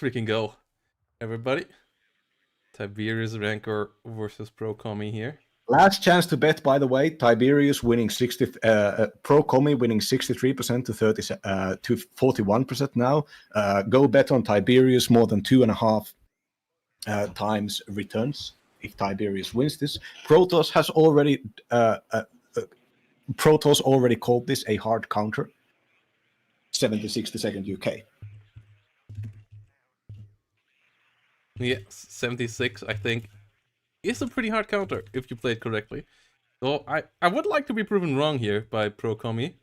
freaking go, everybody. Tiberius Rancor versus Pro Commy here. Last chance to bet, by the way. Tiberius winning 60, Pro Commy winning 63% to 41% now. Go bet on Tiberius more than 2.5 times returns if Tiberius wins this. Protoss already called this a hard counter. 76 to second UK. Yeah, 76, I think, is a pretty hard counter if you play it correctly. So I would like to be proven wrong here by Pro Commy.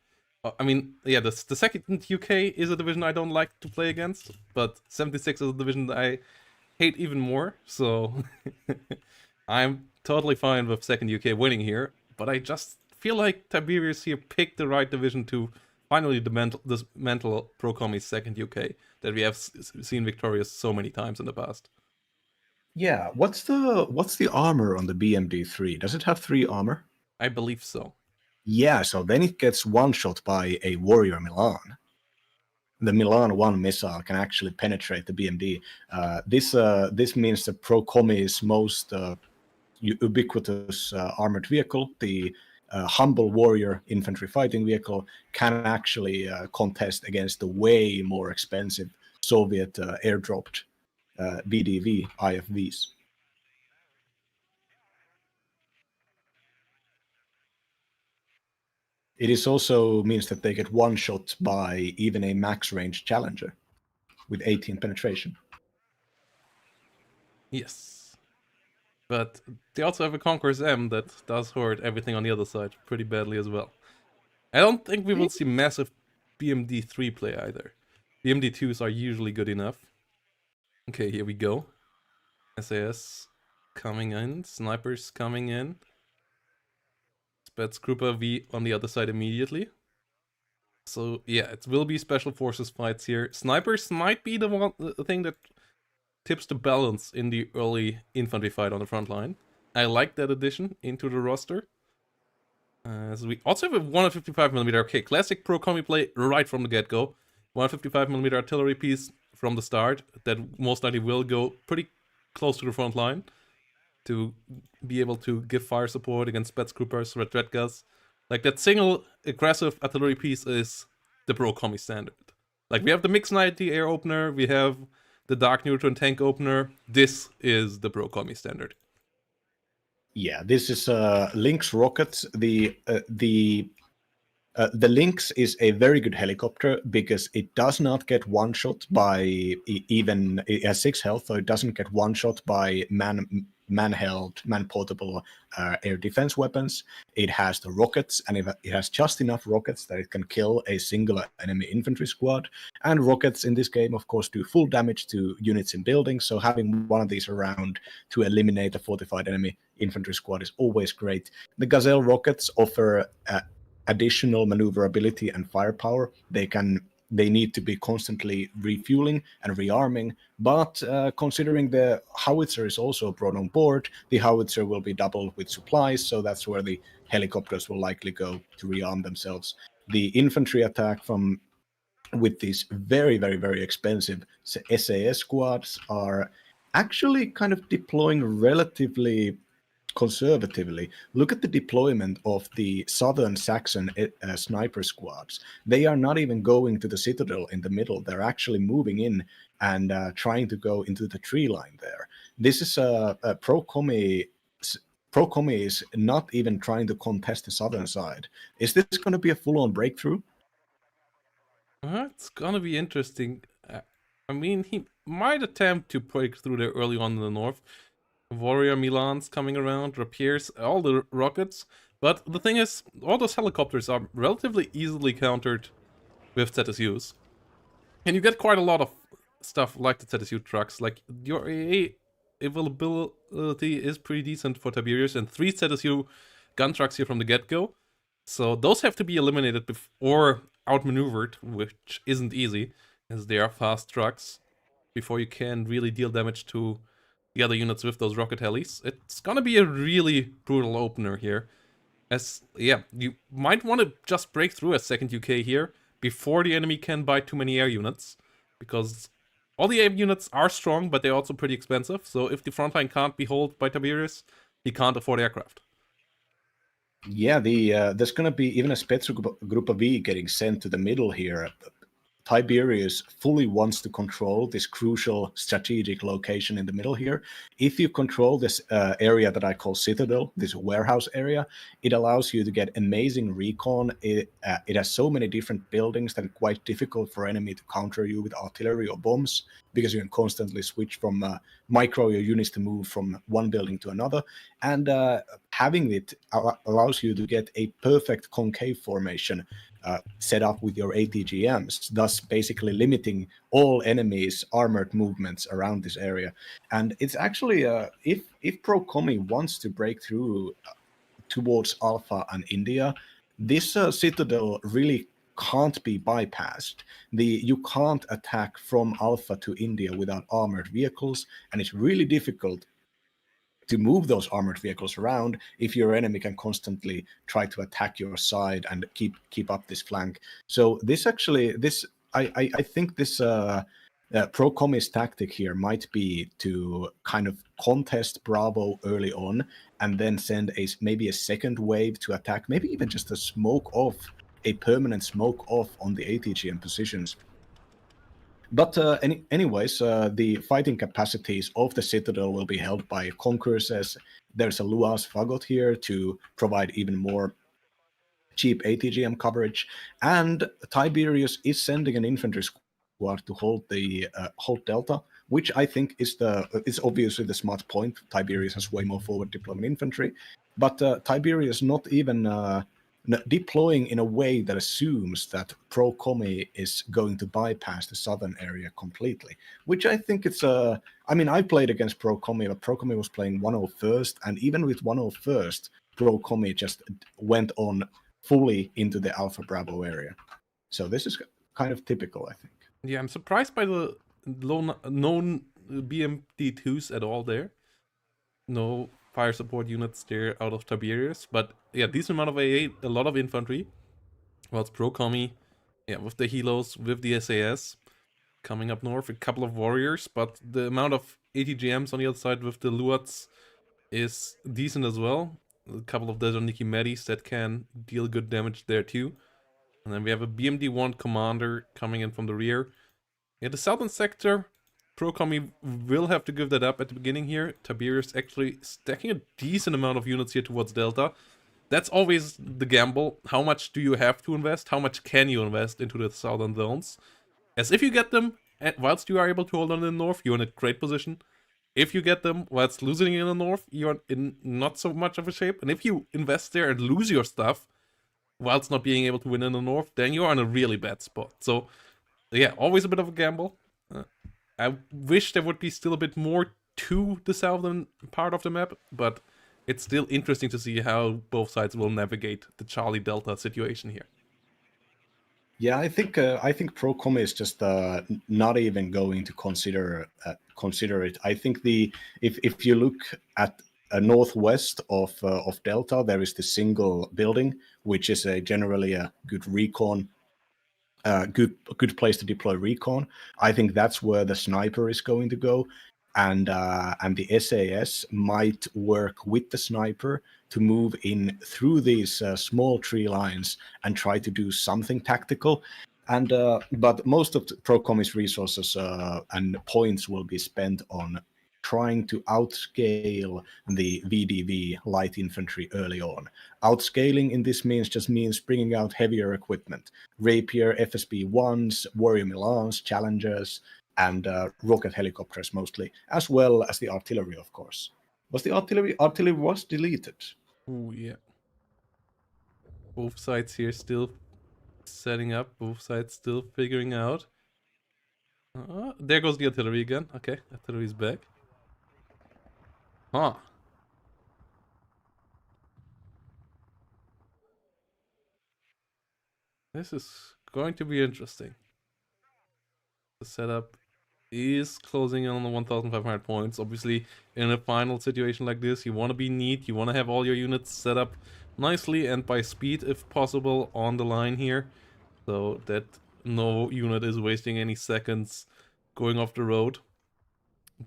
I mean, yeah, the second UK is a division I don't like to play against, but 76 is a division that I hate even more, so I'm totally fine with second UK winning here, but I just feel like Tiberius here picked the right division to finally dismantle Pro Commy's second UK that we have seen victorious so many times in the past. Yeah, what's the armor on the BMD3? Does it have 3 armor? I believe so. Yeah, so then it gets one-shot by a Warrior Milan. The Milan 1 missile can actually penetrate the BMD. This means that Pro Commy's most ubiquitous armored vehicle, the humble warrior infantry fighting vehicle, can actually contest against the way more expensive Soviet airdropped VDV IFVs. It is also means that they get one shot by even a max range challenger with 18 penetration. Yes. But they also have a Conqueror's M that does hurt everything on the other side pretty badly as well. I don't think we will see massive BMD3 play either. BMD2s are usually good enough. Okay, here we go. SAS coming in, snipers coming in. Spätgruppe V on the other side immediately. So yeah, it will be special forces fights here. Snipers might be the thing that tips the balance in the early infantry fight on the front line. I like that addition into the roster. So we also have a 155mm. Okay, classic Pro Commy play right from the get-go. 155mm artillery piece from the start that most likely will go pretty close to the front line to be able to give fire support against Spätgruppers, Red Redgas. Like, that single aggressive artillery piece is the Pro Commy standard. Like, we have the Mix 90 air opener, we have the Dark Neutron tank opener. This is the Pro Commy standard. Yeah, this is Lynx rockets. The Lynx is a very good helicopter because it does not get one shot by even it has 6 health, so it doesn't get one shot by man-held, man-portable air defense weapons. It has the rockets, and it has just enough rockets that it can kill a single enemy infantry squad. And rockets in this game, of course, do full damage to units in buildings, so having one of these around to eliminate a fortified enemy infantry squad is always great. The Gazelle rockets offer additional maneuverability and firepower. They need to be constantly refueling and rearming, but considering the howitzer is also brought on board, the howitzer will be doubled with supplies, so that's where the helicopters will likely go to rearm themselves. The infantry attack with these very, very, very expensive SAS squads are actually kind of deploying relatively conservatively. Look at the deployment of the Southern Saxon sniper squads. They are not even going to the citadel in the middle. They're actually moving in and trying to go into the tree line there. This is a Pro Commy. Pro Commy is not even trying to contest the southern side. Is this going to be a full-on breakthrough? It's gonna be interesting. I mean, he might attempt to break through there early on in the north. Warrior Milan's coming around, Rapiers, all the rockets. But the thing is, all those helicopters are relatively easily countered with ZSUs. And you get quite a lot of stuff like the ZSU trucks. Like, your AA availability is pretty decent for Tiberius, and 3 ZSU gun trucks here from the get-go. So those have to be eliminated or outmaneuvered, which isn't easy, as they are fast trucks, before you can really deal damage to the other units with those rocket helis. It's gonna be a really brutal opener here. As, yeah, you might want to just break through a second UK here before the enemy can buy too many air units, because All the aim units are strong, but they're also pretty expensive. So if the front line can't be held by Tiberius, he can't afford aircraft. Yeah, there's going to be even a Spetsgruppe V getting sent to the middle here. Tiberius fully wants to control this crucial strategic location in the middle here. If you control this area that I call Citadel, this warehouse area, it allows you to get amazing recon. It has so many different buildings that it's quite difficult for enemy to counter you with artillery or bombs, because you can constantly switch from micro your units to move from one building to another. And having it allows you to get a perfect concave formation set up with your ATGMs, thus basically limiting all enemies' armored movements around this area. And it's actually, if Pro Commy wants to break through towards Alpha and India, this citadel really can't be bypassed. You can't attack from Alpha to India without armored vehicles, and it's really difficult to move those armored vehicles around if your enemy can constantly try to attack your side and keep up this flank. So I think this Pro Commie's tactic here might be to kind of contest Bravo early on and then send maybe a second wave to attack, maybe even just a permanent smoke off on the ATGM positions. But anyways, the fighting capacities of the Citadel will be held by Conquerors, as there's a Luas Fagot here to provide even more cheap ATGM coverage, and Tiberius is sending an infantry squad to hold Delta, which I think is obviously the smart point. Tiberius has way more forward deployment infantry, but Tiberius not even deploying in a way that assumes that Pro Commy is going to bypass the southern area completely, which I think it's I mean, I played against Pro Commy, but Pro Commy was playing 101st, and even with 101st, Pro Commy just went on fully into the Alpha Bravo area. So this is kind of typical, I think. Yeah, I'm surprised by the known BMD2s at all there. No fire support units there out of Tiberius, but yeah, decent amount of AA, a lot of infantry. Well, it's Pro Commy, yeah, with the Helos, with the SAS coming up north, a couple of warriors, but the amount of ATGMs on the other side with the Luats is decent as well. A couple of Desoniki Medis that can deal good damage there too. And then we have a BMD1 commander coming in from the rear. Yeah, the southern sector, Pro Commy will have to give that up at the beginning here. Tiberius actually stacking a decent amount of units here towards Delta. That's always the gamble. How much do you have to invest? How much can you invest into the southern zones? As if you get them, whilst you are able to hold on in the north, you're in a great position. If you get them whilst losing in the north, you're in not so much of a shape. And if you invest there and lose your stuff whilst not being able to win in the north, then you're in a really bad spot. So yeah, always a bit of a gamble. I wish there would be still a bit more to the southern part of the map, but it's still interesting to see how both sides will navigate the Charlie Delta situation here. Yeah, I think Pro Commy is just not even going to consider it. I think if you look at northwest of Delta, there is the single building, which is generally a good recon, good place to deploy recon. I think that's where the sniper is going to go, and the SAS might work with the sniper to move in through these small tree lines and try to do something tactical. And but most of Pro Commy's resources and points will be spent on trying to outscale the VDV light infantry early on. Outscaling in this means bringing out heavier equipment, Rapier, FSB-1s, Warrior Milans, Challengers, and rocket helicopters mostly, as well as the artillery, of course. Was the artillery was deleted? Oh yeah. Both sides here still setting up, both sides still figuring out. There goes the artillery again. Okay, artillery's back. Huh. This is going to be interesting. The setup is closing in on the 1,500 points. Obviously, in a final situation like this, you want to be neat. You want to have all your units set up nicely and by speed, if possible, on the line here, so that no unit is wasting any seconds going off the road.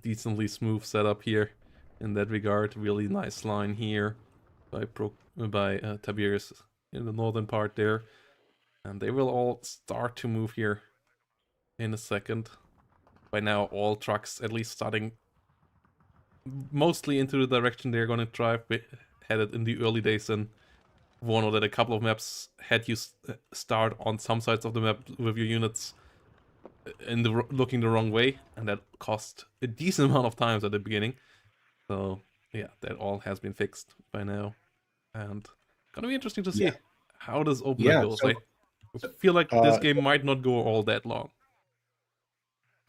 Decently smooth setup here in that regard. Really nice line here by Tiberius in the northern part there. And they will all start to move here in a second. By now, all trucks at least starting mostly into the direction they're going to drive, headed in the early days in WARNO that a couple of maps had you start on some sides of the map with your units in the looking the wrong way, and that cost a decent amount of times at the beginning. So yeah, that all has been fixed by now, and gonna be interesting to see how this opener goes. I feel like this game might not go all that long.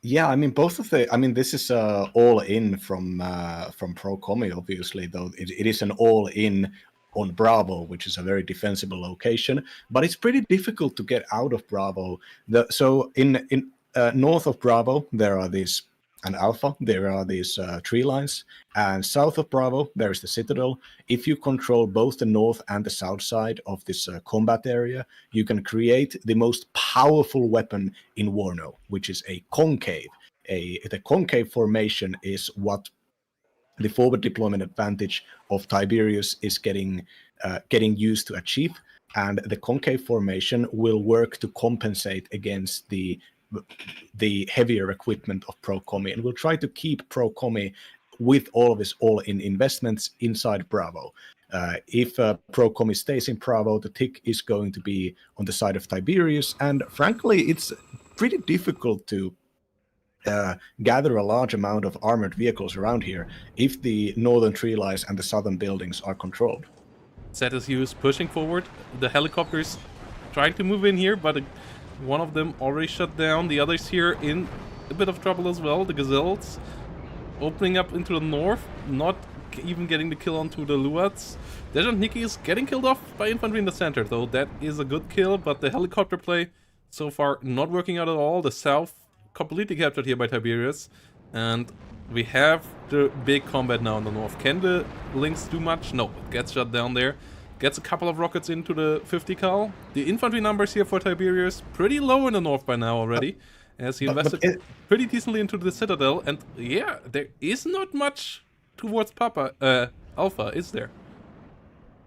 Yeah, I mean, this is all in from Pro Commy, obviously, though it is an all in on Bravo, which is a very defensible location, but it's pretty difficult to get out of Bravo. So in north of Bravo, there are these, and Alpha, there are these tree lines, and south of Bravo, there is the Citadel. If you control both the north and the south side of this combat area, you can create the most powerful weapon in WARNO, which is a concave. The concave formation is what the forward deployment advantage of Tiberius is getting used to achieve, and the concave formation will work to compensate against the heavier equipment of Pro Commy, and we'll try to keep Pro Commy with all of his all-in investments inside Bravo. If Pro Commy stays in Bravo, the tick is going to be on the side of Tiberius, and frankly, it's pretty difficult to gather a large amount of armored vehicles around here if the northern tree lines and the southern buildings are controlled. ZSU is pushing forward. The helicopters trying to move in here, but one of them already shut down. The others here in a bit of trouble as well. The Gazelles opening up into the north, not even getting the kill onto the Luats. Dejant Nikki is getting killed off by infantry in the center, though. That is a good kill, but the helicopter play so far not working out at all. The south completely captured here by Tiberius, and we have the big combat now in the north. Can the Lynx do much? No, it gets shut down there. Gets a couple of rockets into the 50 cal. The infantry numbers here for Tiberius pretty low in the north by now already, as he invested pretty decently into the Citadel. And yeah, there is not much towards Alpha, is there?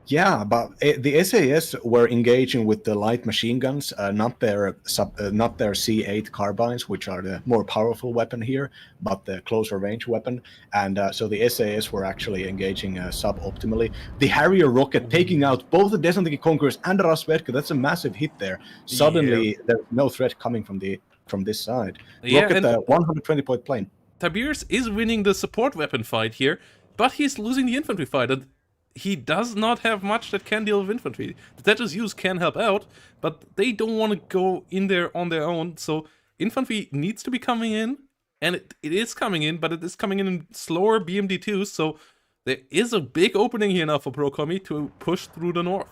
Yeah, but the SAS were engaging with the light machine guns, not their C8 carbines, which are the more powerful weapon here, but the closer range weapon. And so the SAS were actually engaging suboptimally. The Harrier rocket taking out both the Desantiki Conquerors and the Rasvedka. That's a massive hit there. Suddenly, there's no threat coming from this side. Rocket, 120-point plane. Tiberius is winning the support weapon fight here, but he's losing the infantry fight. And he does not have much that can deal with infantry. The ZSUs can help out, but they don't want to go in there on their own, so infantry needs to be coming in, and it is coming in, but it is coming in slower BMD2s, so there is a big opening here now for Pro Commy to push through the north.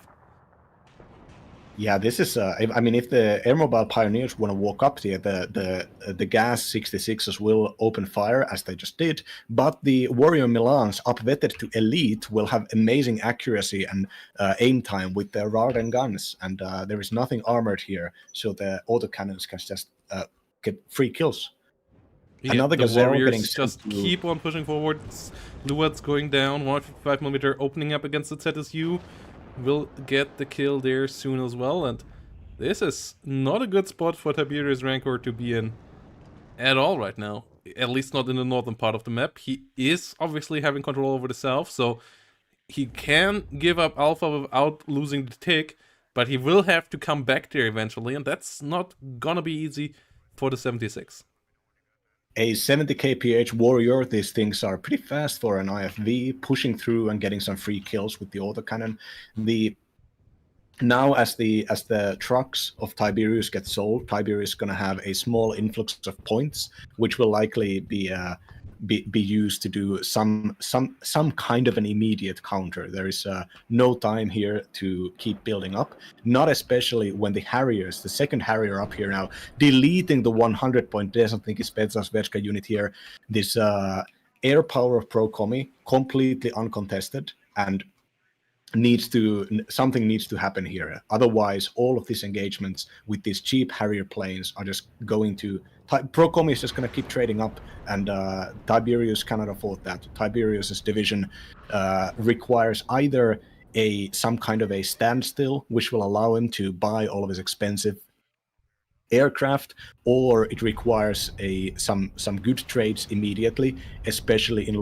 Yeah, this is. I mean, if the air mobile pioneers want to walk up here, the gas 66s will open fire as they just did. But the Warrior Milans, upvetted to elite, will have amazing accuracy and aim time with their Rarden guns, and there is nothing armored here, so the autocannons can just get free kills. Yeah, another the Warriors just keep on pushing forward. Luat's going down. 155mm opening up against the ZSU. Will get the kill there soon as well, and this is not a good spot for Tiberius Rancor to be in at all right now. At least not in the northern part of the map. He is obviously having control over the south, so he can give up Alpha without losing the tick, but he will have to come back there eventually, and that's not gonna be easy for the 76. A 70 kph warrior, these things are pretty fast for an IFV, pushing through and getting some free kills with the autocannon. Now, as the trucks of Tiberius get sold, Tiberius is going to have a small influx of points, which will likely be used to do some kind of an immediate counter. There is no time here to keep building up, not especially when the Harriers, the second Harrier up here now, deleting the 100-point Desantiki Spetsnaz unit here. This air power of Pro Commy, completely uncontested, and something needs to happen here. Otherwise, all of these engagements with these cheap Harrier planes are just going to Pro Commy is just going to keep trading up, and Tiberius cannot afford that. Tiberius's division requires either some kind of a standstill, which will allow him to buy all of his expensive aircraft, or it requires some good trades immediately, especially in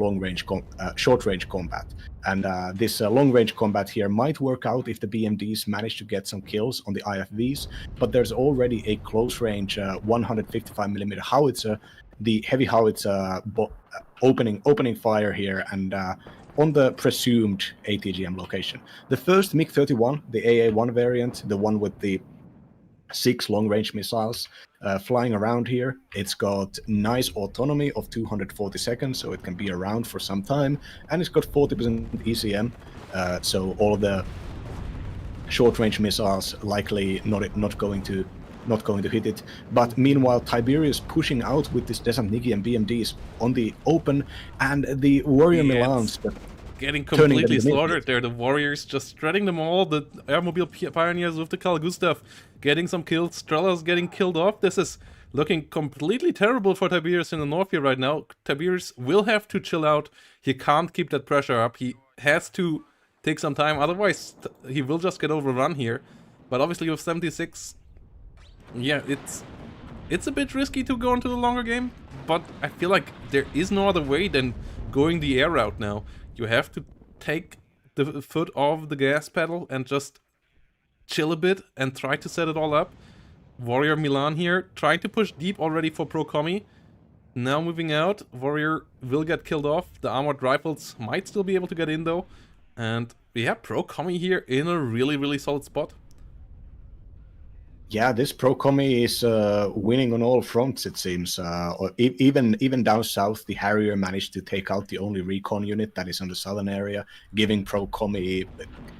short range combat. And this long range combat here might work out if the BMDs manage to get some kills on the IFVs, but there's already a close range 155mm howitzer, the heavy howitzer opening fire here, and on the presumed ATGM location. The first MiG-31, the AA-1 variant, the one with the 6 long-range missiles flying around here. It's got nice autonomy of 240 seconds, so it can be around for some time, and it's got 40% ECM, so all of the short-range missiles likely not going to hit it. But meanwhile, Tiberius pushing out with this Desant Niki and BMDs on the open, and the Warrior Milans getting completely slaughtered there. The Warriors just shredding them all. The Airmobile Pioneers with the Carl Gustav getting some kills. Strella's getting killed off. This is looking completely terrible for Tiberius in the north here right now. Tiberius will have to chill out. He can't keep that pressure up. He has to take some time. Otherwise, he will just get overrun here. But obviously with 76, yeah, it's a bit risky to go into the longer game. But I feel like there is no other way than going the air route now. You have to take the foot off the gas pedal and just chill a bit and try to set it all up. Warrior Milan here, trying to push deep already for Pro Commy. Now moving out, Warrior will get killed off. The armored rifles might still be able to get in though. And yeah, Pro Commy here in a really, really solid spot. Yeah, this Pro Commy is winning on all fronts, it seems. Even down south, the Harrier managed to take out the only recon unit that is on the southern area, giving Pro Commy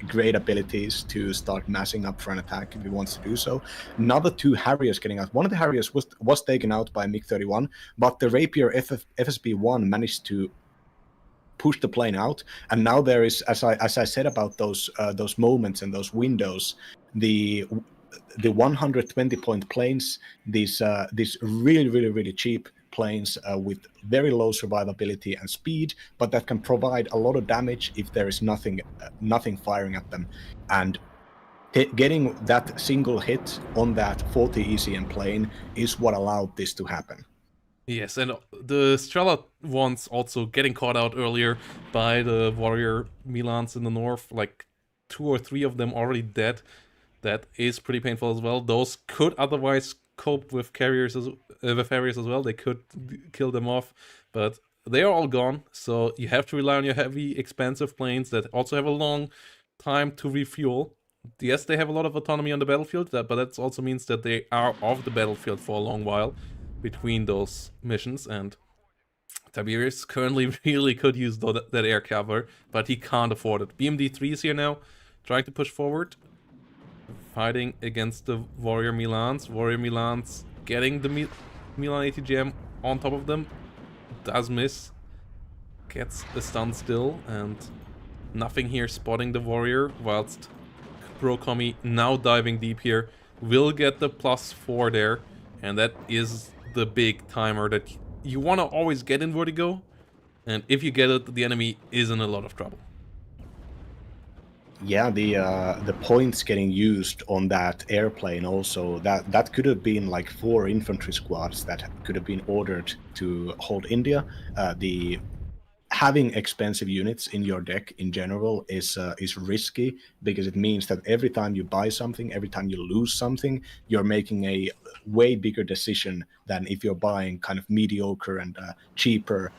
great abilities to start massing up for an attack if he wants to do so. Another 2 Harriers getting out. One of the Harriers was taken out by MiG-31, but the Rapier FSB-1 managed to push the plane out, and now there is, as I said about those moments and those windows, the 120-point planes, these really cheap planes with very low survivability and speed, but that can provide a lot of damage if there is nothing firing at them. And getting that single hit on that 40 ECM plane is what allowed this to happen. Yes, and the Strela ones also getting caught out earlier by the Warrior Milans in the north, like 2 or 3 of them already dead. That is pretty painful as well. Those could otherwise cope with carriers with Harriers as well. They could kill them off, but they are all gone. So you have to rely on your heavy, expensive planes that also have a long time to refuel. Yes, they have a lot of autonomy on the battlefield, but that also means that they are off the battlefield for a long while between those missions. And Tiberius currently really could use that air cover, but he can't afford it. BMD-3 is here now, trying to push forward. Fighting against the Warrior Milans. Warrior Milans getting the Milan ATGM on top of them. Does miss. Gets a stun still. And nothing here spotting the Warrior. Whilst Pro Commy now diving deep here. Will get the +4 there. And that is the big timer that you want to always get in Vertigo. And if you get it, the enemy is in a lot of trouble. Yeah, the points getting used on that airplane also, that could have been like 4 infantry squads that could have been ordered to hold India. Having expensive units in your deck in general is risky, because it means that every time you buy something, every time you lose something, you're making a way bigger decision than if you're buying kind of mediocre and cheaper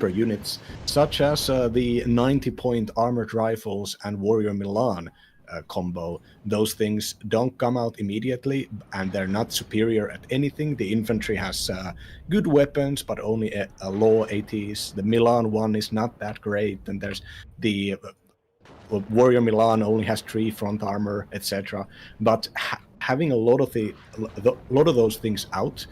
units, such as the 90-point armored rifles and Warrior Milan combo. Those things don't come out immediately, and they're not superior at anything. The infantry has good weapons, but only a low ATs. The Milan one is not that great, and there's the Warrior Milan only has 3 front armor, etc. But having a lot of those things out,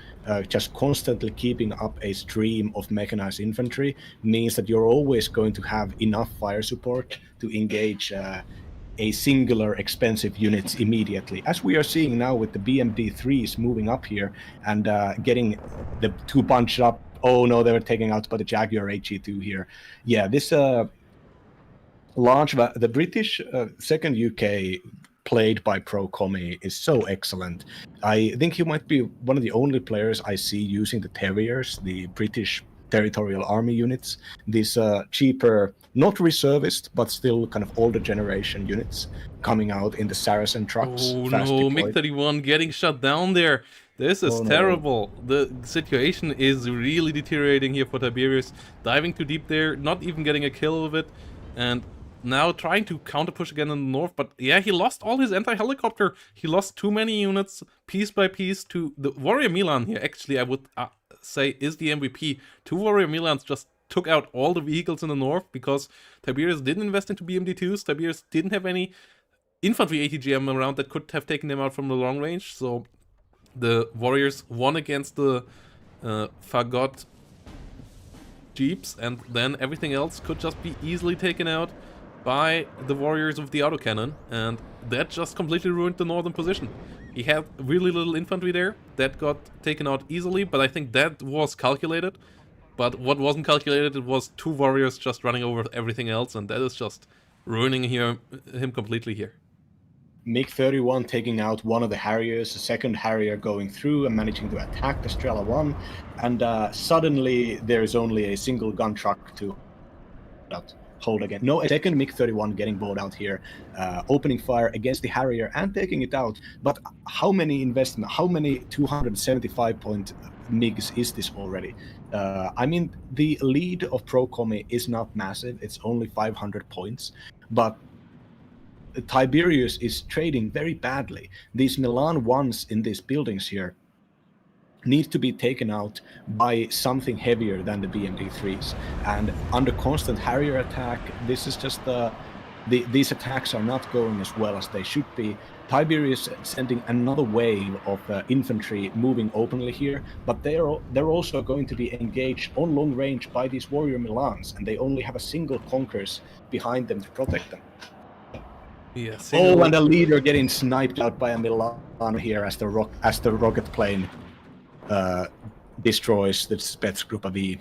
just constantly keeping up a stream of mechanized infantry, means that you're always going to have enough fire support to engage a singular expensive units immediately, as we are seeing now with the BMD3s moving up here and getting the two bunched up. Oh no, they were taken out by the Jaguar HE2 here. Yeah, this launch, the British second UK played by Pro Commy is so excellent. I think he might be one of the only players I see using the Terriers, the British Territorial Army units, these cheaper, not reservist, but still kind of older generation units coming out in the Saracen trucks, Oh fast no, deployed. MiG-31 getting shut down there. This is Oh, no. terrible. The situation is really deteriorating here for Tiberius. Diving too deep there, not even getting a kill with it. And now trying to counter push again in the north. But yeah, he lost all his anti-helicopter. He lost too many units piece by piece to the Warrior Milan here. Actually, I would say is the MVP. Two Warrior Milans just took out all the vehicles in the north because Tiberius didn't invest into BMD2s. Tiberius didn't have any infantry ATGM around that could have taken them out from the long range, so the Warriors won against the Fagot Jeeps, and then everything else could just be easily taken out by the Warriors with the autocannon, and that just completely ruined the northern position. He had really little infantry there, that got taken out easily, but I think that was calculated. But what wasn't calculated, it was two Warriors just running over everything else, and that is just ruining him completely here. MiG-31 taking out one of the Harriers, a second Harrier going through and managing to attack the Strela 1, and suddenly there is only a single gun truck to hold again. No, a second MiG-31 getting bought out here, opening fire against the Harrier and taking it out. But how many 275-point MiGs is this already? I mean, the lead of Pro Commy is not massive, it's only 500 points, but Tiberius is trading very badly. These Milan 1s in these buildings here need to be taken out by something heavier than the BMD3s. And under constant Harrier attack, this is just these attacks are not going as well as they should be. Tiberius sending another wave of infantry moving openly here, but they're also going to be engaged on long range by these Warrior Milans, and they only have a single Conquerors behind them to protect them. Yeah, oh, and the leader getting sniped out by a Milan here as the rocket plane destroys the Spetsgruppe V.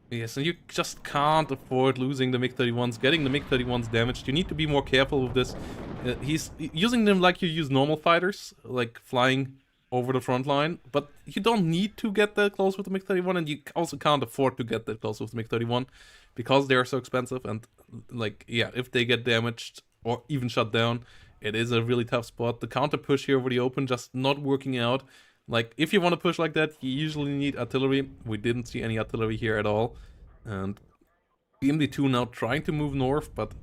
Yes, and you just can't afford losing the MiG-31s, getting the MiG-31s damaged. You need to be more careful with this. He's using them like you use normal fighters, like flying over the front line, but you don't need to get that close with the MiG-31, and you also can't afford to get that close with the MiG-31 because they are so expensive, and like, yeah, if they get damaged or even shut down, it is a really tough spot. The counter push here over the open just not working out. Like, if you want to push like that, you usually need artillery. We didn't see any artillery here at all. And BMD2 now trying to move north, but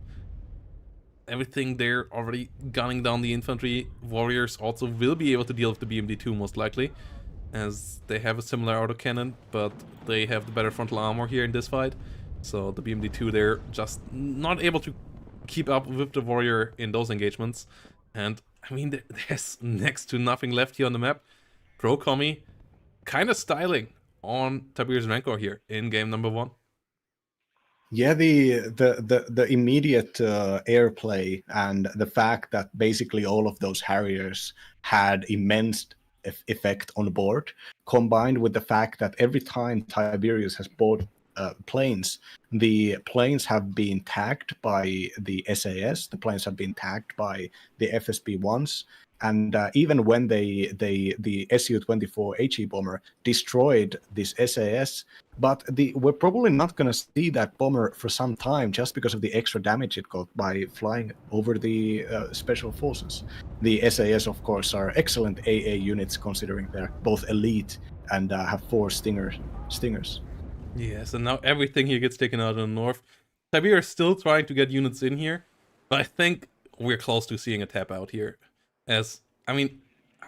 everything there already gunning down the infantry. Warriors also will be able to deal with the BMD2 most likely, as they have a similar autocannon, but they have the better frontal armor here in this fight. So the BMD2 there just not able to keep up with the Warrior in those engagements. And I mean, there's next to nothing left here on the map. Pro Commy kind of styling on Tiberius Rancor here in game number 1. Yeah, the immediate airplay and the fact that basically all of those Harriers had immense effect on board, combined with the fact that every time Tiberius has bought planes, the planes have been tagged by the SAS, the planes have been tagged by the FSB-1s, and even when the Su-24 HE bomber destroyed this SAS, but we're probably not going to see that bomber for some time just because of the extra damage it got by flying over the special forces. The SAS, of course, are excellent AA units considering they're both elite and have 4 stingers. Yes, and now everything here gets taken out in the north. Tiberius is still trying to get units in here, but I think we're close to seeing a tap out here. As, I mean,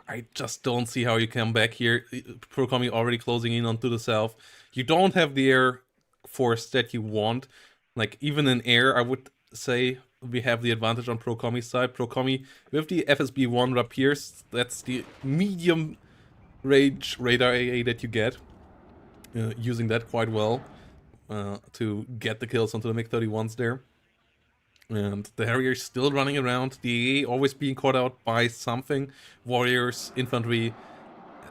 I just don't see how you come back here. Pro Commy already closing in onto the south. You don't have the air force that you want. Like, even in air, I would say we have the advantage on Pro Commy's side. Pro Commy with the FSB-1 Rapiers, that's the medium range radar AA that you get. Using that quite well to get the kills onto the MiG-31s there. And the Harriers still running around, the AA always being caught out by something, Warriors, Infantry,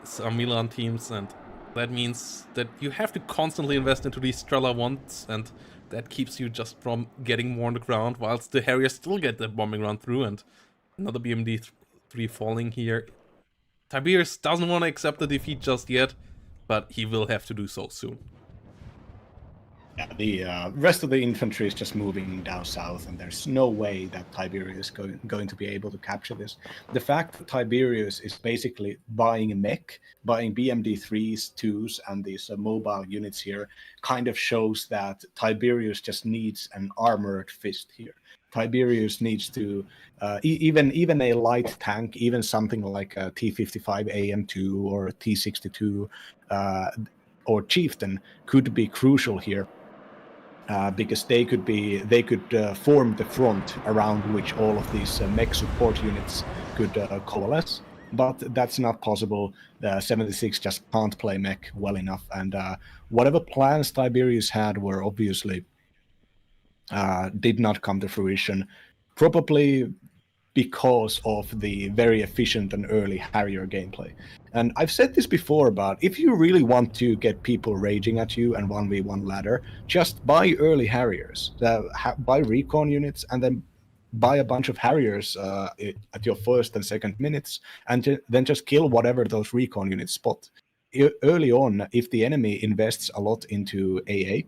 some Milan teams, and that means that you have to constantly invest into these Strela ones, and that keeps you just from getting more on the ground, whilst the Harriers still get the bombing run through, and another BMD3 falling here. Tiberius doesn't want to accept the defeat just yet, but he will have to do so soon. Yeah, the rest of the infantry is just moving down south, and there's no way that Tiberius is going to be able to capture this. The fact that Tiberius is basically buying a mech, buying BMD3s, 2s, and these mobile units here kind of shows that Tiberius just needs an armored fist here. Tiberius needs to, even a light tank, even something like a T-55 AM2 or a T-62 or Chieftain could be crucial here. Because they could form the front around which all of these mech support units could coalesce. But that's not possible. 76 just can't play mech well enough, and whatever plans Tiberius had were obviously did not come to fruition, probably because of the very efficient and early Harrier gameplay. And I've said this before, but if you really want to get people raging at you and 1v1 ladder, just buy early Harriers, buy recon units, and then buy a bunch of Harriers at your first and second minutes, and then just kill whatever those recon units spot. Early on, if the enemy invests a lot into AA,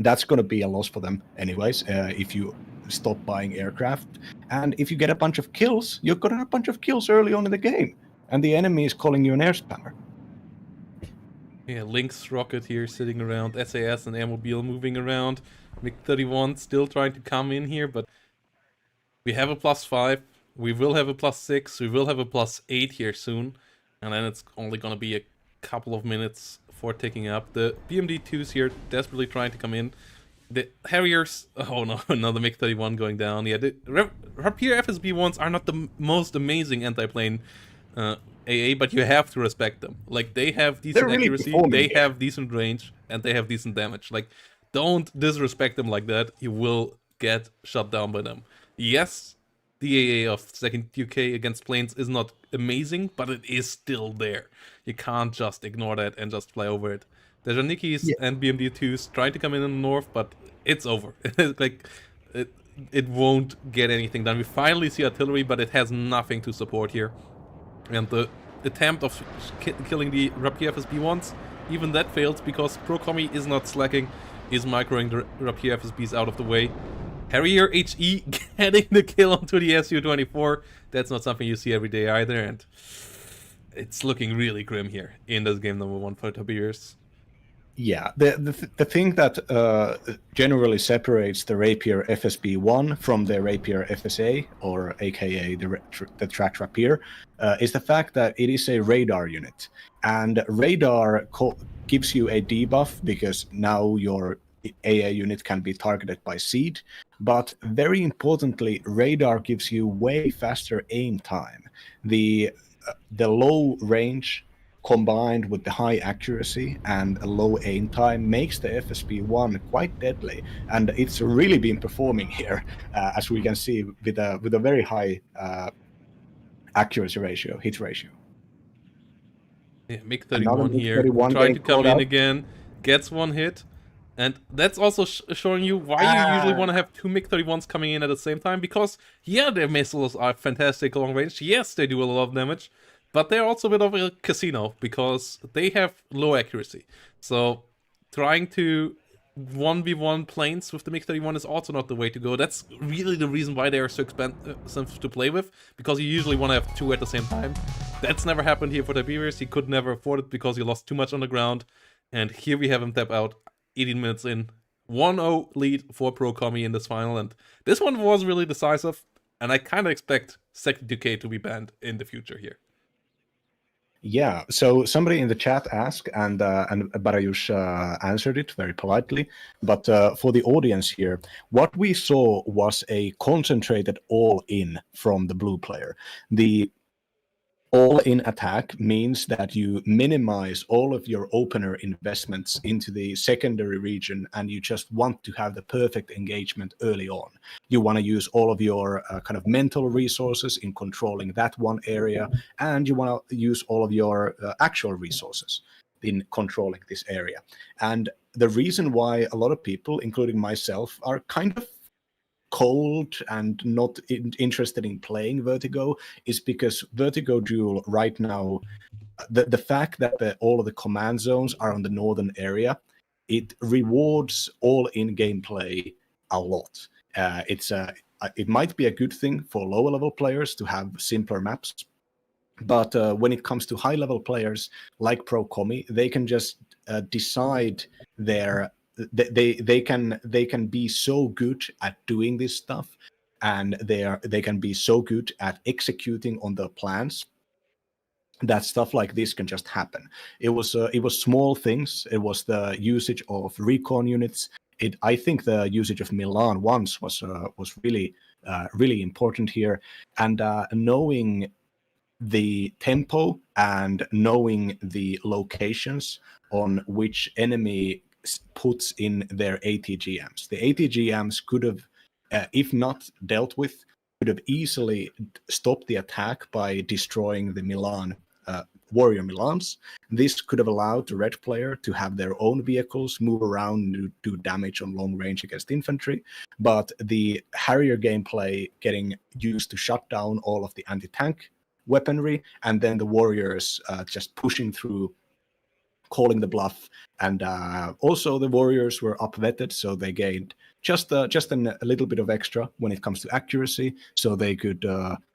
that's going to be a loss for them anyways, if you stop buying aircraft. And if you get a bunch of kills, you've got a bunch of kills early on in the game, and the enemy is calling you an air spammer. Yeah, Lynx rocket here sitting around, SAS and Airmobile moving around, MiG-31 still trying to come in here, but we have a +5, we will have a +6, we will have a +8 here soon, and then it's only gonna be a couple of minutes for taking up. The BMD2s here desperately trying to come in. The Harriers, oh no, another MiG-31 going down. Yeah, the Rapier FSB-1s are not the most amazing anti-plane AA, but you have to respect them. Like, they have decent accuracy, they have decent range, and they have decent damage. Like, don't disrespect them like that. You will get shut down by them. Yes, the AA of 2nd UK against planes is not amazing, but it is still there. You can't just ignore that and just fly over it. The Janikis and BMD2s trying to come in the north, but it's over. Like, it won't get anything done. We finally see artillery, but it has nothing to support here. And the attempt of killing the Rapier FSB-1s, even that fails because Pro-Commy is not slacking, is microing the Rapier FSBs out of the way. Harrier HE getting the kill onto the Su-24. That's not something you see every day either, and it's looking really grim here in this game number 1 for Tiberius. Yeah, the thing that generally separates the Rapier FSB-1 from the Rapier FSA, or aka the tracked Rapier, is the fact that it is a radar unit. And radar gives you a debuff because now your AA unit can be targeted by SEED, but very importantly, radar gives you way faster aim time. The low range combined with the high accuracy and a low aim time makes the FSB-1 quite deadly, and it's really been performing here, as we can see, with a very high accuracy ratio, hit ratio. Yeah, MiG-31 here, trying to come in again, gets one hit, and that's also showing you why you usually want to have 2 MiG-31s coming in at the same time, because, yeah, their missiles are fantastic long range, yes, they do a lot of damage, but they're also a bit of a casino, because they have low accuracy. So, trying to 1v1 planes with the MiG-31 is also not the way to go. That's really the reason why they are so expensive to play with, because you usually want to have 2 at the same time. That's never happened here for Tiberius. He could never afford it because he lost too much on the ground. And here we have him tap out 18 minutes in. 1-0 lead for Pro-Commy in this final, and this one was really decisive, and I kind of expect 2nd UK to be banned in the future here. Yeah, so somebody in the chat asked, and Barayush answered it very politely. But for the audience here, what we saw was a concentrated all-in from the blue player. The all-in attack means that you minimize all of your opener investments into the secondary region, and you just want to have the perfect engagement early on. You want to use all of your kind of mental resources in controlling that one area, and you want to use all of your actual resources in controlling this area. And the reason why a lot of people, including myself, are kind of cold and not interested in playing Vertigo is because Vertigo Duel right now, the fact that all of the command zones are on the northern area, it rewards all-in gameplay a lot. It might be a good thing for lower level players to have simpler maps, but when it comes to high level players like Pro Kommy, they can just decide their they can be so good at doing this stuff, and they can be so good at executing on their plans that stuff like this can just happen. It was small things. It was the usage of recon units. I think the usage of Milan once was really really important here, and knowing the tempo and knowing the locations on which enemy puts in their ATGMs. The ATGMs could have, if not dealt with, could have easily stopped the attack by destroying the Warrior Milans. This could have allowed the red player to have their own vehicles move around and do damage on long range against infantry, but the Harrier gameplay getting used to shut down all of the anti-tank weaponry, and then the warriors just pushing through, calling the bluff, and also the warriors were up-vetted, so they gained just a little bit of extra when it comes to accuracy, so they could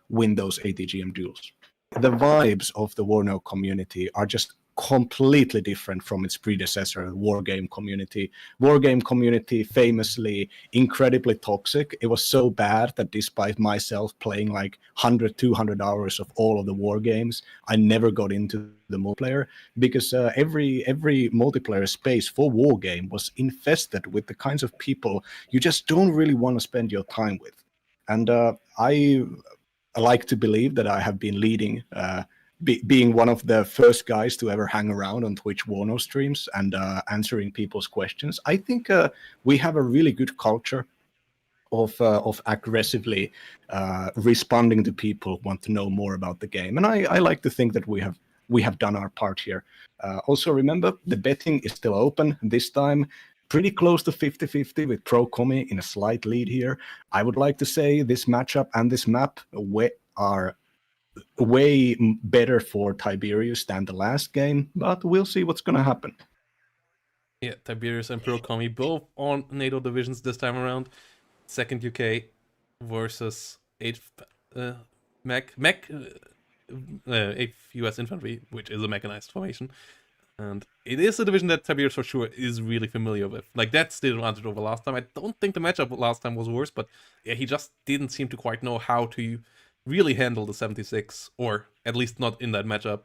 win those ATGM duels. The vibes of the WARNO community are just completely different from its predecessor, the Wargame community. Wargame community famously incredibly toxic. It was so bad that despite myself playing like 100, 200 hours of all of the war games, I never got into the multiplayer because every multiplayer space for Wargame was infested with the kinds of people you just don't really want to spend your time with. And I like to believe that I have been leading, being one of the first guys to ever hang around on Twitch WARNO streams and answering people's questions. I think we have a really good culture of aggressively responding to people who want to know more about the game, and I like to think that we have done our part here. Also, remember the betting is still open this time. Pretty close to 50-50 with Pro Kommy in a slight lead here. I would like to say this matchup and this map are way better for Tiberius than the last game, but we'll see what's going to happen. Yeah, Tiberius and Pro Kommy both on NATO divisions this time around. Second UK versus 8th Mech 8th US Infantry, which is a mechanized formation. And it is a division that Tiberius for sure is really familiar with. Like, that's the advantage over last time. I don't think the matchup last time was worse, but yeah, he just didn't seem to quite know how to really handle the 76, or at least not in that matchup.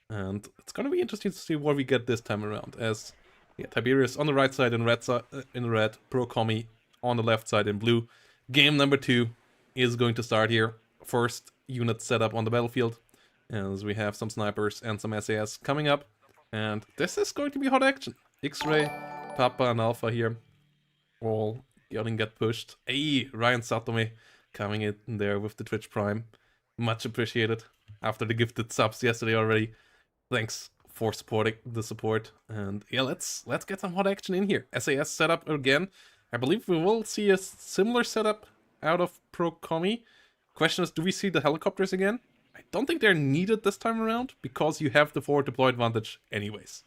And it's going to be interesting to see what we get this time around, as yeah, Tiberius on the right side in red, Pro Kommy on the left side in blue. Game number 2 is going to start here. First unit setup on the battlefield, as we have some snipers and some SAS coming up. And this is going to be hot action. X-Ray, Papa, and Alpha here, all getting pushed. Hey, Ryan Satomi coming in there with the Twitch Prime. Much appreciated after the gifted subs yesterday already. Thanks for supporting the support. And yeah, let's get some hot action in here. SAS setup again. I believe we will see a similar setup out of Pro Kommy. Question is, do we see the helicopters again? I don't think they're needed this time around, because you have the forward deploy advantage anyways.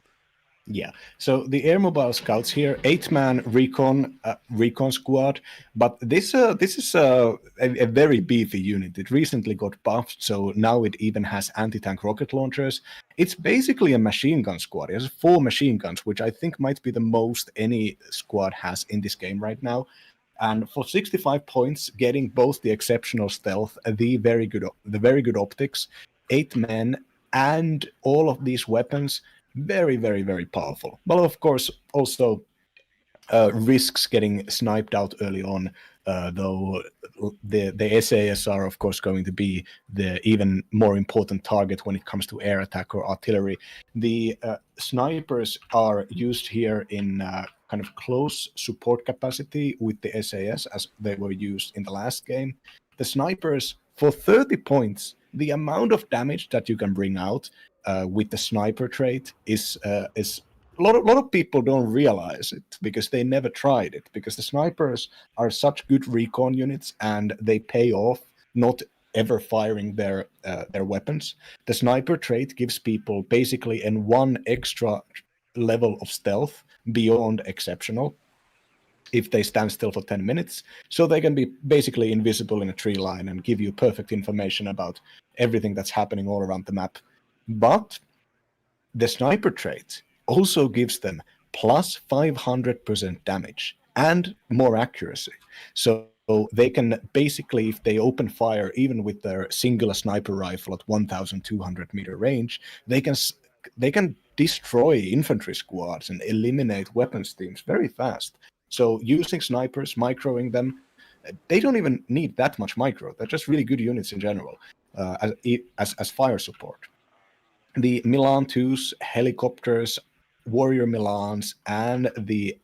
Yeah, so the air mobile scouts here, 8-man recon squad, but this is a very beefy unit. It recently got buffed, so now it even has anti-tank rocket launchers. It's basically a machine gun squad. It has 4 machine guns, which I think might be the most any squad has in this game right now. And for 65 points, getting both the exceptional stealth, the very good optics, 8 men, and all of these weapons, very, very, very powerful. But of course, also risks getting sniped out early on. though the SAS are, of course, going to be the even more important target when it comes to air attack or artillery. The snipers are used here in kind of close support capacity with the SAS as they were used in the last game. The snipers, for 30 points, the amount of damage that you can bring out with the sniper trait is a lot of people don't realize it because they never tried it, because the snipers are such good recon units and they pay off not ever firing their weapons. The sniper trait gives people basically one extra level of stealth beyond exceptional if they stand still for 10 minutes, so they can be basically invisible in a tree line and give you perfect information about everything that's happening all around the map. But the sniper trait also gives them plus 500% damage and more accuracy. So they can basically, if they open fire, even with their singular sniper rifle at 1,200 meter range, they can destroy infantry squads and eliminate weapons teams very fast. So using snipers, microing them, they don't even need that much micro. They're just really good units in general as fire support. The Milan 2s, helicopters, Warrior Milans, and the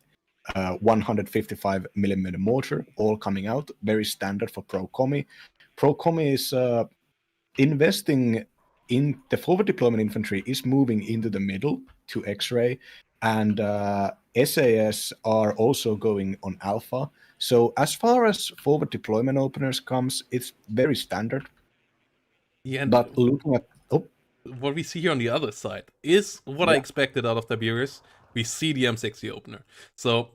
155 millimeter mortar all coming out, very standard for Pro Commy. Pro Commy is investing in the forward deployment infantry is moving into the middle to X-ray, and SAS are also going on alpha. So as far as forward deployment openers comes, it's very standard. Yeah, and But looking at what we see here on the other side is what I yeah. expected out of Tiberius. We see the M60 opener. So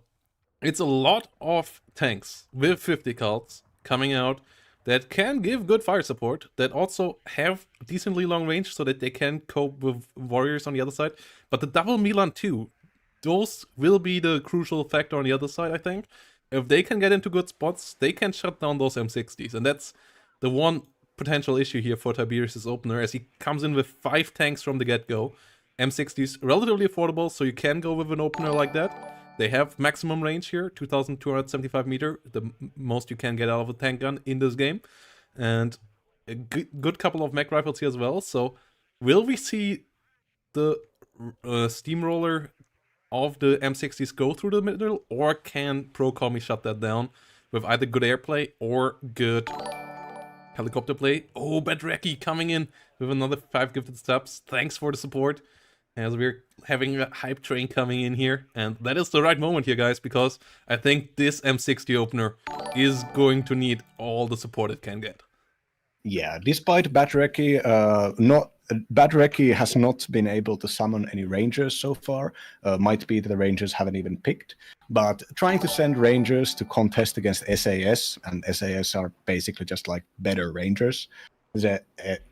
it's a lot of tanks with 50 cults coming out that can give good fire support, that also have decently long range so that they can cope with warriors on the other side. But the double Milan 2, those will be the crucial factor on the other side, I think. If they can get into good spots, they can shut down those M60s. And that's the one potential issue here for Tiberius' opener, as he comes in with 5 tanks from the get-go. M60s relatively affordable, so you can go with an opener like that. They have maximum range here, 2,275 meter, the most you can get out of a tank gun in this game. And a good couple of mech rifles here as well. So will we see the steamroller of the M60s go through the middle, or can Pro Commy shut that down with either good airplay or good helicopter play? Oh, Bedrecki coming in with another 5 gifted subs. Thanks for the support, as we're having a hype train coming in here. And that is the right moment here, guys, because I think this M60 opener is going to need all the support it can get. Yeah, despite Bedrecki, Bedrecki has not been able to summon any rangers so far. Might be that the rangers haven't even picked, but trying to send rangers to contest against SAS, and SAS are basically just like better rangers,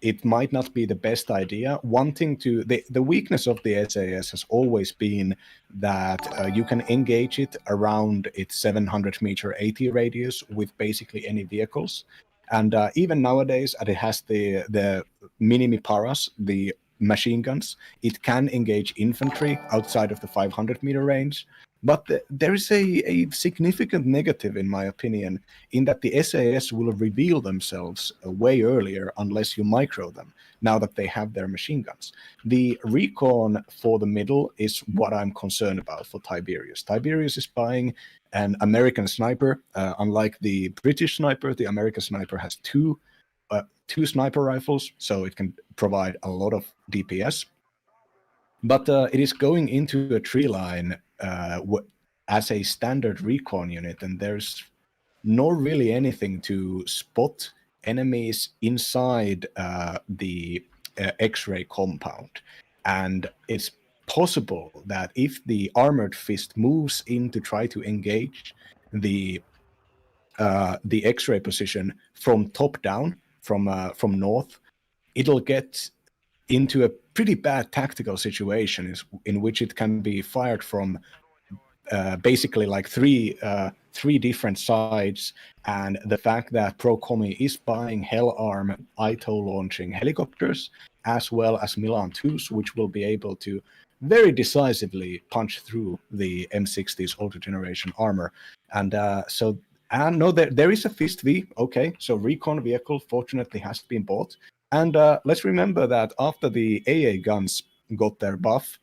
it might not be the best idea. The weakness of the SAS has always been that you can engage it around its 700 meter AT radius with basically any vehicles. And even nowadays, it has the Minimi Paras, the machine guns. It can engage infantry outside of the 500 meter range. But there is a significant negative, in my opinion, in that the SAS will reveal themselves way earlier unless you micro them, now that they have their machine guns. The recon for the middle is what I'm concerned about for Tiberius. Tiberius is buying an American sniper. Unlike the British sniper, the American sniper has two sniper rifles, so it can provide a lot of DPS. But it is going into a tree line as a standard recon unit, and there's not really anything to spot enemies inside the X-ray compound. And it's possible that if the armored fist moves in to try to engage the X-ray position from top down, from north, it'll get into a pretty bad tactical situation in which it can be fired from basically like three different sides. And the fact that Pro Commy is buying Hell'Arm ITO launching helicopters as well as Milan 2s, which will be able to very decisively punch through the M60's older generation armor. And so And no, there is a Fist V. Okay, so recon vehicle fortunately has been bought. And let's remember that after the AA guns got their buff,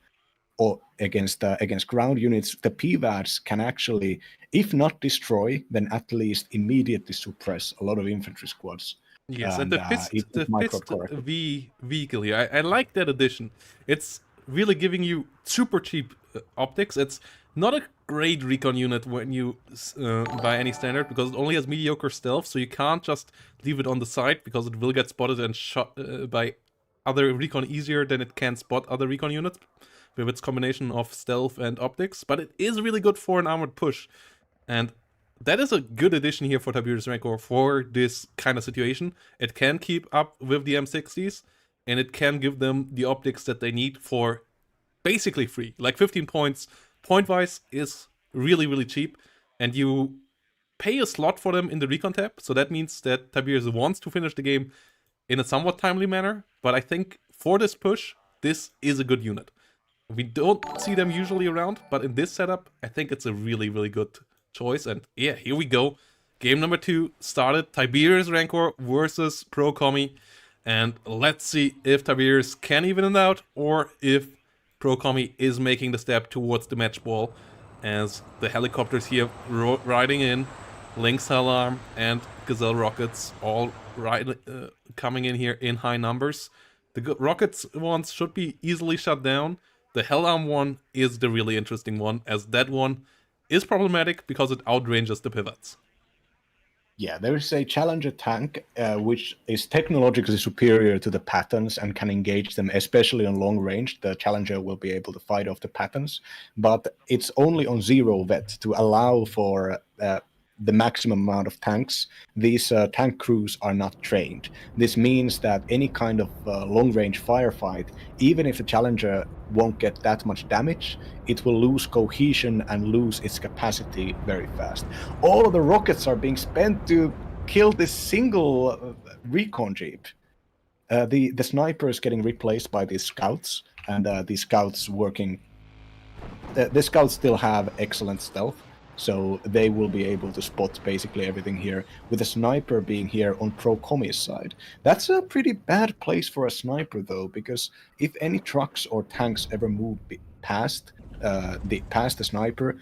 or against ground units, the PVADs can actually, if not destroy, then at least immediately suppress a lot of infantry squads. Yes, and the Fist V vehicle here, I like that addition. It's really giving you super cheap optics. It's not a great recon unit when you by any standard, because it only has mediocre stealth, so you can't just leave it on the side, because it will get spotted and shot by other recon easier than it can spot other recon units with its combination of stealth and optics. But it is really good for an armored push, and that is a good addition here for Tiberius Rancor for this kind of situation. It can keep up with the M60s, and it can give them the optics that they need for basically free. Like 15 points, point-wise, is really, really cheap, and you pay a slot for them in the recon tab, so that means that Tiberius wants to finish the game in a somewhat timely manner, but I think for this push, this is a good unit. We don't see them usually around, but in this setup, I think it's a really, really good choice. And yeah, here we go. Game number 2 started. Tiberius Rancor versus Pro Kommy. And let's see if Tiberius can even it out, or if Pro Kommy is making the step towards the match ball, as the helicopters here riding in, Lynx Alarm and Gazelle rockets all coming in here in high numbers. The rockets ones should be easily shut down. The Hellarm one is the really interesting one, as that one is problematic because it outranges the pivots. Yeah, there is a Challenger tank which is technologically superior to the Patterns and can engage them, especially on long range. The Challenger will be able to fight off the Patterns, but it's only on 0 vet to allow for the maximum amount of tanks. These tank crews are not trained. This means that any kind of long-range firefight, even if the Challenger won't get that much damage, it will lose cohesion and lose its capacity very fast. All of the rockets are being spent to kill this single recon jeep. The sniper is getting replaced by these scouts, and the scouts working... the scouts still have excellent stealth, so they will be able to spot basically everything here, with a sniper being here on Pro Kommy's side. That's a pretty bad place for a sniper, though, because if any trucks or tanks ever move past the sniper,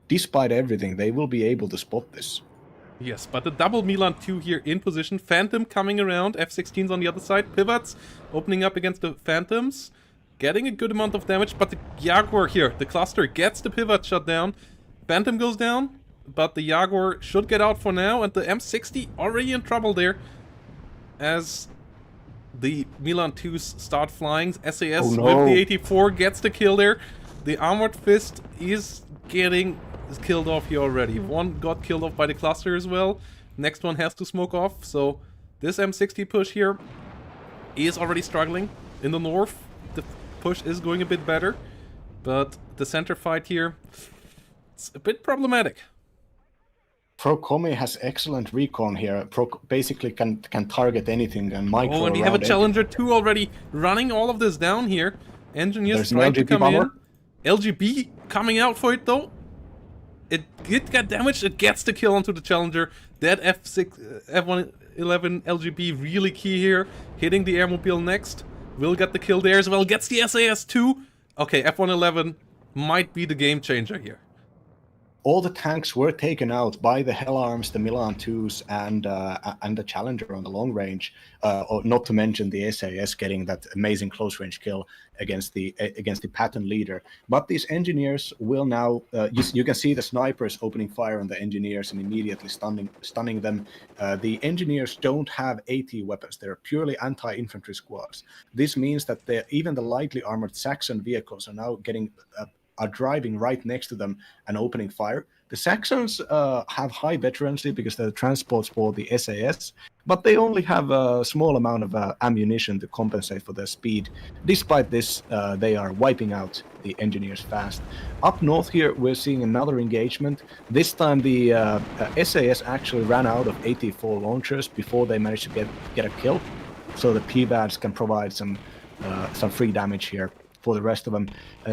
despite everything, they will be able to spot this. Yes, but the double Milan 2 here in position. Phantom coming around, F-16s on the other side, pivots opening up against the Phantoms, getting a good amount of damage, but the Jaguar here, the cluster, gets the pivot shut down. Phantom goes down, but the Jaguar should get out for now, and the M60 already in trouble there, as the Milan 2s start flying. SAS with the 84 gets the kill there. The Armored Fist is getting killed off here already. One got killed off by the cluster as well. Next one has to smoke off, so this M60 push here is already struggling. In the north, the push is going a bit better, but the center fight here, it's a bit problematic. Pro Kommy has excellent recon here. Pro basically can target anything and micro. Oh, and we have a Challenger 2 already running all of this down here. Engineers trying to come in. LGB coming out for it though. It got damaged. It gets the kill onto the Challenger. That F111 LGB really key here. Hitting the airmobile next. Will get the kill there as well. Gets the SAS 2. Okay, F111 might be the game changer here. All the tanks were taken out by the Hellarms, the Milan 2s, and the Challenger on the long range. Not to mention the SAS getting that amazing close range kill against the Pattern leader. But these engineers will now. You can see the snipers opening fire on the engineers and immediately stunning them. The engineers don't have AT weapons; they're purely anti-infantry squads. This means that even the lightly armored Saxon vehicles are now are driving right next to them and opening fire. The Saxons have high veterancy because they're transports for the SAS, but they only have a small amount of ammunition to compensate for their speed. Despite this, they are wiping out the engineers fast. Up north here, we're seeing another engagement. This time the SAS actually ran out of 84 launchers before they managed to get a kill, so the PVADs can provide some free damage here for the rest of them.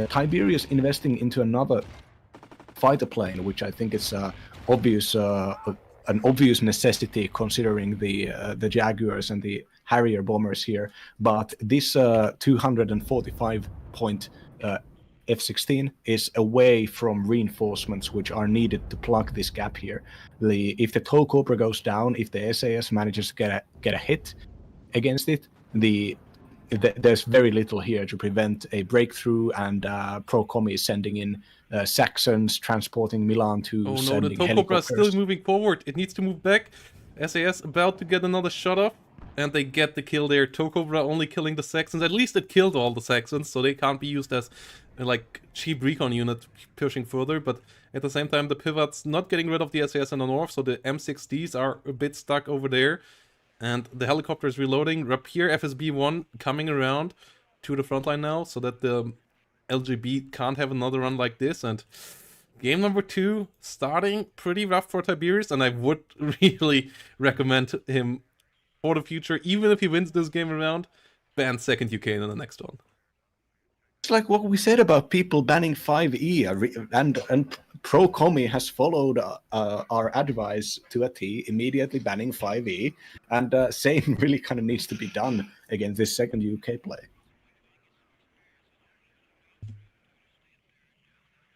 Tiberius investing into another fighter plane, which I think is obvious an obvious necessity considering the Jaguars and the Harrier bombers here. But this 245 point F-16 is away from reinforcements which are needed to plug this gap here. If the TOW Cobra goes down, if the SAS manages to get a hit against it, there's very little here to prevent a breakthrough, and Pro-Commy is sending in Saxons, transporting Milan to Oh no, the sending TOW Cobra is helicopters. still moving forward. It needs to move back. SAS about to get another shot off, and they get the kill there. TOW Cobra only killing the Saxons. At least it killed all the Saxons, so they can't be used as like cheap recon unit pushing further. But at the same time, the pivot's not getting rid of the SAS in the north, so the M60s are a bit stuck over there. And the helicopter is reloading. Rapier FSB-1 coming around to the front line now, so that the LGB can't have another run like this. And game number 2 starting pretty rough for Tiberius, and I would really recommend him for the future, even if he wins this game around, ban second UK in the next one. It's like what we said about people banning 5E, and Pro-Commy has followed our advice to a T, immediately banning 5E, and same really kind of needs to be done against this second UK play.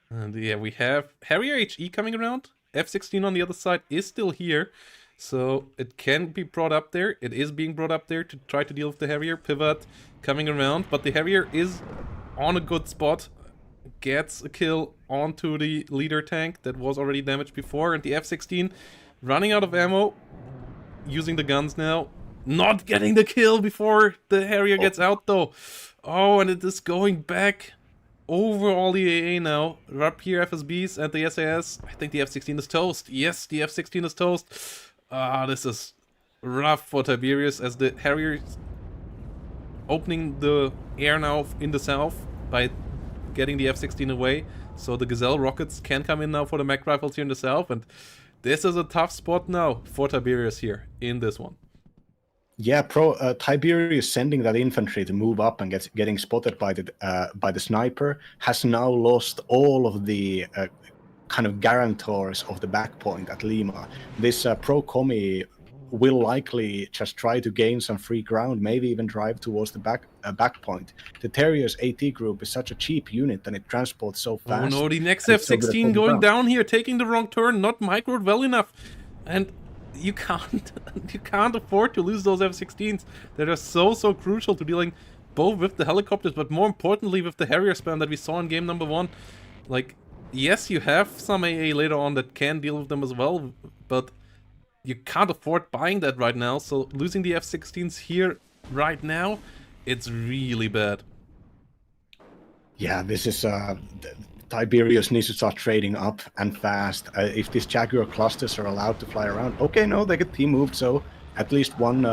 And yeah, we have Harrier HE coming around. F-16 on the other side is still here, so it can be brought up there. It is being brought up there to try to deal with the Harrier. Pivot coming around, but the Harrier is on a good spot. Gets a kill onto the leader tank that was already damaged before, and the F-16 running out of ammo, using the guns now. Not getting the kill before the Harrier gets out though. Oh, and it is going back over all the AA now. Rapier FSBs and the SAS. I think the F-16 is toast. Yes, the F-16 is toast. This is rough for Tiberius, as the Harrier is opening the air now in the south by getting the F-16 away. So the Gazelle rockets can come in now for the mech rifles here in the south, and this is a tough spot now for Tiberius here in this one. Yeah, Tiberius sending that infantry to move up and getting spotted by the sniper has now lost all of the kind of guarantors of the back point at Lima. This Pro-Commy will likely just try to gain some free ground, maybe even drive towards the back point. The Terrier's AT group is such a cheap unit and it transports so fast. Oh no, the next F-16 going down here, taking the wrong turn, not microed well enough. And you can't afford to lose those F-16s that are so crucial to dealing both with the helicopters, but more importantly with the Harrier spam that we saw in game number 1. Like, yes, you have some AA later on that can deal with them as well, but you can't afford buying that right now, so losing the F-16s here right now, it's really bad. Yeah, this is Tiberius needs to start trading up and fast. If these Jaguar clusters are allowed to fly around, okay, no, they get team moved, so at least one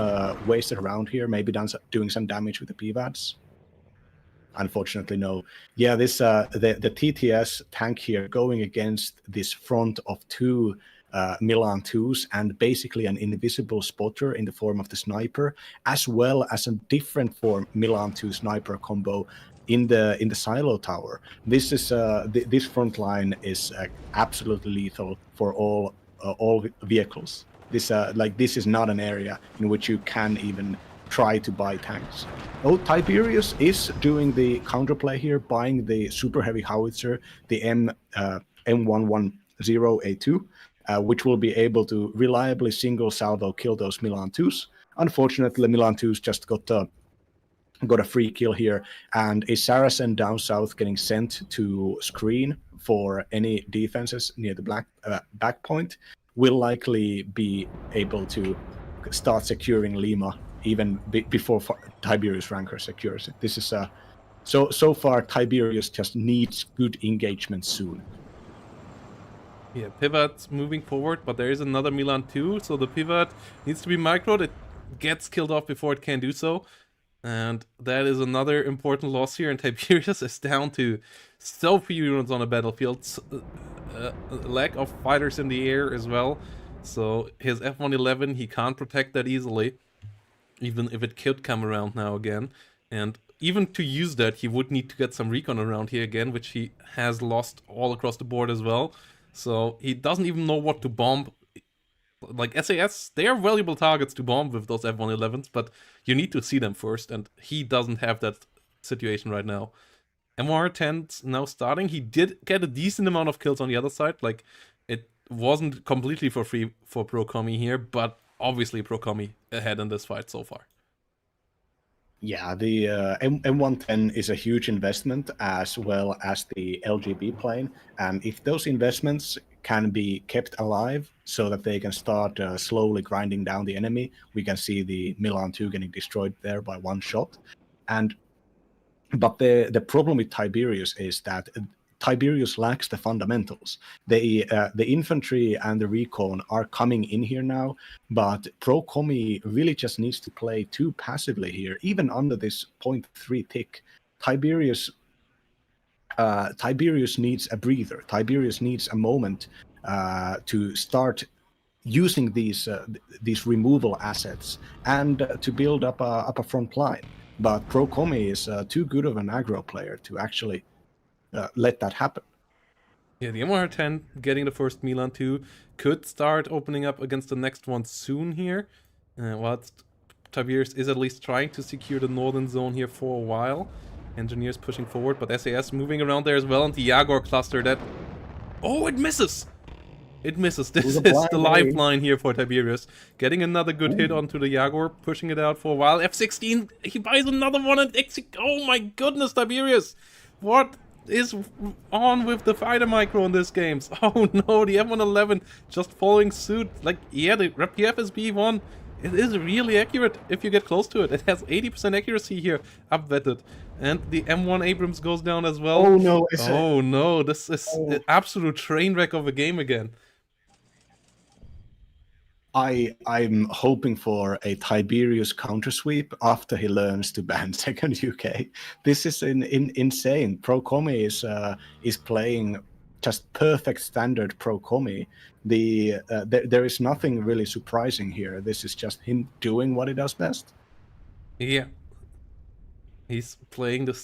wasted round here, maybe doing some damage with the PVADs. Unfortunately, no. Yeah, this the TTS tank here going against this front of 2 Milan 2s and basically an invisible spotter in the form of the sniper, as well as a different form Milan 2 sniper combo in the silo tower. This is this front line is absolutely lethal for all vehicles. This this is not an area in which you can even try to buy tanks. Oh, Tiberius is doing the counterplay here, buying the super heavy howitzer, the M110A2, which will be able to reliably single salvo kill those Milan 2s. Unfortunately, Milan 2s just got a free kill here, and a Saracen down south getting sent to screen for any defenses near the back point will likely be able to start securing Lima even before Tiberius Rancor secures it. This is so far Tiberius just needs good engagement soon. Yeah, pivot's moving forward, but there is another Milan 2, so the pivot needs to be microed. It gets killed off before it can do so. And that is another important loss here, and Tiberius is down to so few units on the battlefield. Lack of fighters in the air as well. So his F-111, he can't protect that easily, even if it could come around now again. And even to use that, he would need to get some recon around here again, which he has lost all across the board as well. So he doesn't even know what to bomb. Like SAS, they are valuable targets to bomb with those F111s, but you need to see them first, and he doesn't have that situation right now. MR10's now starting. He did get a decent amount of kills on the other side. Like, it wasn't completely for free for Pro Commy here, but obviously Pro Commy ahead in this fight so far. Yeah, the M110 is a huge investment as well as the LGB plane. And if those investments can be kept alive so that they can start slowly grinding down the enemy, we can see the Milan 2 getting destroyed there by one shot. But the problem with Tiberius is that Tiberius lacks the fundamentals. The infantry and the recon are coming in here now, but Pro Commy really just needs to play too passively here, even under this 0.3 tick. Tiberius needs a breather. Tiberius needs a moment to start using these removal assets and to build up a front line. But Pro Commy is too good of an aggro player to actually let that happen. Yeah, the MR10 getting the first Milan 2 could start opening up against the next one soon here. Whilst Tiberius is at least trying to secure the northern zone here for a while. Engineers pushing forward, but SAS moving around there as well, and the Jaguar cluster that... Oh, it misses! It misses. This is the lifeline here for Tiberius. Getting another good hit onto the Jaguar, pushing it out for a while. F16, he buys another one and oh my goodness, Tiberius! What is on with the fighter micro in this game? Oh no, the M111 just following suit. Like, yeah, the PFSB1, it is really accurate if you get close to it. It has 80% accuracy here, upvetted. And the M1 Abrams goes down as well. Oh no, oh no, this is an absolute train wreck of a game again. I'm hoping for a Tiberius counter sweep after he learns to ban second UK. This is insane. Pro Commy is playing just perfect standard Pro Commy. There is nothing really surprising here. This is just him doing what he does best. Yeah. He's playing the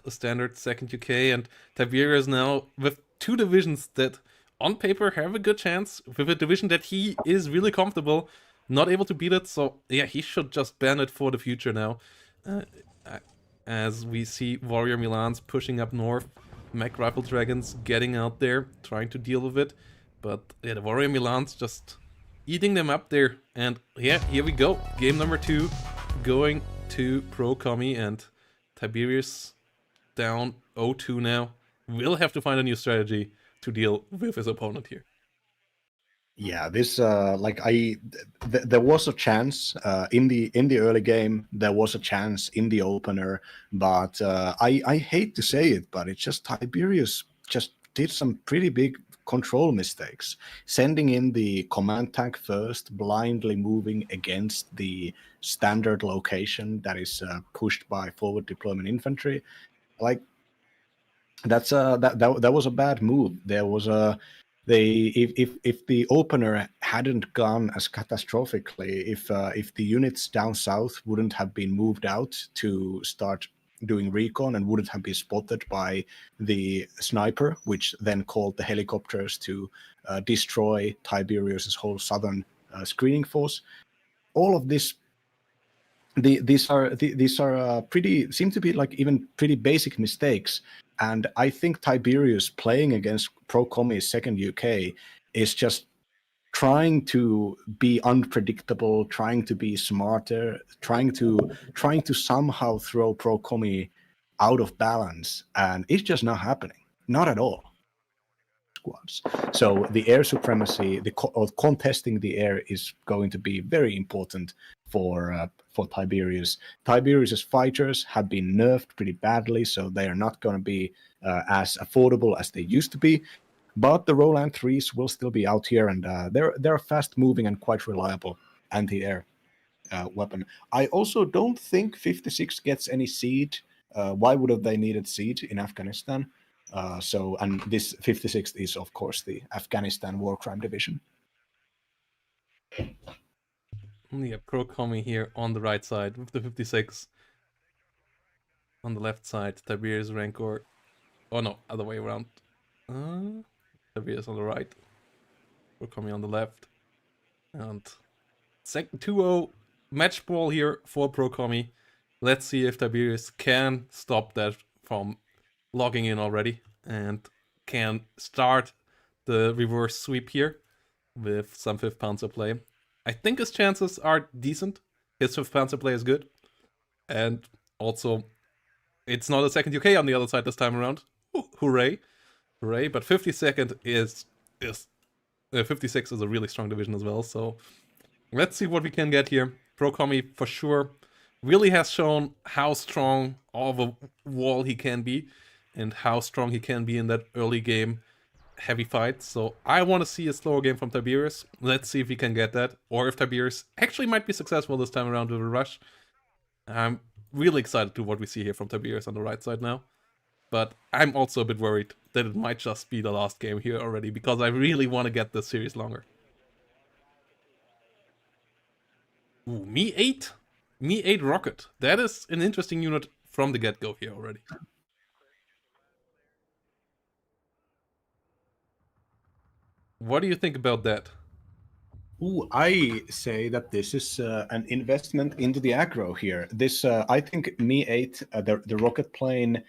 standard second UK, and Tiberius now with two divisions that on paper have a good chance, with a division that he is really comfortable, not able to beat it. So yeah, he should just ban it for the future now. As we see Warrior Milans pushing up north, Mech Rifle Dragons getting out there, trying to deal with it. But yeah, the Warrior Milans just eating them up there. And yeah, here we go. Game number 2 going to Pro Commy, and Tiberius down 0-2 now. Will have to find a new strategy to deal with his opponent here. Yeah, this there was a chance in the early game. There was a chance in the opener, but I hate to say it, but it's just Tiberius just did some pretty big control mistakes, sending in the command tank first, blindly moving against the standard location that is pushed by forward deployment infantry. Like, that's that was a bad move. There was a if the opener hadn't gone as catastrophically, if the units down south wouldn't have been moved out to start doing recon and wouldn't have been spotted by the sniper, which then called the helicopters to destroy Tiberius's whole southern screening force, all of this. These are pretty, seem to be like even pretty basic mistakes, and I think Tiberius playing against Pro Commy's second UK is just trying to be unpredictable, trying to be smarter, trying to somehow throw Pro Commy out of balance, and it's just not happening, not at all. Squads. So the air supremacy, contesting the air is going to be very important for Tiberius. Tiberius's fighters have been nerfed pretty badly, so they are not going to be as affordable as they used to be. But the Roland 3s will still be out here, and they're a fast-moving and quite reliable anti-air weapon. I also don't think 56 gets any seed. Why would have they needed seed in Afghanistan? And this 56th is, of course, the Afghanistan War Crime Division. Yeah, Pro Commy here on the right side with the 56. On the left side, Tiberius Rancor. Oh no, other way around. Tiberius on the right. Pro Commy on the left. And second 2-0 match ball here for Pro Kommy. Let's see if Tiberius can stop that from logging in already and can start the reverse sweep here with some 5th Panzer play. I think his chances are decent. His 5th Panzer play is good. And also, it's not a second UK on the other side this time around. Hooray. Hooray. But 52nd is 56 is a really strong division as well. So let's see what we can get here. Pro Kommy for sure really has shown how strong of a wall he can be and how strong he can be in that early game heavy fight. So I want to see a slower game from Tiberius. Let's see if we can get that, or if Tiberius actually might be successful this time around with a rush. I'm really excited to what we see here from Tiberius on the right side now. But I'm also a bit worried that it might just be the last game here already, because I really want to get this series longer. Ooh, Me 8? Me 8 Rocket. That is an interesting unit from the get-go here already. What do you think about that? Ooh, I say that this is an investment into the aggro here. This, I think, Me 8, the rocket plane,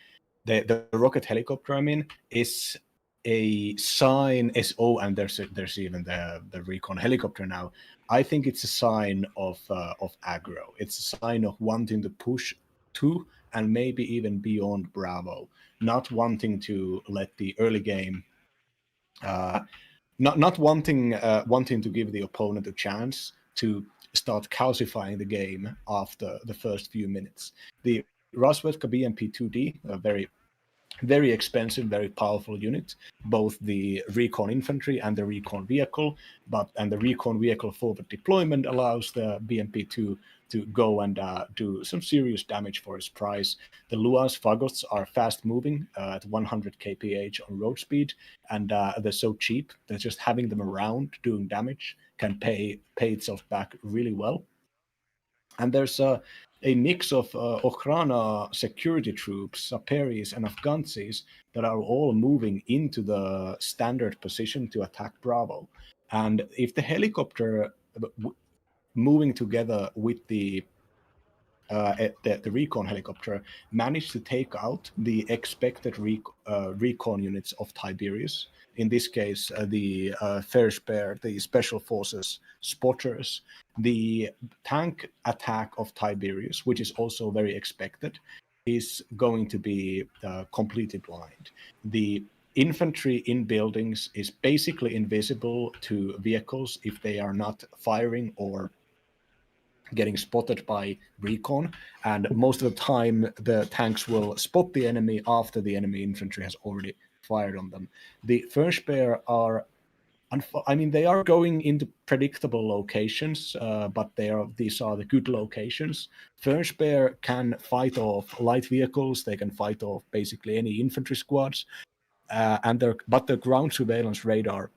the rocket helicopter, I mean, is a sign. And there's even the recon helicopter now. I think it's a sign of aggro. It's a sign of wanting to push to and maybe even beyond Bravo, not wanting to let the early game. Not wanting to give the opponent a chance to start calcifying the game after the first few minutes. The Rasvetka BMP-2D, a very expensive, very powerful unit, both the recon infantry and the recon vehicle, and the recon vehicle forward deployment allows the BMP-2 to go and do some serious damage for its price. The Luas Fagots are fast moving at 100 kph on road speed, and they're so cheap that just having them around doing damage can pay itself back really well. And there's a mix of Okhrana security troops, Saperis, and Afghansis that are all moving into the standard position to attack Bravo. And if the helicopter moving together with the recon helicopter managed to take out the expected recon units of Tiberius. In this case, the Fershbear, the Special Forces spotters, the tank attack of Tiberius, which is also very expected, is going to be completely blind. The infantry in buildings is basically invisible to vehicles if they are not firing or getting spotted by recon, and most of the time the tanks will spot the enemy after the enemy infantry has already fired on them. The Fershbear are, they are going into predictable locations, but these are the good locations. Fershbear can fight off light vehicles, they can fight off basically any infantry squads, but the ground surveillance radar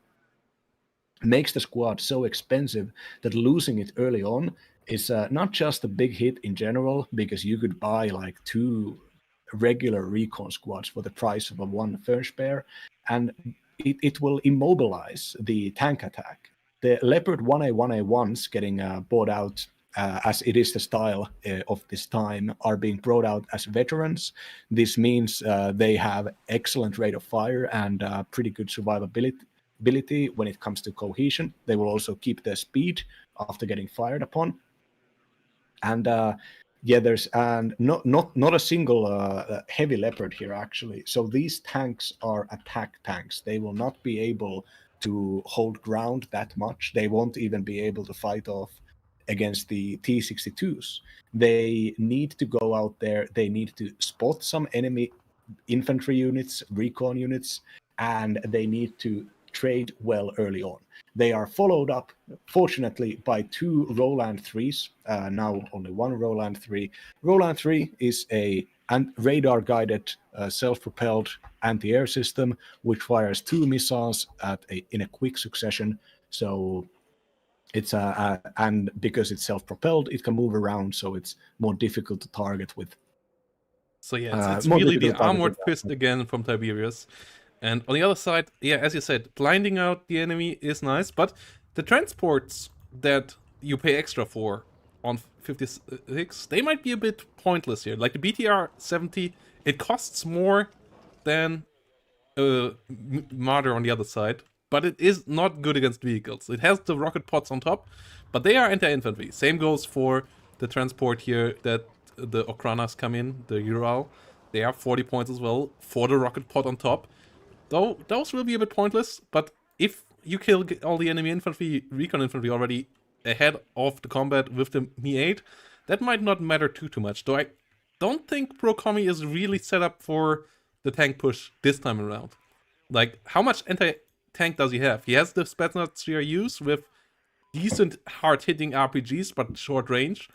makes the squad so expensive that losing it early on is not just a big hit in general, because you could buy like 2 regular recon squads for the price of one Fershbear, and it will immobilize the tank attack. The Leopard 1A1A1s getting bought out, as it is the style of this time, are being brought out as veterans. This means they have excellent rate of fire and pretty good survivability when it comes to cohesion. They will also keep their speed after getting fired upon. And there's not a single heavy Leopard here actually. So these tanks are attack tanks. They will not be able to hold ground that much. They won't even be able to fight off against the T-62s. They need to go out there. They need to spot some enemy infantry units, recon units, and they need to trade well early on. They are followed up, fortunately, by 2 Roland 3s, now only 1 Roland 3. Roland 3 is a radar-guided, self-propelled anti-air system, which fires 2 missiles in a quick succession. So it's and because it's self-propelled, it can move around, so it's more difficult to target with. So yeah, it's really the armored fist again from Tiberius. And on the other side, yeah, as you said, blinding out the enemy is nice, but the transports that you pay extra for on 56, they might be a bit pointless here. Like the BTR 70, it costs more than Martyr on the other side, but it is not good against vehicles. It has the rocket pods on top, but they are anti-infantry. Same goes for the transport here that the Okranas come in, the Ural. They are 40 points as well for the rocket pod on top. Though those will be a bit pointless, but if you kill all the enemy infantry, recon infantry already ahead of the combat with the Mi-8, that might not matter too much. Though I don't think Pro Commy is really set up for the tank push this time around. Like, how much anti-tank does he have? He has the Spetsnaz CRUs with decent hard-hitting RPGs, but short range.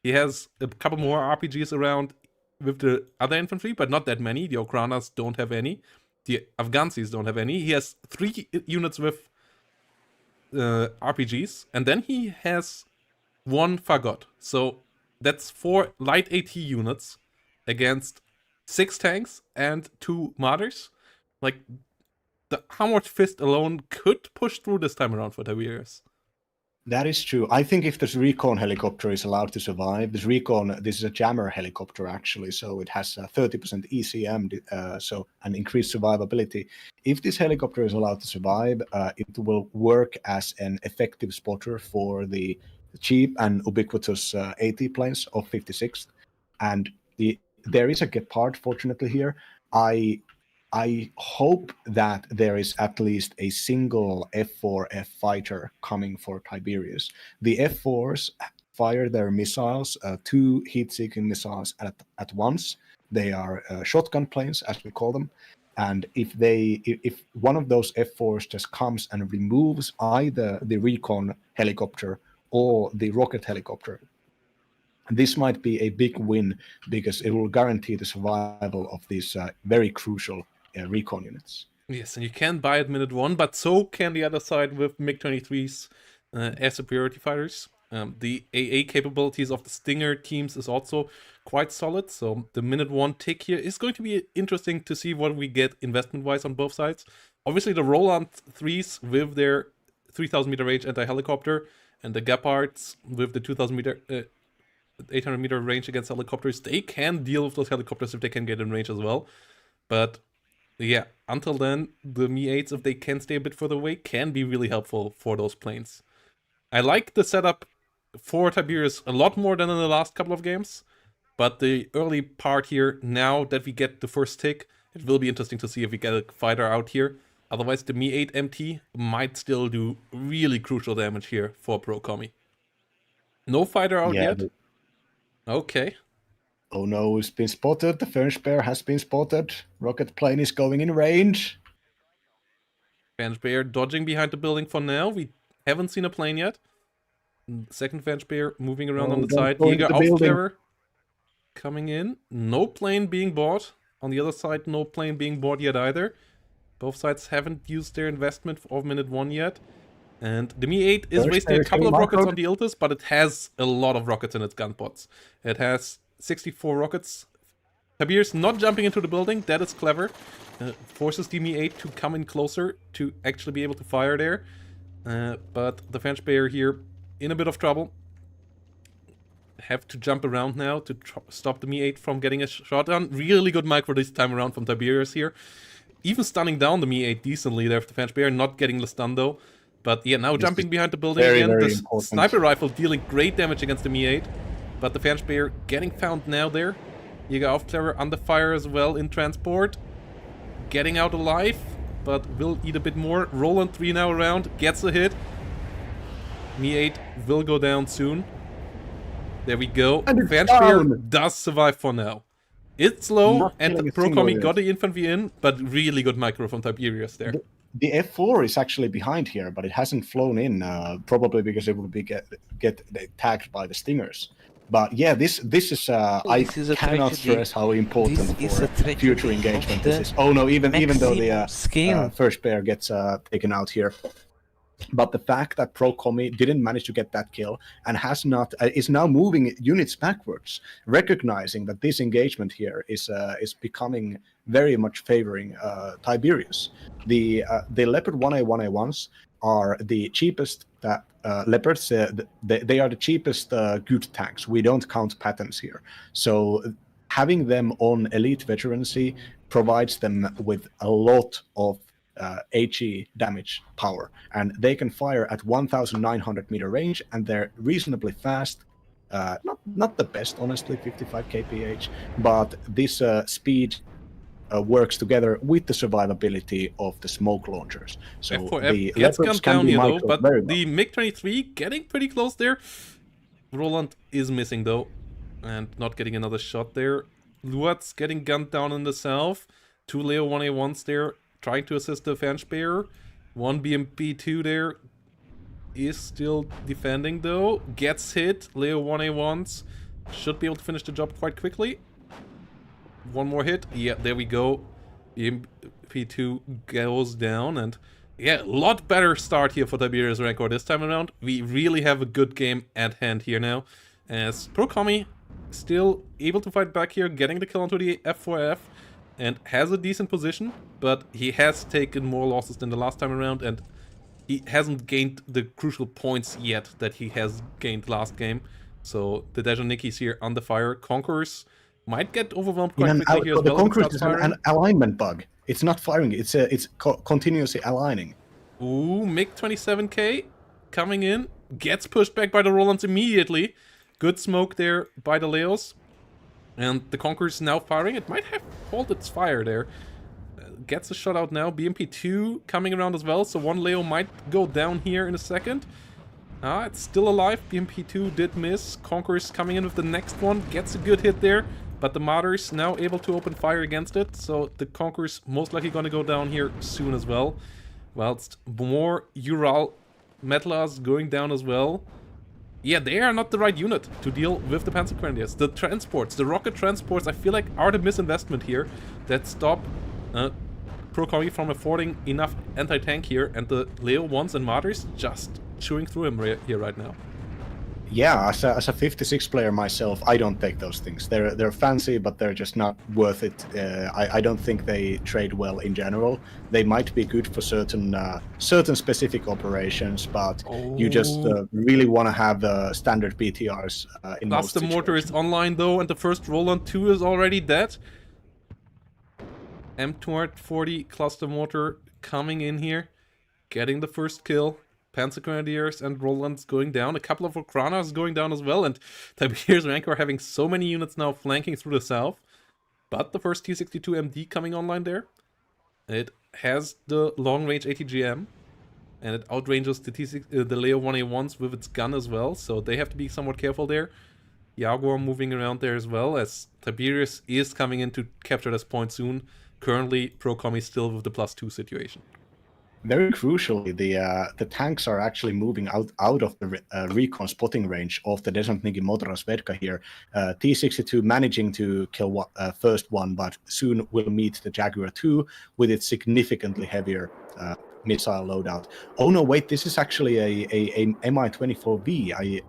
He has a couple more RPGs around with the other infantry, but not that many. The Okranas don't have any. The Afghansis don't have any. He has 3 units with RPGs, and then he has 1 Fagot. So that's 4 light AT units against 6 tanks and 2 Martyrs. Like, the Hammered Fist alone could push through this time around for Tiberius. That is true. I think if this recon helicopter is allowed to survive, this is a jammer helicopter actually, so it has 30% ECM, so an increased survivability. If this helicopter is allowed to survive, it will work as an effective spotter for the cheap and ubiquitous AT planes of 56th. And there is a Gepard, fortunately, here. I hope that there is at least a single F4F fighter coming for Tiberius. The F4s fire their missiles, 2 heat-seeking missiles at once. They are shotgun planes, as we call them. And if one of those F4s just comes and removes either the recon helicopter or the rocket helicopter, this might be a big win because it will guarantee the survival of these very crucial recon units. Yes, and you can buy at minute 1, but so can the other side with MiG-23's air superiority fighters. The AA capabilities of the Stinger teams is also quite solid, so the minute 1 tick here is going to be interesting to see what we get investment-wise on both sides. Obviously, the Roland 3s with their 3,000 meter range anti-helicopter, and the Gepards with the 2,000 meter 800 meter range against helicopters, they can deal with those helicopters if they can get in range as well. But yeah, until then, the Mi-8s, if they can stay a bit further away, can be really helpful for those planes. I like the setup for Tiberius a lot more than in the last couple of games, but the early part here, now that we get the first tick, it will be interesting to see if we get a fighter out here. Otherwise, the Mi-8 MT might still do really crucial damage here for Pro Commy. No fighter out yet? Okay. Oh no, it's been spotted. The Fernspeer has been spotted. Rocket plane is going in range. Fernspeer dodging behind the building for now. We haven't seen a plane yet. Second Fernspeer moving around on the side. Jäger Aufklärer coming in. No plane being bought. On the other side, no plane being bought yet either. Both sides haven't used their investment of minute 1 yet. And the Mi-8 is wasting a couple of rockets on the Iltis, but it has a lot of rockets in its gun pods. It has 64 rockets. Tiberius not jumping into the building, that is clever. Forces the Mi-8 to come in closer to actually be able to fire there. But the Fernspeer here in a bit of trouble. Have to jump around now to stop the Mi-8 from getting a shot on. Really good micro this time around from Tiberius here. Even stunning down the Mi-8 decently there for the Fernspeer, not getting the stun though. But yeah, now jumping behind the building again. The sniper rifle dealing great damage against the Mi-8. But the Fernsteher getting found now there. Jäger Aufklärer under fire as well in transport. Getting out alive, but will eat a bit more. Roland 3 now around, gets a hit. Mi-8 will go down soon. There we go. Fernsteher does survive for now. It's low, and Pro Commy got the infantry in, but really good micro from Tiberius there. The F4 is actually behind here, but it hasn't flown in, probably because it will be get tagged by the Stingers. But yeah, this is I cannot stress how important for future engagement this is. Oh no, even though the first pair gets taken out here. But the fact that Pro Commy didn't manage to get that kill and is now moving units backwards, recognizing that this engagement here is becoming very much favoring Tiberius. The Leopard 1A1A1s, are the cheapest Leopards. They are the cheapest good tanks. We don't count patents here. So having them on elite veterancy provides them with a lot of HE damage power, and they can fire at 1,900 meter range, and they're reasonably fast. Not the best, honestly, 55 kph, but this speed works together with the survivability of the smoke launchers. So F4F the gets Leopards gunned can down be here though, microed but very well. the MiG-23 getting pretty close there. Roland is missing though, and not getting another shot there. Luat's getting gunned down in the south. 2 Leo 1A1s there, trying to assist the Fanspeer. 1 BMP2 there is still defending though. Gets hit. Leo 1A1s should be able to finish the job quite quickly. One more hit. Yeah, there we go. BMP2 goes down, and yeah, a lot better start here for Tiberius Rancor this time around. We really have a good game at hand here now, as Kommy still able to fight back here, getting the kill onto the F4F, and has a decent position, but he has taken more losses than the last time around, and he hasn't gained the crucial points yet that he has gained last game. So the Dejanikis here under fire. Conquerors might get overwhelmed quite quickly here as the well. Conquerors is an alignment bug. It's not firing, it's continuously aligning. Ooh, MiG-27K coming in. Gets pushed back by the Rolands immediately. Good smoke there by the Leos. And the Conquerors now firing. It might have halted its fire there. Gets a shot out now. BMP2 coming around as well. So 1 Leo might go down here in a second. It's still alive. BMP2 did miss. Conquerors coming in with the next one. Gets a good hit there. But the Martyrs now able to open fire against it. So the Conquerors most likely going to go down here soon as well. Whilst more Ural Metlars going down as well. Yeah, they are not the right unit to deal with the Panzer Grenadiers. The transports, the rocket transports, I feel like are the misinvestment here that stop Kommy from affording enough anti-tank here, and the Leo 1s and Martyrs just chewing through him here right now. Yeah, as a 56 player myself, I don't take those things. They're fancy, but they're just not worth it. I don't think they trade well in general. They might be good for certain specific operations, but you just really want to have standard BTRs in most situations. Cluster mortar is online though, and the first Roland 2 is already dead. M240 cluster mortar coming in here, getting the first kill. Panzer Grenadiers and Rolands going down. A couple of Okranas going down as well. And Tiberius Rancor having so many units now flanking through the south. But the first T62MD coming online there. It has the long-range ATGM. And it outranges the Leo 1A1s with its gun as well. So they have to be somewhat careful there. Jaguar moving around there as well, as Tiberius is coming in to capture this point soon. Currently, Kommy still with the +2 situation. Very crucially, the tanks are actually moving out of the recon spotting range of the Desantniki Motoras Vedka here. T-62 managing to kill first one, but soon will meet the Jaguar 2 with its significantly heavier missile loadout. Oh no, wait, this is actually a Mi-24V.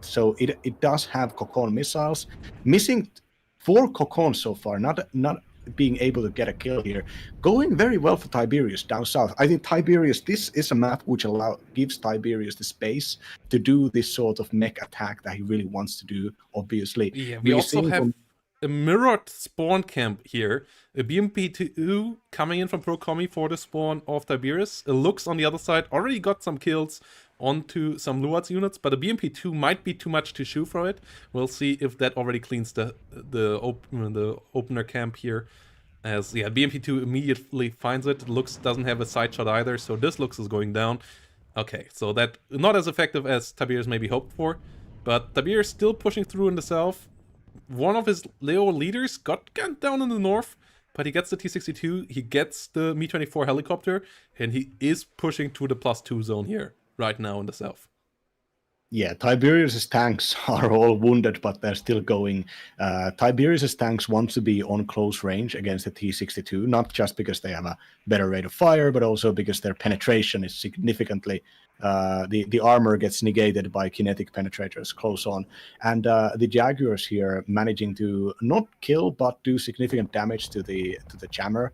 So it does have Kokon missiles. Missing 4 Kokons so far, not being able to get a kill here. Going very well for Tiberius down south. I think Tiberius, this is a map which gives Tiberius the space to do this sort of mech attack that he really wants to do, obviously. Yeah, we also have a mirrored spawn camp here. A BMP2 coming in from Kommy for the spawn of Tiberius. A Lux on the other side already got some kills onto some Luat's units, but a BMP2 might be too much to shoot for it. We'll see if that already cleans the opener camp here. As yeah, BMP2 immediately finds it. Lux doesn't have a side shot either, so this Lux is going down. Okay, so that not as effective as Tiberius maybe hoped for, but Tiberius still pushing through in the south. One of his Leo leaders got gunned down in the north, but he gets the T-62, he gets the Mi-24 helicopter, and he is pushing to the +2 zone here right now in the south. Yeah, Tiberius's tanks are all wounded, but they're still going. Tiberius's tanks want to be on close range against the T-62, not just because they have a better rate of fire, but also because their penetration is significantly... the armor gets negated by kinetic penetrators close on. And the Jaguars here managing to not kill, but do significant damage to the jammer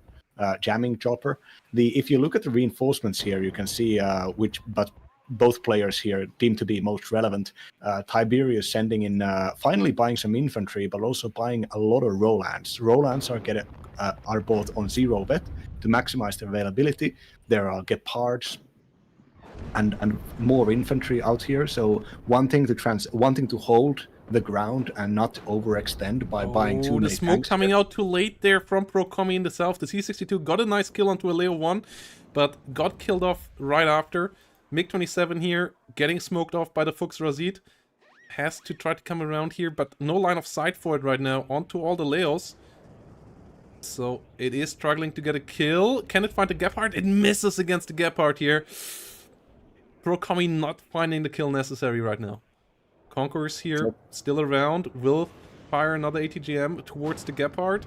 jamming chopper. If you look at the reinforcements here, you can see but both players here deem to be most relevant. Tiberius sending in, finally buying some infantry, but also buying a lot of Rolands. Rolands are bought on 0 bet to maximize their availability. There are Gepards and more infantry out here. So wanting to hold the ground and not overextend by buying too many the smoke tanks coming here. out too late there from Pro Kommy in the south. The C-62 got a nice kill onto a Leo 1, but got killed off right after. MiG-27 here, getting smoked off by the Fuchs Razid. Has to try to come around here, but no line of sight for it right now. Onto all the Leos. So it is struggling to get a kill. Can it find the Gepard? It misses against the Gepard here. Pro Kommy not finding the kill necessary right now. Conquerors here, still around, will fire another ATGM towards the Gepard.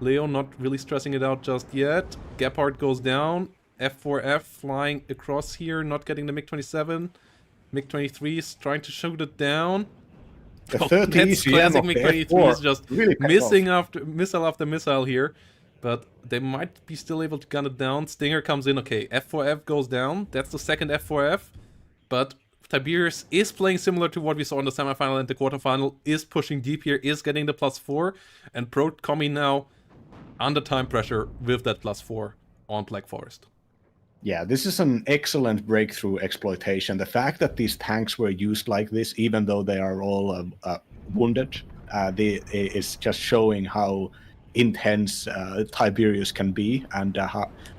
Leo not really stressing it out just yet. Gepard goes down. F4F flying across here, not getting the MiG-27. MiG-23 is trying to shoot it down. The 30 that's classic MiG-23 is just really missing missile after missile here. But they might be still able to gun it down. Stinger comes in. Okay, F4F goes down. That's the second F4F. But Tiberius is playing similar to what we saw in the semifinal and the quarterfinal. Is pushing deep here. Is getting the +4. And Pro Kommy now under time pressure with that +4 on Black Forest. Yeah, this is an excellent breakthrough exploitation. The fact that these tanks were used like this, even though they are all wounded, is just showing how intense Tiberius can be, and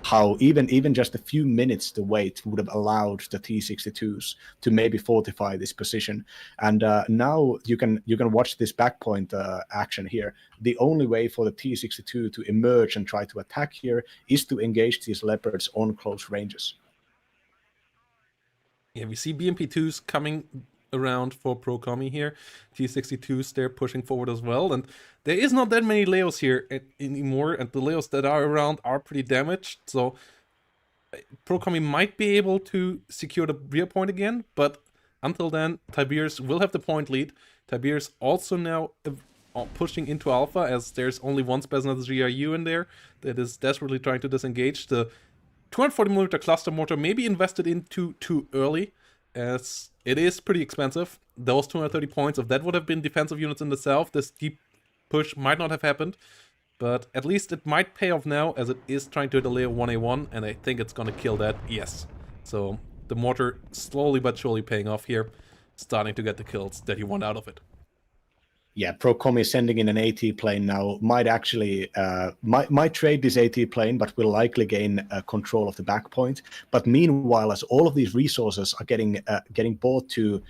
how even just a few minutes to wait would have allowed the T-62s to maybe fortify this position. And now you can watch this backpoint action here. The only way for the T-62 to emerge and try to attack here is to engage these Leopards on close ranges. Yeah, we see BMP2s coming around for Pro Kommy here. T-62s, they're pushing forward as well. And there is not that many Leos here anymore. And the Leos that are around are pretty damaged. So Pro Kommy might be able to secure the rear point again. But until then, Tiberius will have the point lead. Tiberius also now pushing into Alpha, as there's only one Spetsnaz GRU in there that is desperately trying to disengage. The 240mm cluster mortar may be invested into too early, as it is pretty expensive. Those 230 points, if that would have been defensive units in the south, this deep push might not have happened. But at least it might pay off now, as it is trying to hit a Leo 1A1, and I think it's going to kill that. Yes. So the mortar slowly but surely paying off here, starting to get the kills that you want out of it. Yeah, Pro Kommy sending in an AT plane now might actually might trade this AT plane, but will likely gain control of the back point. But meanwhile, as all of these resources are getting bought to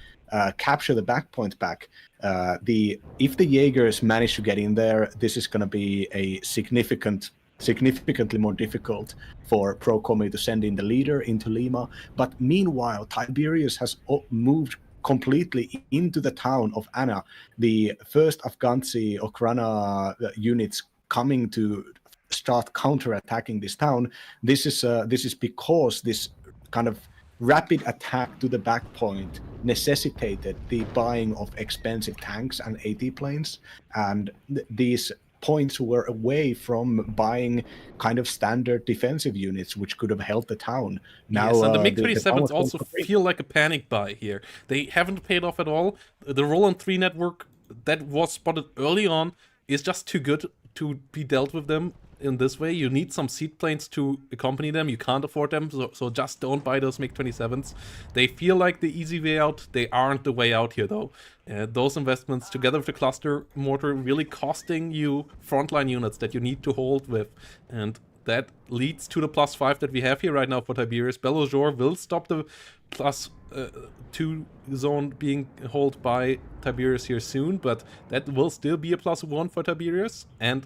capture the back point back, if the Jaegers manage to get in there, this is going to be a significantly more difficult for Pro Kommy to send in the leader into Lima. But meanwhile, Tiberius has moved completely into the town of Anna. The first Afghansi Okrana units coming to start counterattacking this town. This is because this kind of rapid attack to the back point necessitated the buying of expensive tanks and AT planes, and these points were away from buying kind of standard defensive units, which could have held the town. Now, yes, and the MiG-27s also feel like a panic buy here. They haven't paid off at all. The Roland 3 network that was spotted early on is just too good to be dealt with them in this way. You need some seed planes to accompany them. You can't afford them, so just don't buy those MiG-27s. They feel like the easy way out. They aren't the way out here, though. Those investments, together with the cluster mortar, really costing you frontline units that you need to hold with. And that leads to the +5 that we have here right now for Tiberius. Belozor will stop the +2 zone being held by Tiberius here soon, but that will still be a +1 for Tiberius. And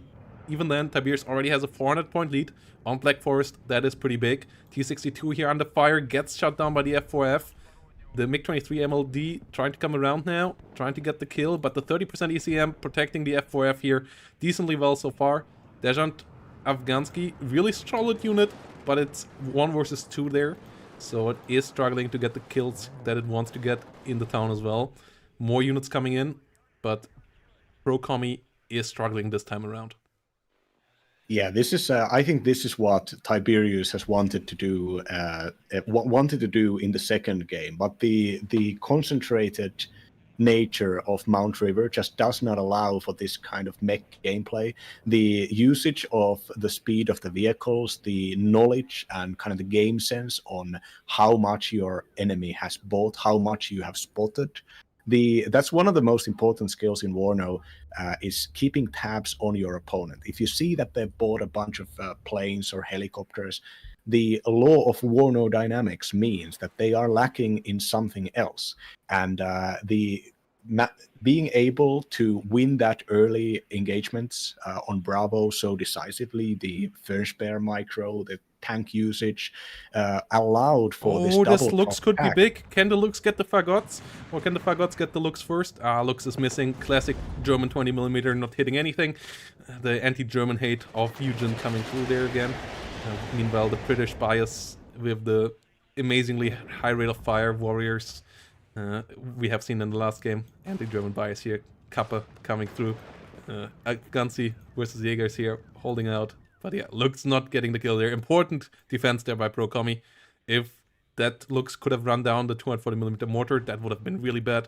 even then, Tiberius already has a 400-point lead on Black Forest. That is pretty big. T-62 here under fire, gets shot down by the F4F. The MiG-23 MLD trying to come around now, trying to get the kill, but the 30% ECM protecting the F4F here decently well so far. Dejant Afghansky, really solid unit, but it's 1 versus 2 there. So it is struggling to get the kills that it wants to get in the town as well. More units coming in, but Pro Kommy is struggling this time around. Yeah, this is. I think this is what Tiberius has wanted to do. Wanted to do in the second game, but the concentrated nature of Mount River just does not allow for this kind of mech gameplay. The usage of the speed of the vehicles, the knowledge and kind of the game sense on how much your enemy has bought, how much you have spotted. That's one of the most important skills in WARNO, is keeping tabs on your opponent. If you see that they've bought a bunch of planes or helicopters, the law of WARNO dynamics means that they are lacking in something else. And being able to win that early engagements on Bravo so decisively, the first bear micro, the tank usage, allowed for this double this Lux could attack. be big. Can the Lux get the Fagots? Or can the Fagots get the Lux first? Lux is missing. Classic German 20mm not hitting anything. The anti-German hate of Eugen coming through there again. Meanwhile, the British bias with the amazingly high rate of fire warriors we have seen in the last game. Anti-German bias here. Kappa coming through. Ganzi versus Jägers here, holding out. But yeah, Lux not getting the kill there. Important defense there by Pro Kommy. If that Lux could have run down the 240mm mortar, that would have been really bad.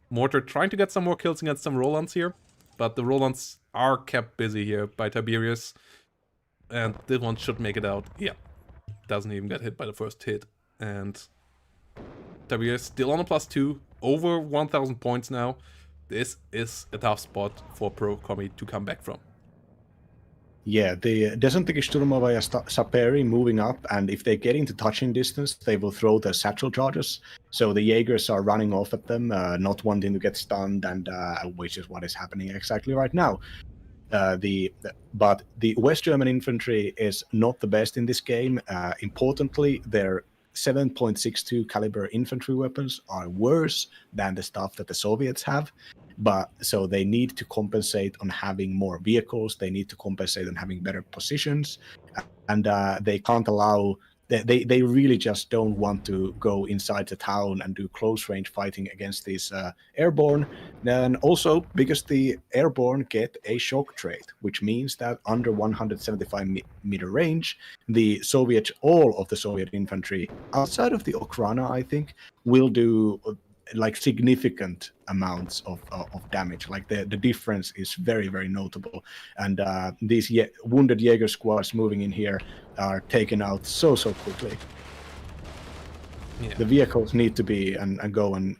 Mortar trying to get some more kills against some Rolands here, but the Rolands are kept busy here by Tiberius. And this one should make it out. Yeah, doesn't even get hit by the first hit. And Tiberius still on a +2, over 1000 points now. This is a tough spot for Pro Kommy to come back from. Yeah, the Desantiki Sturma via Saperi moving up, and if they get into touching distance, they will throw the satchel charges. So the Jaegers are running off at them, not wanting to get stunned, and which is what is happening exactly right now. But the West German infantry is not the best in this game. Importantly, their 7.62 caliber infantry weapons are worse than the stuff that the Soviets have. But so they need to compensate on having more vehicles. They need to compensate on having better positions, and they can't allow. They really just don't want to go inside the town and do close range fighting against these airborne. And also because the airborne get a shock trait, which means that under 175-meter range, all of the Soviet infantry outside of the Okrana, I think, will do like significant amounts of damage. Like the difference is very, very notable. And these wounded Jaeger squads moving in here are taken out so quickly. Yeah. The vehicles need to be and go and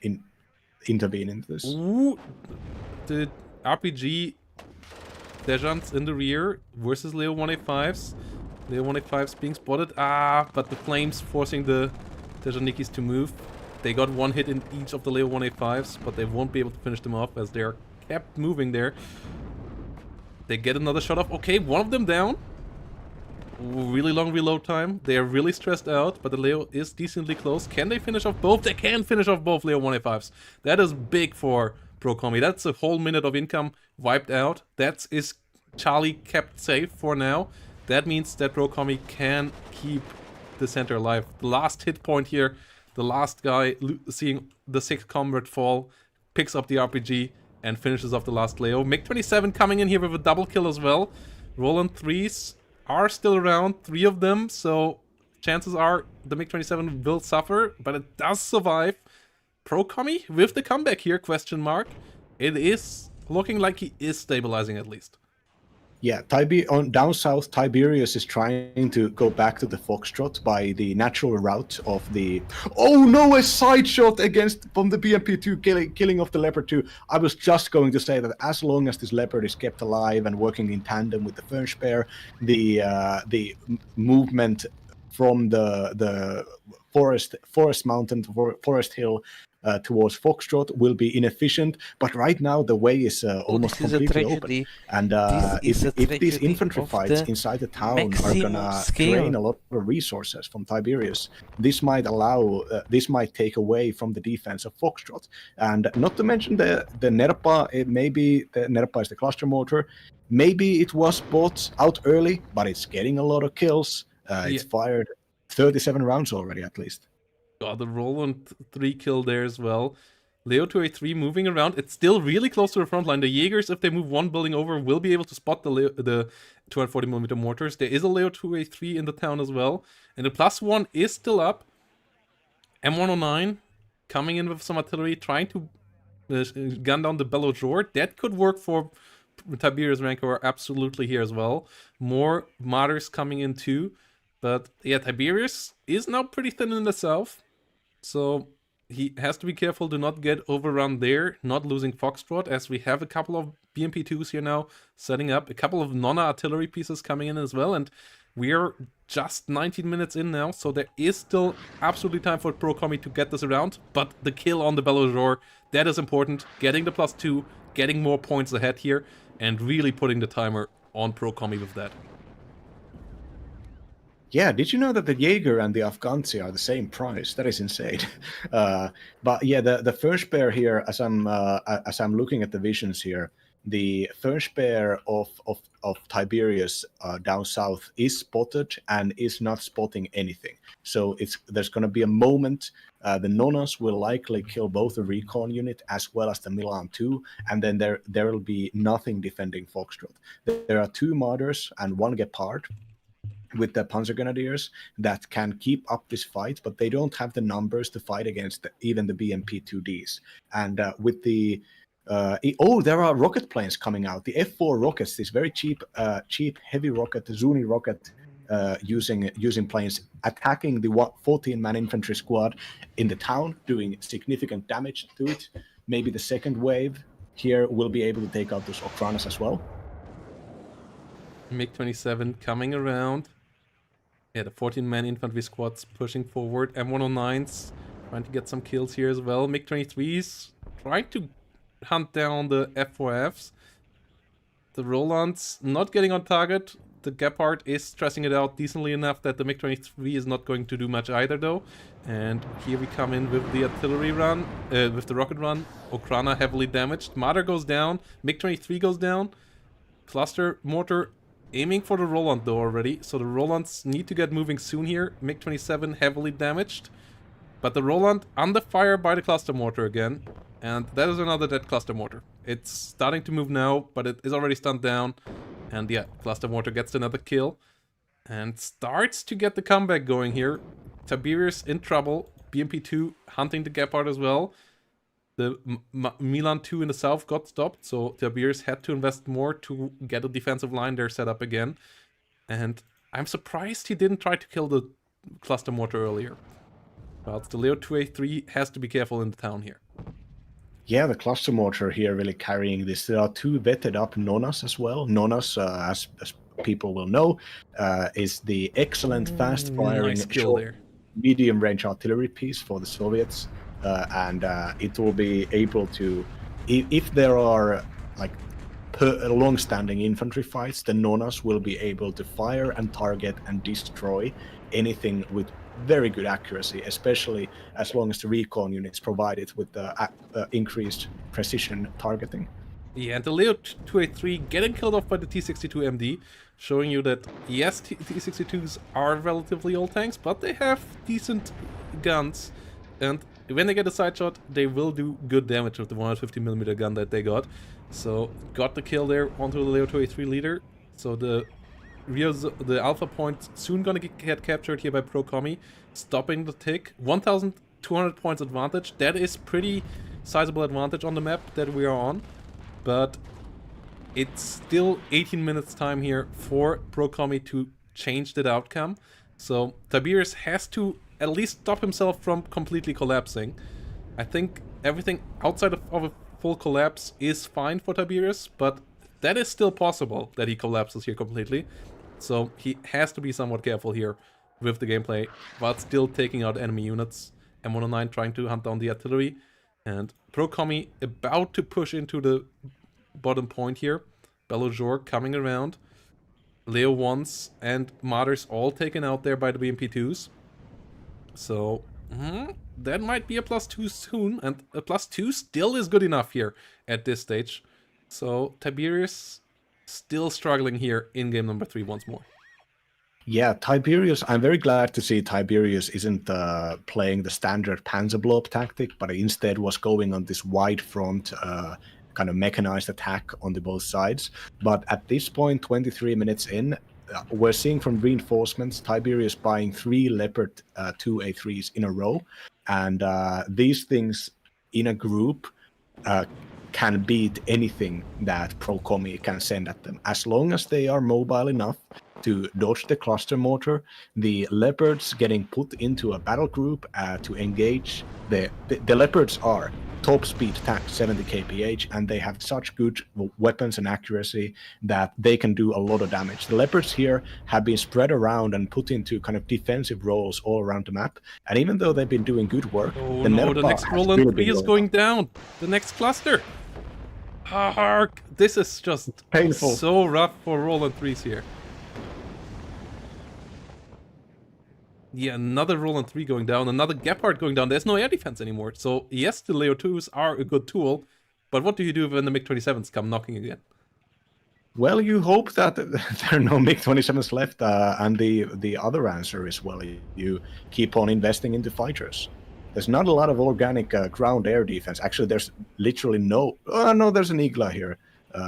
intervene in this. Ooh, the RPG Dejans in the rear versus Leo 185s. Leo 185s being spotted. But the flames forcing the Dejanikis to move. They got one hit in each of the Leo 185s, but they won't be able to finish them off as they're kept moving there. They get another shot off. Okay, one of them down. Really long reload time. They are really stressed out, but the Leo is decently close. Can they finish off both? They can finish off both Leo 185s. That is big for Pro Kommy. That's a whole minute of income wiped out. That is Charlie kept safe for now. That means that Pro Kommy can keep the center alive. The last hit point here. The last guy, seeing the 6th combat fall, picks up the RPG and finishes off the last Leo. MiG-27 coming in here with a double kill as well. Roland 3s are still around, 3 of them, so chances are the MiG-27 will suffer, but it does survive. Pro Kommy with the comeback here, question mark. It is looking like he is stabilizing at least. Yeah, down south, Tiberius is trying to go back to the Foxtrot by the natural route of the... Oh no, a side shot from the BMP-2 killing off the Leopard 2. I was just going to say that as long as this Leopard is kept alive and working in tandem with the Fernspeer, the movement from the forest mountain to forest hill towards Foxtrot will be inefficient, but right now the way is almost completely open. And if these infantry fights inside the town are gonna drain a lot of resources from Tiberius, this might take away from the defense of Foxtrot. And not to mention the Nerpa, maybe the Nerpa is the cluster mortar. Maybe it was bought out early, but it's getting a lot of kills. It's fired 37 rounds already, at least. Got the Roland 3 kill there as well. Leo to A3 moving around. It's still really close to the front line. The Jaegers, if they move one building over, will be able to spot the 240mm mortars. There is a Leo to A3 in the town as well. And the +1 is still up. M109 coming in with some artillery, trying to gun down the Belojor. That could work for Tiberius Rancor absolutely here as well. More Martyrs coming in too. But yeah, Tiberius is now pretty thin in the south. So he has to be careful to not get overrun there, not losing Foxtrot, as we have a couple of BMP2s here now setting up, a couple of Nonna artillery pieces coming in as well, and we are just 19 minutes in now, so there is still absolutely time for Pro Commy to get this around, but the kill on the Belojor, that is important, getting the +2, getting more points ahead here, and really putting the timer on Pro Commy with that. Yeah, did you know that the Jaeger and the Afghanzi are the same price? That is insane. But yeah, the first pair here, as I'm looking at the visions here, the first pair of Tiberius down south is spotted and is not spotting anything. So there's going to be a moment. The Nonnas will likely kill both the recon unit as well as the Milan 2, and then there will be nothing defending Foxtrot. There are 2 Martyrs and 1 Gepard with the Panzer Grenadiers that can keep up this fight, but they don't have the numbers to fight against even the BMP-2Ds. And with the there are rocket planes coming out. The F4 rockets, this very cheap heavy rocket, the Zuni rocket, using planes attacking the 14-man infantry squad in the town, doing significant damage to it. Maybe the second wave here will be able to take out those Okranas as well. MiG-27 coming around. Yeah, the 14-man infantry squad's pushing forward. M109's trying to get some kills here as well. MiG-23's trying to hunt down the F4Fs. The Roland's not getting on target. The Gepard is stressing it out decently enough that the MiG-23 is not going to do much either, though. And here we come in with the artillery run, with the rocket run. Okrana heavily damaged. Martyr goes down. MiG-23 goes down. Cluster mortar aiming for the Roland though already, so the Rolands need to get moving soon here. MiG-27 heavily damaged, but the Roland under fire by the cluster mortar again, and that is another dead cluster mortar. It's starting to move now, but it is already stunned down, and yeah, cluster mortar gets another kill, and starts to get the comeback going here. Tiberius in trouble, BMP2 hunting the Gepard as well. The Milan 2 in the south got stopped, so Tiberius had to invest more to get a defensive line there set up again. And I'm surprised he didn't try to kill the cluster mortar earlier. But the Leo 2A3 has to be careful in the town here. Yeah, the cluster mortar here really carrying this. There are 2 vetted up Nonnas as well. Nonnas, as people will know, is the excellent fast-firing nice medium-range artillery piece for the Soviets. And it will be able to, if there are like long-standing infantry fights, the Nonnas will be able to fire and target and destroy anything with very good accuracy, especially as long as the recon units provide it with the increased precision targeting. Yeah, and the Leo 2A3 getting killed off by the T62MD, showing you that yes, T62s are relatively old tanks, but they have decent guns, and when they get a side shot, they will do good damage with the 150mm gun that they got. So, got the kill there onto the Leo 2A3 leader. So the alpha point soon gonna get captured here by Pro Commy, stopping the tick. 1,200 points advantage. That is pretty sizable advantage on the map that we are on. But it's still 18 minutes time here for Pro Commy to change that outcome. So Tiberius has to at least stop himself from completely collapsing. I think everything outside of a full collapse is fine for Tiberius, but that is still possible that he collapses here completely. So he has to be somewhat careful here with the gameplay, while still taking out enemy units. M109 trying to hunt down the artillery, and Pro Commy about to push into the bottom point here. Belojor coming around. Leo 1s and Martyrs all taken out there by the BMP2s. So, that might be a +2 soon, and a +2 still is good enough here at this stage. So, Tiberius still struggling here in game number 3 once more. Yeah, Tiberius. I'm very glad to see Tiberius isn't playing the standard Panzerblob tactic, but instead was going on this wide front, kind of mechanized attack on the both sides. But at this point, 23 minutes in, we're seeing from reinforcements Tiberius buying 3 Leopard 2A3s in a row, and these things in a group can beat anything that Pro-Commy can send at them. As long as they are mobile enough to dodge the cluster mortar, the Leopards getting put into a battle group to engage. The Leopards are top speed tanks, 70 kph, and they have such good weapons and accuracy that they can do a lot of damage. The Leopards here have been spread around and put into kind of defensive roles all around the map, and even though they've been doing good work, Oh no, the next Roland 3 is going down. The next cluster. Hark! This is just painful. So rough for Roland 3s here. Yeah, another Roland 3 going down, another Gepard going down. There's no air defense anymore. So yes, the Leo 2s are a good tool, but what do you do when the MiG-27s come knocking again? Well, you hope that there are no MiG-27s left, and the other answer is, well, you keep on investing into fighters. There's not a lot of organic ground-air defense. Actually, there's literally no... Oh, no, there's an Igla here.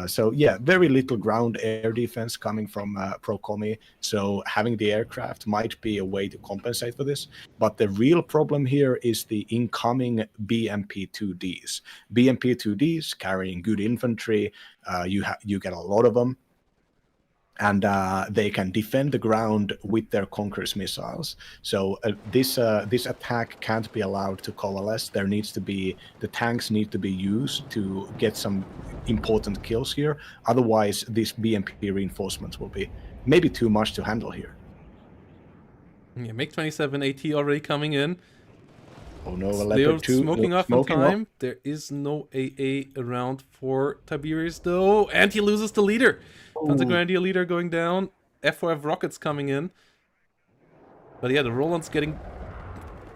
So, yeah, very little ground-air defense coming from Pro-Commy. So having the aircraft might be a way to compensate for this. But the real problem here is the incoming BMP-2Ds. BMP-2Ds carrying good infantry. You get a lot of them. And they can defend the ground with their Conqueror's missiles. So this attack can't be allowed to coalesce. There needs to be, the tanks need to be used to get some important kills here. Otherwise, these BMP reinforcements will be maybe too much to handle here. Yeah, MiG-27 AT already coming in. Oh no, a Leo Leopard 2 smoking off in time. There is no AA around for Tiberius though, and he loses the leader. Panzergrenadier leader going down. F4F rockets coming in. But yeah, the Roland's getting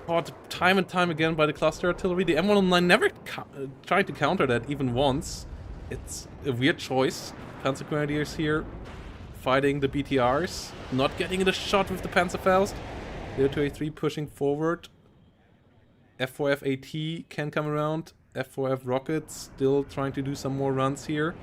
caught time and time again by the cluster artillery. The M109 never tried to counter that even once. It's a weird choice. Panzergrenadiers here fighting the BTRs, not getting the shot with the Panzerfaust. Leo 2A3 pushing forward. F4F AT can come around. F4F rockets still trying to do some more runs here.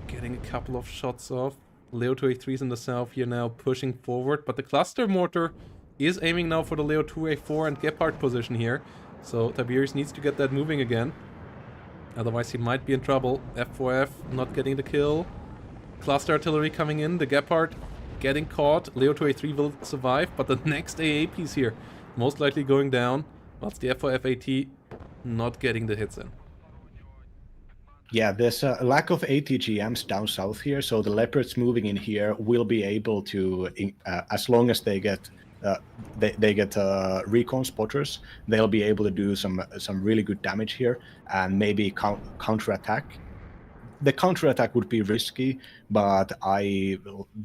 Getting a couple of shots off. Leo 2A3s in the south here now pushing forward, but the cluster mortar is aiming now for the Leo 2A4 and Gepard position here. So Tiberius needs to get that moving again. Otherwise he might be in trouble. F4F not getting the kill. Cluster artillery coming in. The Gepard getting caught. Leo 2A3 will survive, but the next AA piece here most likely going down. Whilst the F4F AT not getting the hits in. Yeah, there's a lack of ATGMs down south here, so the Leopards moving in here will be able to, as long as they get recon spotters, they'll be able to do some really good damage here and maybe counterattack. The counterattack would be risky, but I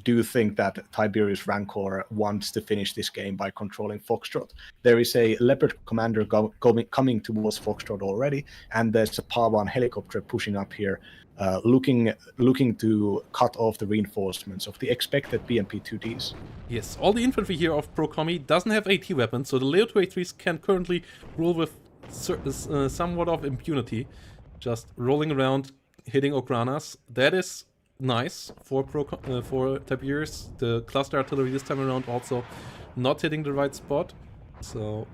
do think that Tiberius Rancor wants to finish this game by controlling Foxtrot. There is a Leopard commander coming towards Foxtrot already, and there's a Pavan helicopter pushing up here, looking to cut off the reinforcements of the expected BMP-2Ds. Yes, all the infantry here of Pro-Commy doesn't have AT weapons, so the Leo 2A3s can currently rule with somewhat of impunity, just rolling around, hitting Okranas. That is nice for Tiberius. The cluster artillery this time around also not hitting the right spot, so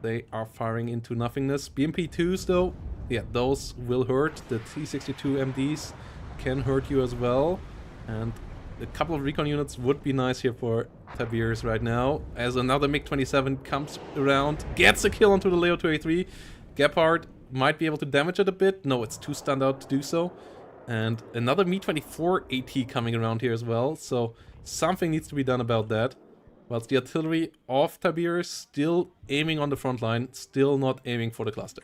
they are firing into nothingness. BMP-2s though, yeah, those will hurt. The T-62 MDs can hurt you as well, and a couple of recon units would be nice here for Tiberius right now, as another MiG-27 comes around, gets a kill onto the Leo 2A3. Gepard might be able to damage it a bit. No, it's too stunned out to do so. And another Mi-24 AT coming around here as well. So something needs to be done about that. Whilst the artillery of Tiberius still aiming on the front line, still not aiming for the cluster.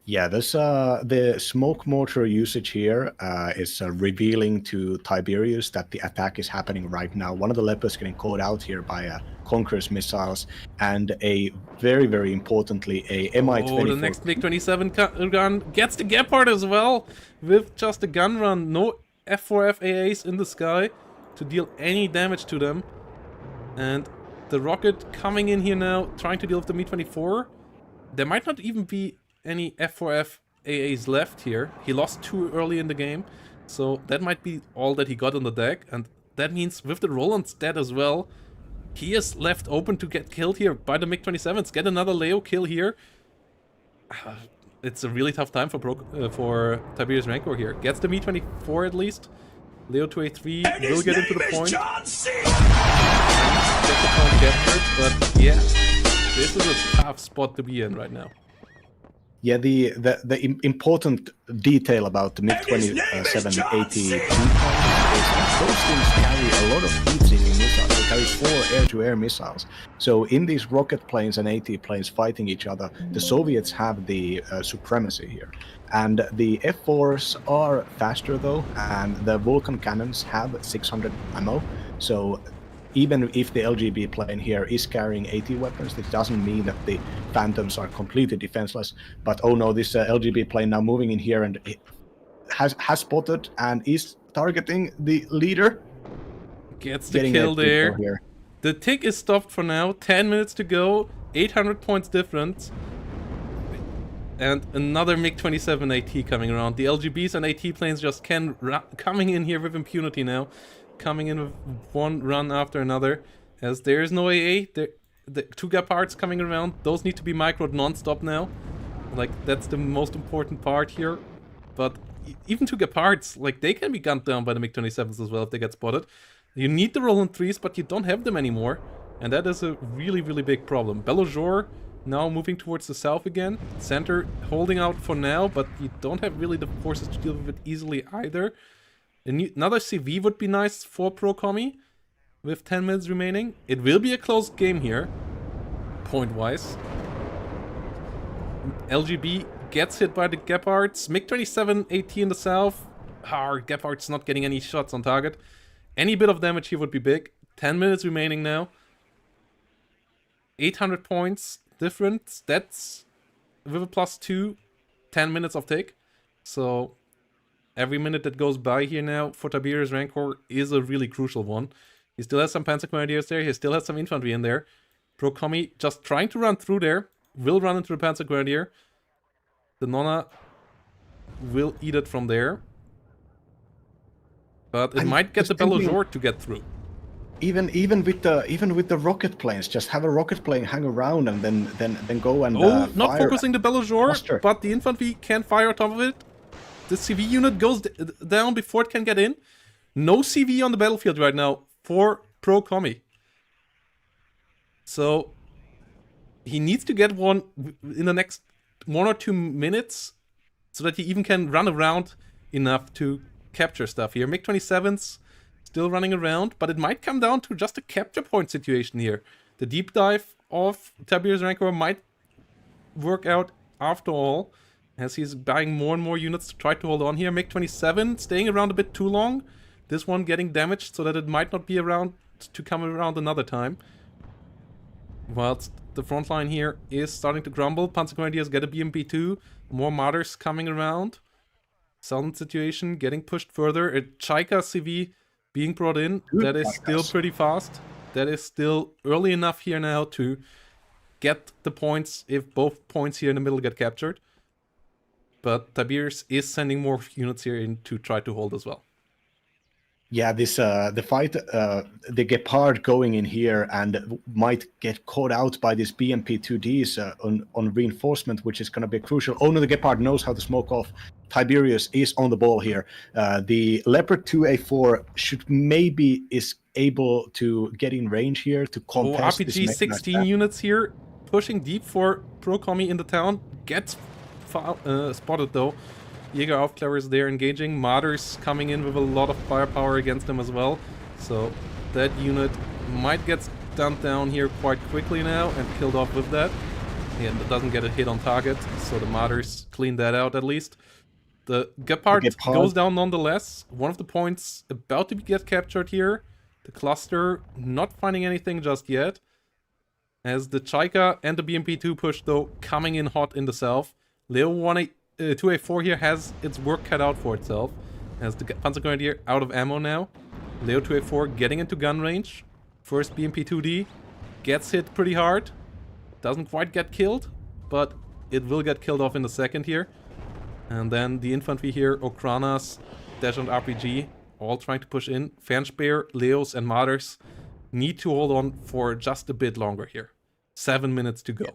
Yeah, this the smoke mortar usage here is revealing to Tiberius that the attack is happening right now. One of the Leopards getting caught out here by Conqueror's missiles, and a very importantly a Mi-24. Oh, the next MiG-27 gun gets the Gepard as well with just a gun run. No F4F AAs in the sky to deal any damage to them. And the rocket coming in here now, trying to deal with the Mi-24. There might not even be any F4F AAs left here. He lost 2 early in the game, so that might be all that he got on the deck. And that means with the Roland's dead as well, he is left open to get killed here by the MiG-27s. Get another Leo kill here. It's a really tough time for Tiberius Rancor here. Gets the Mi-24 at least. Leo 2A3 will get into the point. Get the point captured, but yeah, this is a tough spot to be in right now. Yeah, the important detail about the MiG-27 is that those things carry a lot of heat-seeking missiles. They carry 4 air-to-air missiles. So in these rocket planes and AT planes fighting each other, the Soviets have the supremacy here. And the F4s are faster though, and the Vulcan cannons have 600 ammo. So even if the LGB plane here is carrying AT weapons, it doesn't mean that the Phantoms are completely defenseless. But oh no, this LGB plane now moving in here and has spotted and is targeting the leader. Gets the kill there. Here. The tick is stopped for now. 10 minutes to go. 800 points difference. And another MiG-27 AT coming around. The LGBs and AT planes just coming in here with impunity now. Coming in with one run after another. As there is no AA. The 2 Gepards coming around. Those need to be microed non-stop now. Like, that's the most important part here. But even 2 Gepards, like, they can be gunned down by the MiG-27s as well if they get spotted. You need the Roland 3s, but you don't have them anymore. And that is a really, really big problem. Belojor now moving towards the south again. Center holding out for now, but you don't have really the forces to deal with it easily either. Another CV would be nice for Pro Kommy with 10 minutes remaining. It will be a close game here, point-wise. LGB gets hit by the Gepards. MiG-27 AT in the south. Gepard's not getting any shots on target. Any bit of damage here would be big. 10 minutes remaining now. 800 points difference. That's with a +2, 10 minutes of take. So every minute that goes by here now for Tiberius Rancor is a really crucial one. He still has some Panzer Grenadiers there. He still has some infantry in there. Pro Kommy just trying to run through there. Will run into the Panzer Grenadier. The Nonna will eat it from there. But it might get the Belojor to get through. Even with the rocket planes, just have a rocket plane hang around and then go and not focusing the Belojor, but the infantry can fire on top of it. The CV unit goes down before it can get in. No CV on the battlefield right now for Pro Kommy. So he needs to get one in the next 1 or 2 minutes so that he even can run around enough to capture stuff here. MiG-27's still running around, but it might come down to just a capture point situation here. The deep dive of Tiberius Rancor might work out after all, as he's buying more and more units to try to hold on here. MiG-27 staying around a bit too long. This one getting damaged so that it might not be around to come around another time. Whilst the front line here is starting to grumble. Panzer Grenadiers get a BMP-2. More Martyrs coming around. Southern situation getting pushed further. A Chaika CV being brought in. That is still pretty fast. That is still early enough here now to get the points if both points here in the middle get captured. But Tiberius is sending more units here in to try to hold as well. Yeah, this the fight, the Gepard going in here and might get caught out by this BMP-2Ds on reinforcement, which is going to be crucial. Oh no, the Gepard knows how to smoke off. Tiberius is on the ball here. The Leopard 2A4 is able to get in range here to contest this. RPG 16 units here, pushing deep for Pro Kommy in the town. Gets spotted though. Jäger Aufklärers there engaging. Martyrs coming in with a lot of firepower against them as well. So that unit might get stunned down here quite quickly now and killed off with that. And it doesn't get a hit on target, so the Martyrs clean that out at least. The Gepard goes down nonetheless. One of the points about to get captured here. The cluster not finding anything just yet. As the Chaika and the BMP-2 push though coming in hot in the south. Leo 2A4 here has its work cut out for itself. As the Panzergrenadier out of ammo now. Leo 2A4 getting into gun range. First BMP-2D gets hit pretty hard. Doesn't quite get killed, but it will get killed off in a second here. And then the infantry here, Okranas, Dash and RPG, all trying to push in. Fanspeer, Leos, and Martyrs need to hold on for just a bit longer here. 7 minutes to go.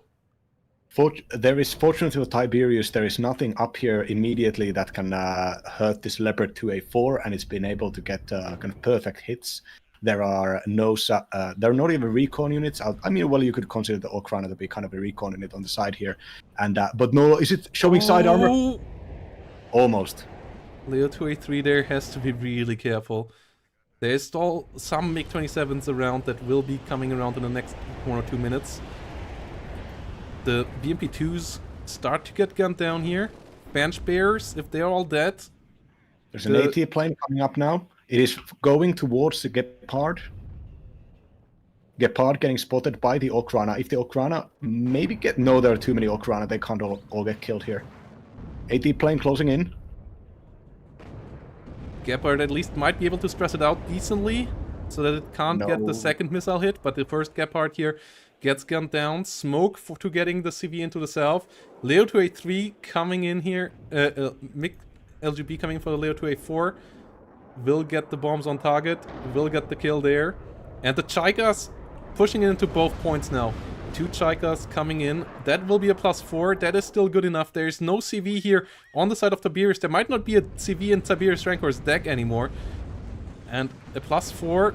There is, fortunately for Tiberius, there is nothing up here immediately that can hurt this Leopard 2A4, and it's been able to get kind of perfect hits. There are no, there are not even recon units. I mean, well, you could consider the Okrana to be kind of a recon unit on the side here, and but no, is it showing side armor? Almost. Leo 2A3 there has to be really careful. There's still some MiG-27s around that will be coming around in the next 1 or 2 minutes. The BMP-2s start to get gunned down here. Bench bears, if they're all dead. There's an AT plane coming up now. It is going towards the Gepard. Gepard getting spotted by the Okrana. If the Okrana maybe get... No, there are too many Okrana. They can't all get killed here. AT plane closing in. Gepard at least might be able to stress it out decently so that it can't get the second missile hit, but the first Gepard here gets gunned down. Smoke to getting the CV into the south. Leo 2A3 coming in here. MiG LGB coming for the Leo 2A4. Will get the bombs on target. Will get the kill there. And the Chaikas pushing into both points now. 2 Chaikas coming in. That will be a +4. That is still good enough. There's no CV here on the side of Tiberius. There might not be a CV in Tiberius Rancor's deck anymore. And a +4.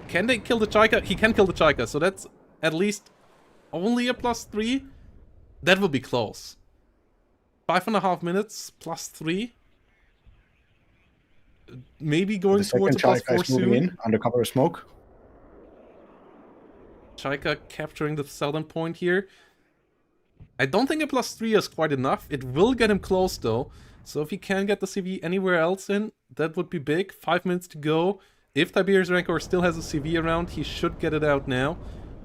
Can they kill the Chaika? He can kill the Chaika, so that's at least only a +3. That will be close. 5.5 minutes, +3. Maybe going towards a +4 soon. In, under cover of smoke. Chaika capturing the southern point here. I don't think a +3 is quite enough. It will get him close though. So if he can get the CV anywhere else in, that would be big. 5 minutes to go. If Tiberius Rancor still has a CV around, he should get it out now.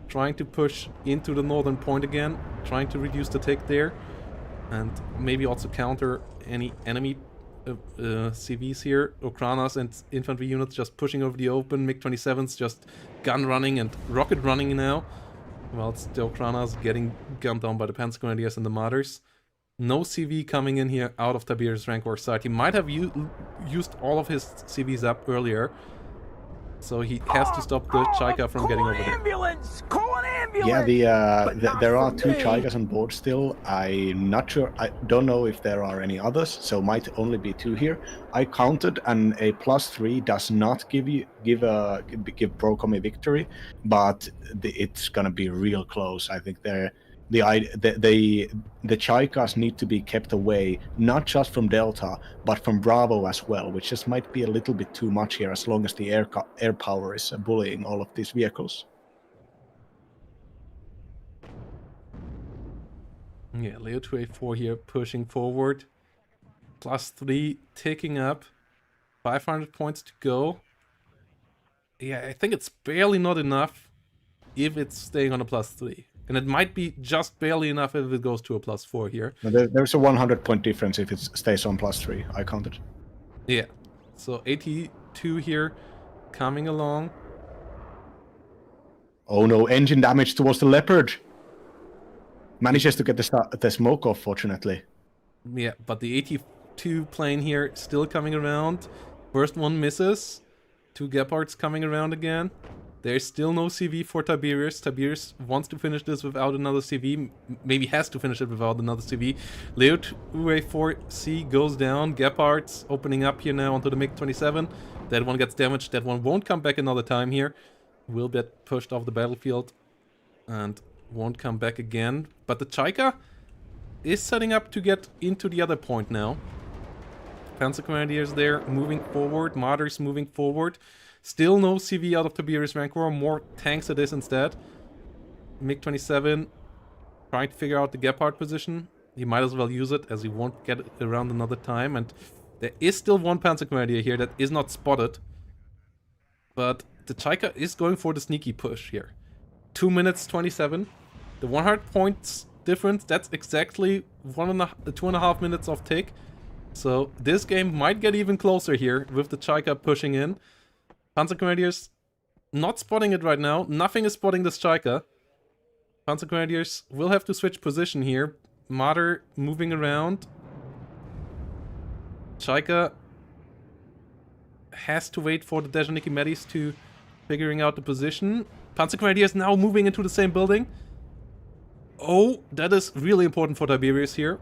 Trying to push into the northern point again. Trying to reduce the tick there. And maybe also counter any enemy CVs here. Okranas and infantry units just pushing over the open. MiG-27s just gun running and rocket running now. Whilst the Okranas getting gunned down by the Panzergrenadiers and the Martyrs. No CV coming in here out of Tiberius Rancor's side. He might have used all of his CVs up earlier. So he has to stop the Chaika from getting over there. Call an ambulance! Yeah, there are 2 Chaikas on board still. I'm not sure. I don't know if there are any others, so might only be 2 here. I counted, and a +3 does not give Bromi victory, but it's gonna be real close. I think the Chaikas need to be kept away, not just from Delta, but from Bravo as well, which just might be a little bit too much here, as long as the air power is bullying all of these vehicles. Yeah, Leo 2A4 here pushing forward. +3 ticking up. 500 points to go. Yeah, I think it's barely not enough if it's staying on a +3. And it might be just barely enough if it goes to a +4 here. There's a 100-point difference if it stays on +3. I counted. Yeah. So 82 here coming along. Oh no, engine damage towards the Leopard. Manages to get the smoke off, fortunately. Yeah, but the 82 plane here still coming around. First one misses. 2 Gepards coming around again. There's still no CV for Tiberius. Tiberius wants to finish this without another CV. Maybe has to finish it without another CV. Leo 2A4C goes down. Gepards opening up here now onto the MiG-27. That one gets damaged. That one won't come back another time here. Will get pushed off the battlefield. And won't come back again. But the Chaika is setting up to get into the other point now. Panzergrenadiers there moving forward. Martyrs moving forward. Still no CV out of Tiberius Rancor, more tanks it is instead. MiG-27 trying to figure out the Gepard position. He might as well use it, as he won't get it around another time. And there is still 1 Panzergrenadier here that is not spotted. But the Chaika is going for the sneaky push here. 2 minutes 27. The 100 points difference, that's exactly 2.5 minutes of tick. So this game might get even closer here with the Chaika pushing in. Panzergrenadiers not spotting it right now. Nothing is spotting this Chaika. Panzergrenadiers will have to switch position here. Marder moving around. Chaika has to wait for the Dejaniki Medis to figuring out the position. Panzergrenadiers now moving into the same building. Oh, that is really important for Tiberius here.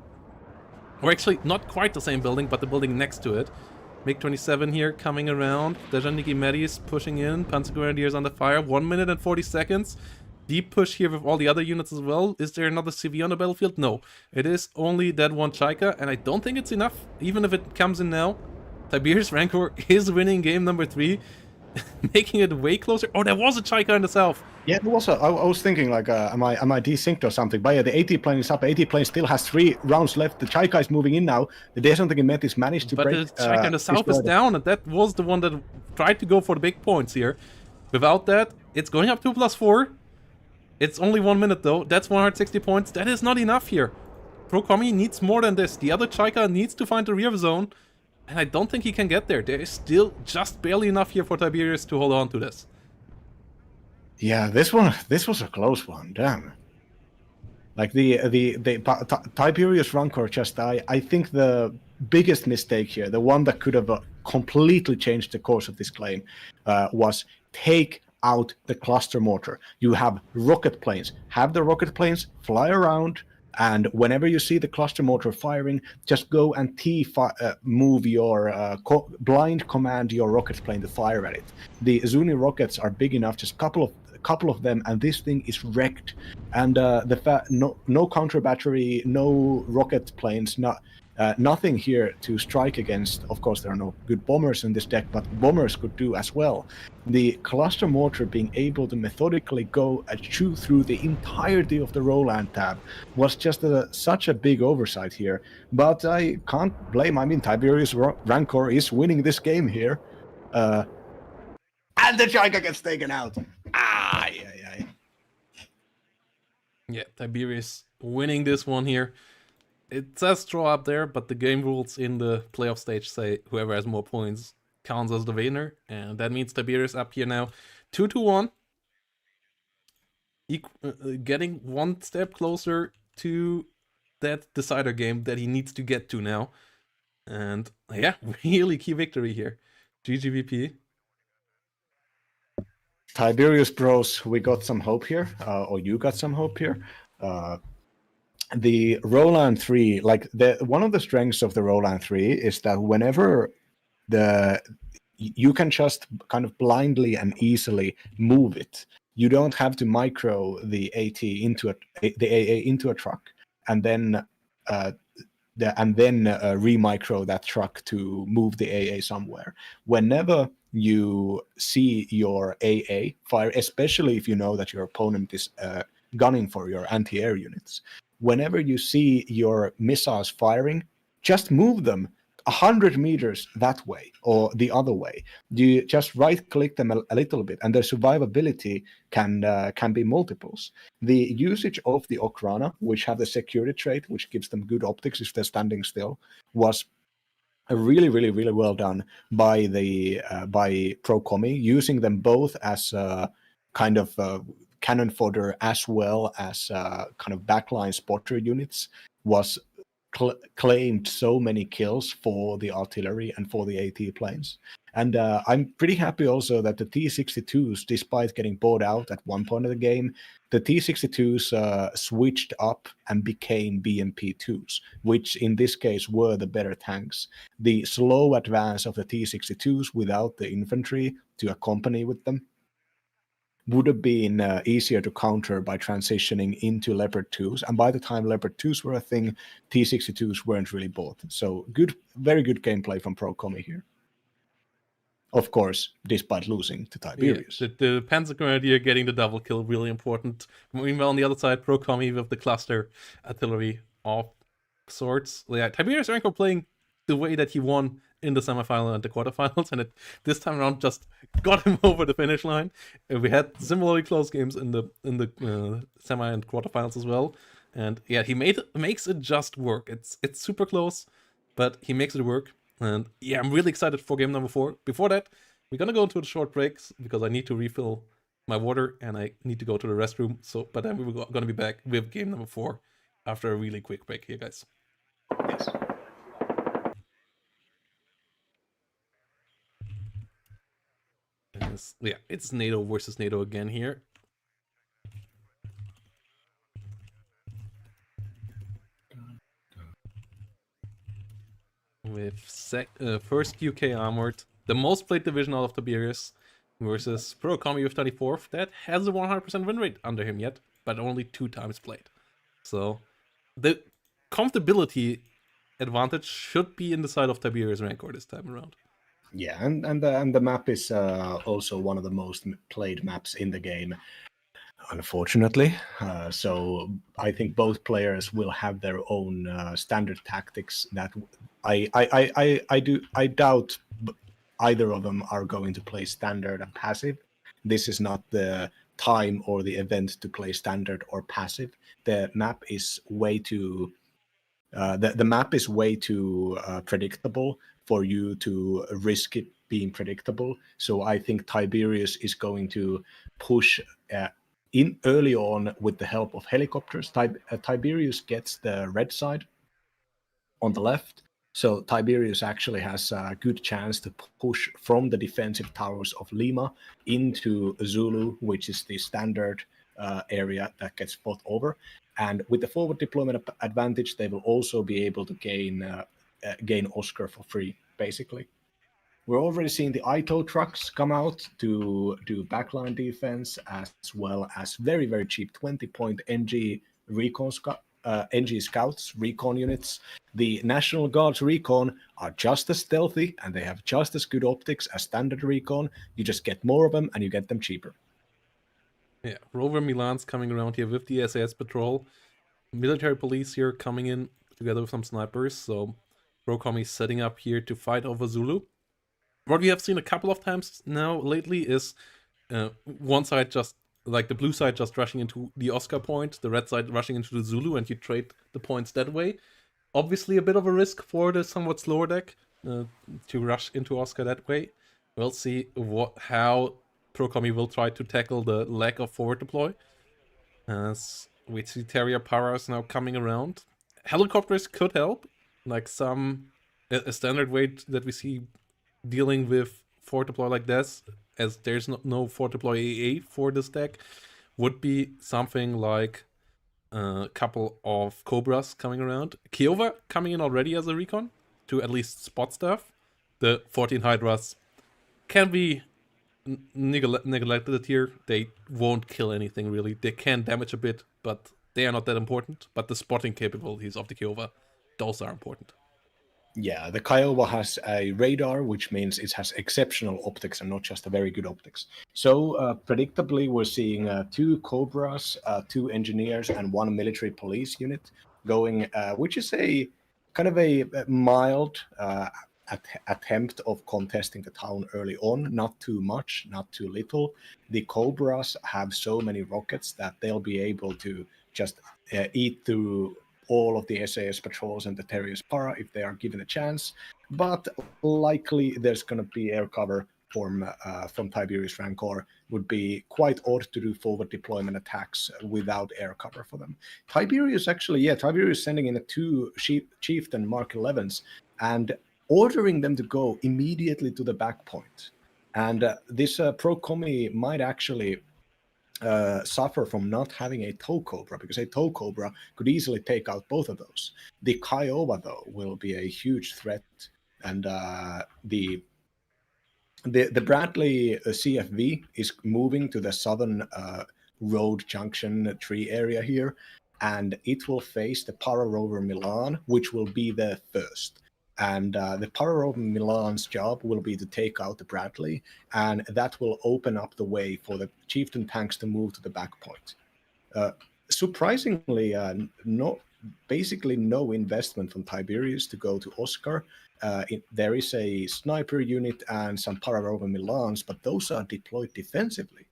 Or actually, not quite the same building, but the building next to it. MiG-27 here coming around. Dejaniki Medis pushing in. Panzergrenadiers under fire. 1 minute and 40 seconds. Deep push here with all the other units as well. Is there another CV on the battlefield? No. It is only that one Chaika, and I don't think it's enough, even if it comes in now. Tiberius Rancor is winning game number 3, making it way closer. Oh, there was a Chaika in the south. Yeah, there was I was thinking, like, am I desynced or something? But yeah, the AT plane is up. AT plane still has 3 rounds left. The Chaika is moving in now. The Dejaniki Medis managed to break. But the Chaika in the south is down, and that was the one that tried to go for the big points here. Without that, it's going up 2+4. It's only 1 minute though. That's 160 points. That is not enough here. Pro Kommy needs more than this. The other Chaika needs to find the rear zone. And I don't think he can get there. There is still just barely enough here for Tiberius to hold on to this. Yeah, this was a close one. Damn. Like the Tiberius Rancor just, I think the biggest mistake here, the one that could have completely changed the course of this claim, was take out the cluster mortar. You have rocket planes. Have the rocket planes fly around, and whenever you see the cluster mortar firing, just go and move your blind command your rocket plane to fire at it. The Zuni rockets are big enough, just a couple of them, and this thing is wrecked. And no counter battery, no rocket planes, nothing here to strike against. Of course, there are no good bombers in this deck, but bombers could do as well. The cluster mortar being able to methodically go and chew through the entirety of the Roland tab was just such a big oversight here. But I can't blame. I mean, Tiberius Rancor is winning this game here. And the Chaika gets taken out. Yeah, Tiberius winning this one here. It says draw up there, but the game rules in the playoff stage say whoever has more points counts as the winner, and that means Tiberius up here now 2-1. Getting one step closer to that decider game that he needs to get to now. And yeah, really key victory here. GGVP. Tiberius bros, we got some hope here, or you got some hope here. The Roland 3, like one of the strengths of the Roland 3 is that whenever you can just kind of blindly and easily move it. You don't have to micro the AT into the AA into a truck and then remicro that truck to move the AA somewhere. Whenever you see your AA fire, especially if you know that your opponent is gunning for your anti-air units, whenever you see your missiles firing, just move them 100 meters that way or the other way. You just right-click them a little bit, and their survivability can be multiples. The usage of the Okrana, which have the security trait, which gives them good optics if they're standing still, was really, really, really well done by Pro Kommy, using them both as kind of cannon fodder as well as kind of backline spotter units, was claimed so many kills for the artillery and for the AT planes. And I'm pretty happy also that the T-62s, despite getting bought out at one point of the game, the T-62s switched up and became BMP-2s, which in this case were the better tanks. The slow advance of the T-62s without the infantry to accompany with them would have been easier to counter by transitioning into Leopard 2s. And by the time Leopard 2s were a thing, T-62s weren't really bought. So good, very good gameplay from Pro Kommy here. Of course, despite losing to Tiberius. Yeah, the Panzer Grenadier getting the double kill, really important. Meanwhile, on the other side, Pro Kommy with the cluster artillery of sorts. Yeah, Tiberius Rancor playing the way that he won in the semifinal and the quarterfinals, and it this time around just got him over the finish line. We had similarly close games in the semi and quarterfinals as well, and yeah, he makes it just work. It's super close, but he makes it work. And yeah, I'm really excited for game number 4. Before that, we're gonna go into the short breaks because I need to refill my water and I need to go to the restroom. So, but then we're gonna be back with game number 4 after a really quick break here, guys. Yes. Yeah, it's NATO versus NATO again here. With first UK Armored, the most played division out of Tiberius, versus Pro Kommyhuct 34th, that has a 100% win rate under him yet, but only 2 times played. So the comfortability advantage should be in the side of Tiberius Rancor this time around. Yeah, and the map is also one of the most played maps in the game, unfortunately. So I think both players will have their own standard tactics that I doubt either of them are going to play standard and passive. This is not the time or the event to play standard or passive. The map is way too the map is way too predictable for you to risk it being predictable. So I think Tiberius is going to push in early on with the help of helicopters. Tiberius gets the red side on the left. So Tiberius actually has a good chance to push from the defensive towers of Lima into Zulu, which is the standard area that gets fought over. And with the forward deployment advantage, they will also be able to gain Oscar for free, basically. We're already seeing the ITO trucks come out to do backline defense, as well as very, very cheap 20-point NG NG Scouts recon units. The National Guard's recon are just as stealthy and they have just as good optics as standard recon. You just get more of them and you get them cheaper. Yeah, Rover Milan's coming around here with the SAS patrol. Military police here coming in together with some snipers. So Bromi setting up here to fight over Zulu. What we have seen a couple of times now lately is one side just, like the blue side just rushing into the Oscar point, the red side rushing into the Zulu, and you trade the points that way. Obviously a bit of a risk for the somewhat slower deck to rush into Oscar that way. We'll see how Pro Kommy will try to tackle the lack of forward deploy. As we see Terrier Paras now coming around. Helicopters could help, like a standard way that we see dealing with forward deploy like this, as there's no forward deploy AA for this deck, would be something like a couple of Cobras coming around. Kiowa coming in already as a recon to at least spot stuff. The 14 Hydras can be neglected here. They won't kill anything really. They can damage a bit, but they are not that important. But the spotting capabilities of the Kiowa, those are important. Yeah, the Kiowa has a radar, which means it has exceptional optics and not just a very good optics. So predictably, we're seeing 2 Cobras, 2 engineers, and 1 military police unit going, which is a kind of a mild attempt of contesting the town early on. Not too much, not too little. The Cobras have so many rockets that they'll be able to just eat through all of the SAS patrols and the Tiberius Para if they are given a chance, but likely there's going to be air cover from Tiberius Rancor. Would be quite odd to do forward deployment attacks without air cover for them. Tiberius sending in 2 Chieftain Mark 11s and ordering them to go immediately to the back point. And this Pro Kommy might actually suffer from not having a tow cobra, because a tow cobra could easily take out both of those. The Kiowa, though, will be a huge threat, and the Bradley CFV is moving to the southern road junction tree area here, and it will face the Para Rover Milan, which will be the first. And the Para Rover Milan's job will be to take out the Bradley, and that will open up the way for the Chieftain tanks to move to the back point. Surprisingly, basically no investment from Tiberius to go to Oscar. There is a sniper unit and some Para Rover Milans, but those are deployed defensively.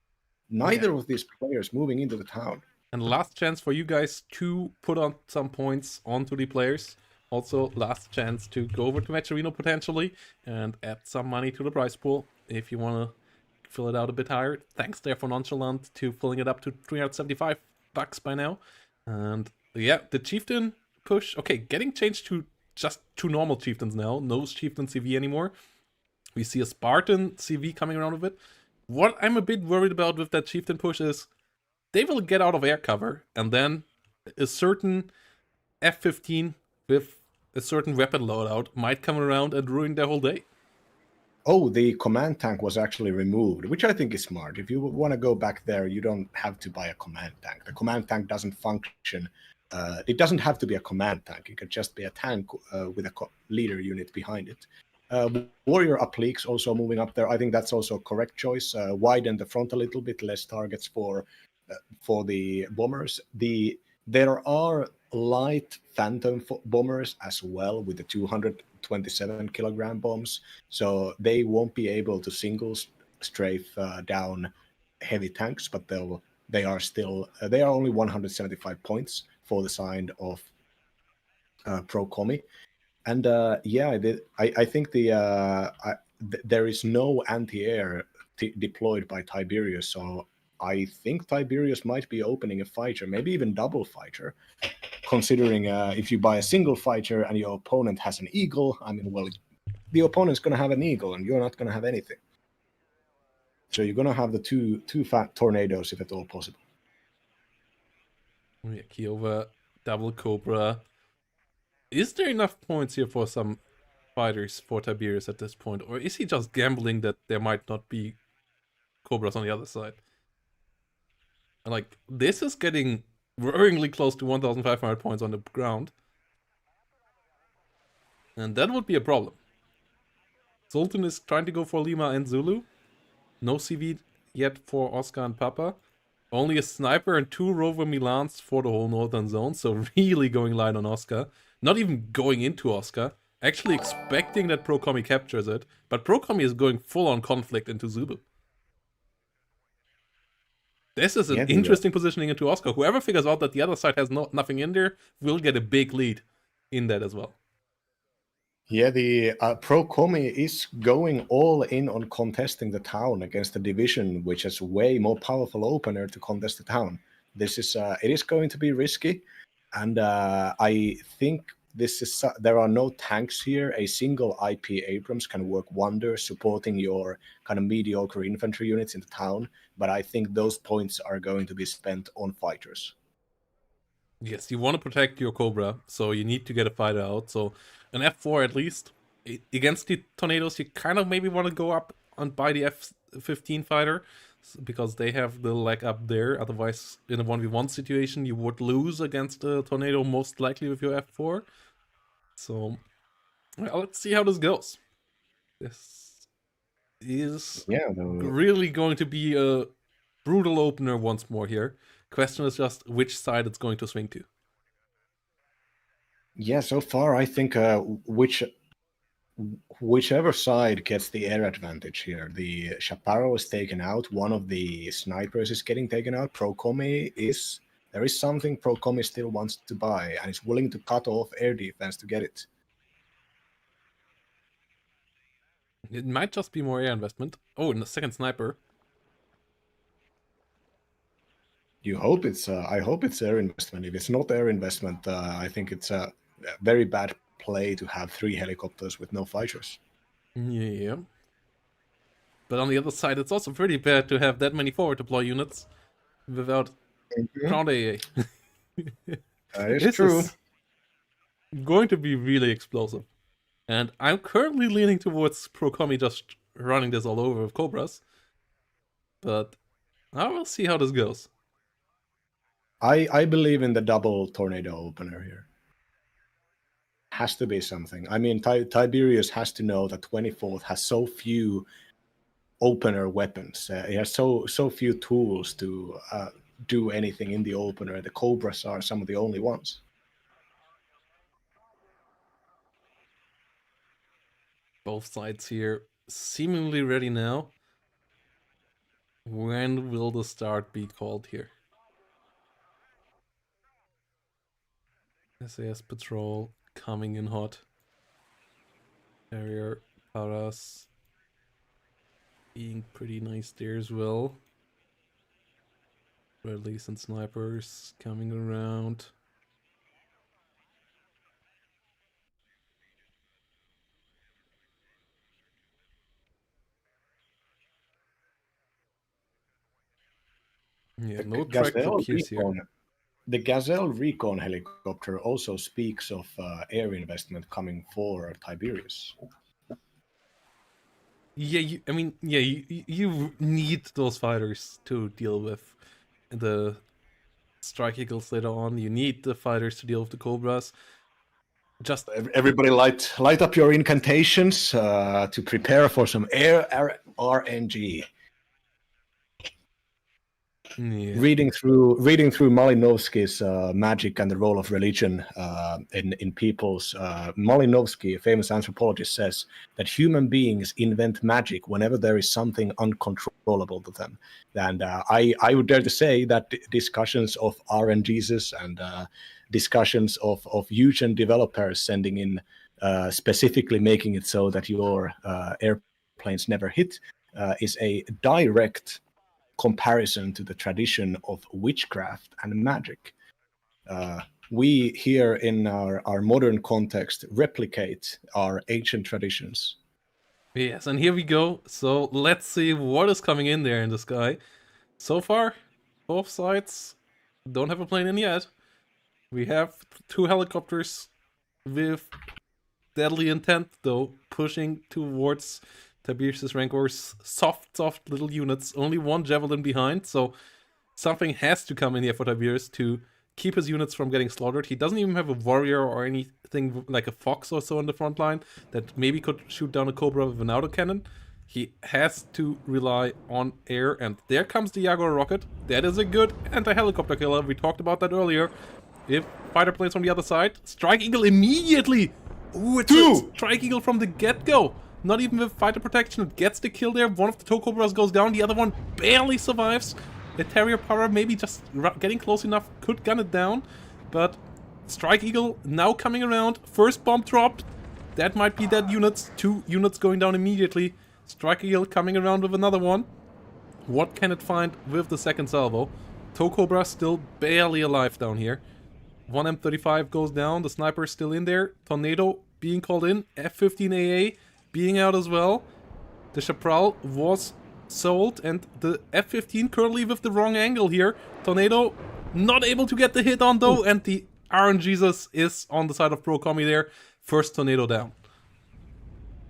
Neither of these players moving into the town. And last chance for you guys to put on some points onto the players. Also, last chance to go over to Matcherino potentially and add some money to the prize pool if you want to fill it out a bit higher. Thanks there for Nonchalant to filling it up to $375 by now. And yeah, the Chieftain push, okay, getting changed to just 2 normal Chieftains now. No Chieftain CV anymore. We see a Spartan CV coming around with it. What I'm a bit worried about with that Chieftain push is they will get out of air cover, and then a certain F-15 with a certain weapon loadout might come around and ruin their whole day. Oh, the command tank was actually removed, which I think is smart. If you want to go back there, you don't have to buy a command tank. The command tank doesn't function. It doesn't have to be a command tank. It could just be a tank with a leader unit behind it. Warrior uplink also moving up there. I think that's also a correct choice. Widen the front a little bit, less targets for the bombers. There are light Phantom bombers as well with the 227 kilogram bombs, so they won't be able to single strafe down heavy tanks, but they are still they are only 175 points for the sign of Pro Commy. And yeah, I think there is no anti-air deployed by Tiberius, so I think Tiberius might be opening a fighter, maybe even double fighter, considering if you buy a single fighter and your opponent has an eagle, I mean, well, the opponent's going to have an eagle and you're not going to have anything. So you're going to have the two fat tornadoes if at all possible. Yeah, Kiowa, double Cobra. Is there enough points here for some fighters for Tiberius at this point, or is he just gambling that there might not be Cobras on the other side? Like, this is getting worryingly close to 1,500 points on the ground. And that would be a problem. Sultan is trying to go for Lima and Zulu. No CV yet for Oscar and Papa. Only a sniper and 2 Rover Milans for the whole northern zone, so really going light on Oscar. Not even going into Oscar. Actually expecting that Pro Commy captures it, but Pro Commy is going full on conflict into Zulu. This is an interesting positioning into Oscar. Whoever figures out that the other side has nothing in there will get a big lead in that as well. Yeah, the Pro Commy is going all in on contesting the town against the division, which is a way more powerful opener to contest the town. This is it is going to be risky, and I think this is there are no tanks here. A single IP Abrams can work wonders supporting your kind of mediocre infantry units in the town, but I think those points are going to be spent on fighters. Yes, you want to protect your Cobra, so you need to get a fighter out. So an F4 at least. Against the Tornadoes, you kind of maybe want to go up and buy the F15 fighter, because they have the leg up there. Otherwise, in a 1v1 situation, you would lose against the Tornado most likely with your F4. So, well, let's see how this goes. This is really going to be a brutal opener once more here. Question is just which side it's going to swing to. Yeah, so far I think whichever side gets the air advantage here. The Chaparro is taken out. One of the snipers is getting taken out. Pro Commy is there is something Pro Commy still wants to buy and is willing to cut off air defense to get it. It might just be more air investment. Oh, and the second sniper. You hope it's. I hope it's air investment. If it's not air investment, I think it's a very bad play to have 3 helicopters with no fighters. Yeah. But on the other side, it's also pretty bad to have that many forward deploy units without ground AA. That is true. Is going to be really explosive. And I'm currently leaning towards Pro Commy just running this all over with Cobras. But I will see how this goes. I believe in the double tornado opener here. Has to be something. I mean, Tiberius has to know that 24th has so few opener weapons. He has so few tools to do anything in the opener. The Cobras are some of the only ones. Both sides here seemingly ready now. When will the start be called here? SAS patrol coming in hot. Carrier, Paras being pretty nice there as well. Bradleys and snipers coming around. Yeah, no track for Pierce here. The Gazelle Recon helicopter also speaks of air investment coming for Tiberius. Yeah, you need those fighters to deal with the Strike Eagles later on. You need the fighters to deal with the Cobras. Just everybody light up your incantations to prepare for some air RNG. Yeah. Reading through Malinovsky's Magic and the Role of Religion in people's Malinovsky, a famous anthropologist, says that human beings invent magic whenever there is something uncontrollable to them. And I would dare to say that discussions of RNGs and discussions of Eugen developers sending in specifically making it so that your airplanes never hit is a direct comparison to the tradition of witchcraft and magic. We here in our modern context replicate our ancient traditions. Yes, and here we go. So let's see what is coming in there in the sky. So far, both sides don't have a plane in yet. We have 2 helicopters with deadly intent, though, pushing towards Tiberius' Rancor's soft little units. Only 1 Javelin behind, so something has to come in here for Tiberius to keep his units from getting slaughtered. He doesn't even have a warrior or anything like a fox or so in the front line that maybe could shoot down a Cobra with an autocannon. He has to rely on air, and there comes the Jaguar rocket. That is a good anti-helicopter killer. We talked about that earlier. If fighter planes on the other side, Strike Eagle immediately! Ooh, it's a Strike Eagle from the get-go! Not even with fighter protection, it gets the kill there. One of the TOW Cobras goes down, the other one barely survives. The Terrier Power maybe just getting close enough could gun it down. But Strike Eagle now coming around. First bomb dropped. That might be dead units. 2 units going down immediately. Strike Eagle coming around with another one. What can it find with the second salvo? TOW Cobra still barely alive down here. 1 M35 goes down. The sniper is still in there. Tornado being called in. F-15 AA being out as well. The Chaparral was sold, and the F-15 currently with the wrong angle here. Tornado not able to get the hit on though, and the RNGesus is on the side of Pro Commy there. First Tornado down.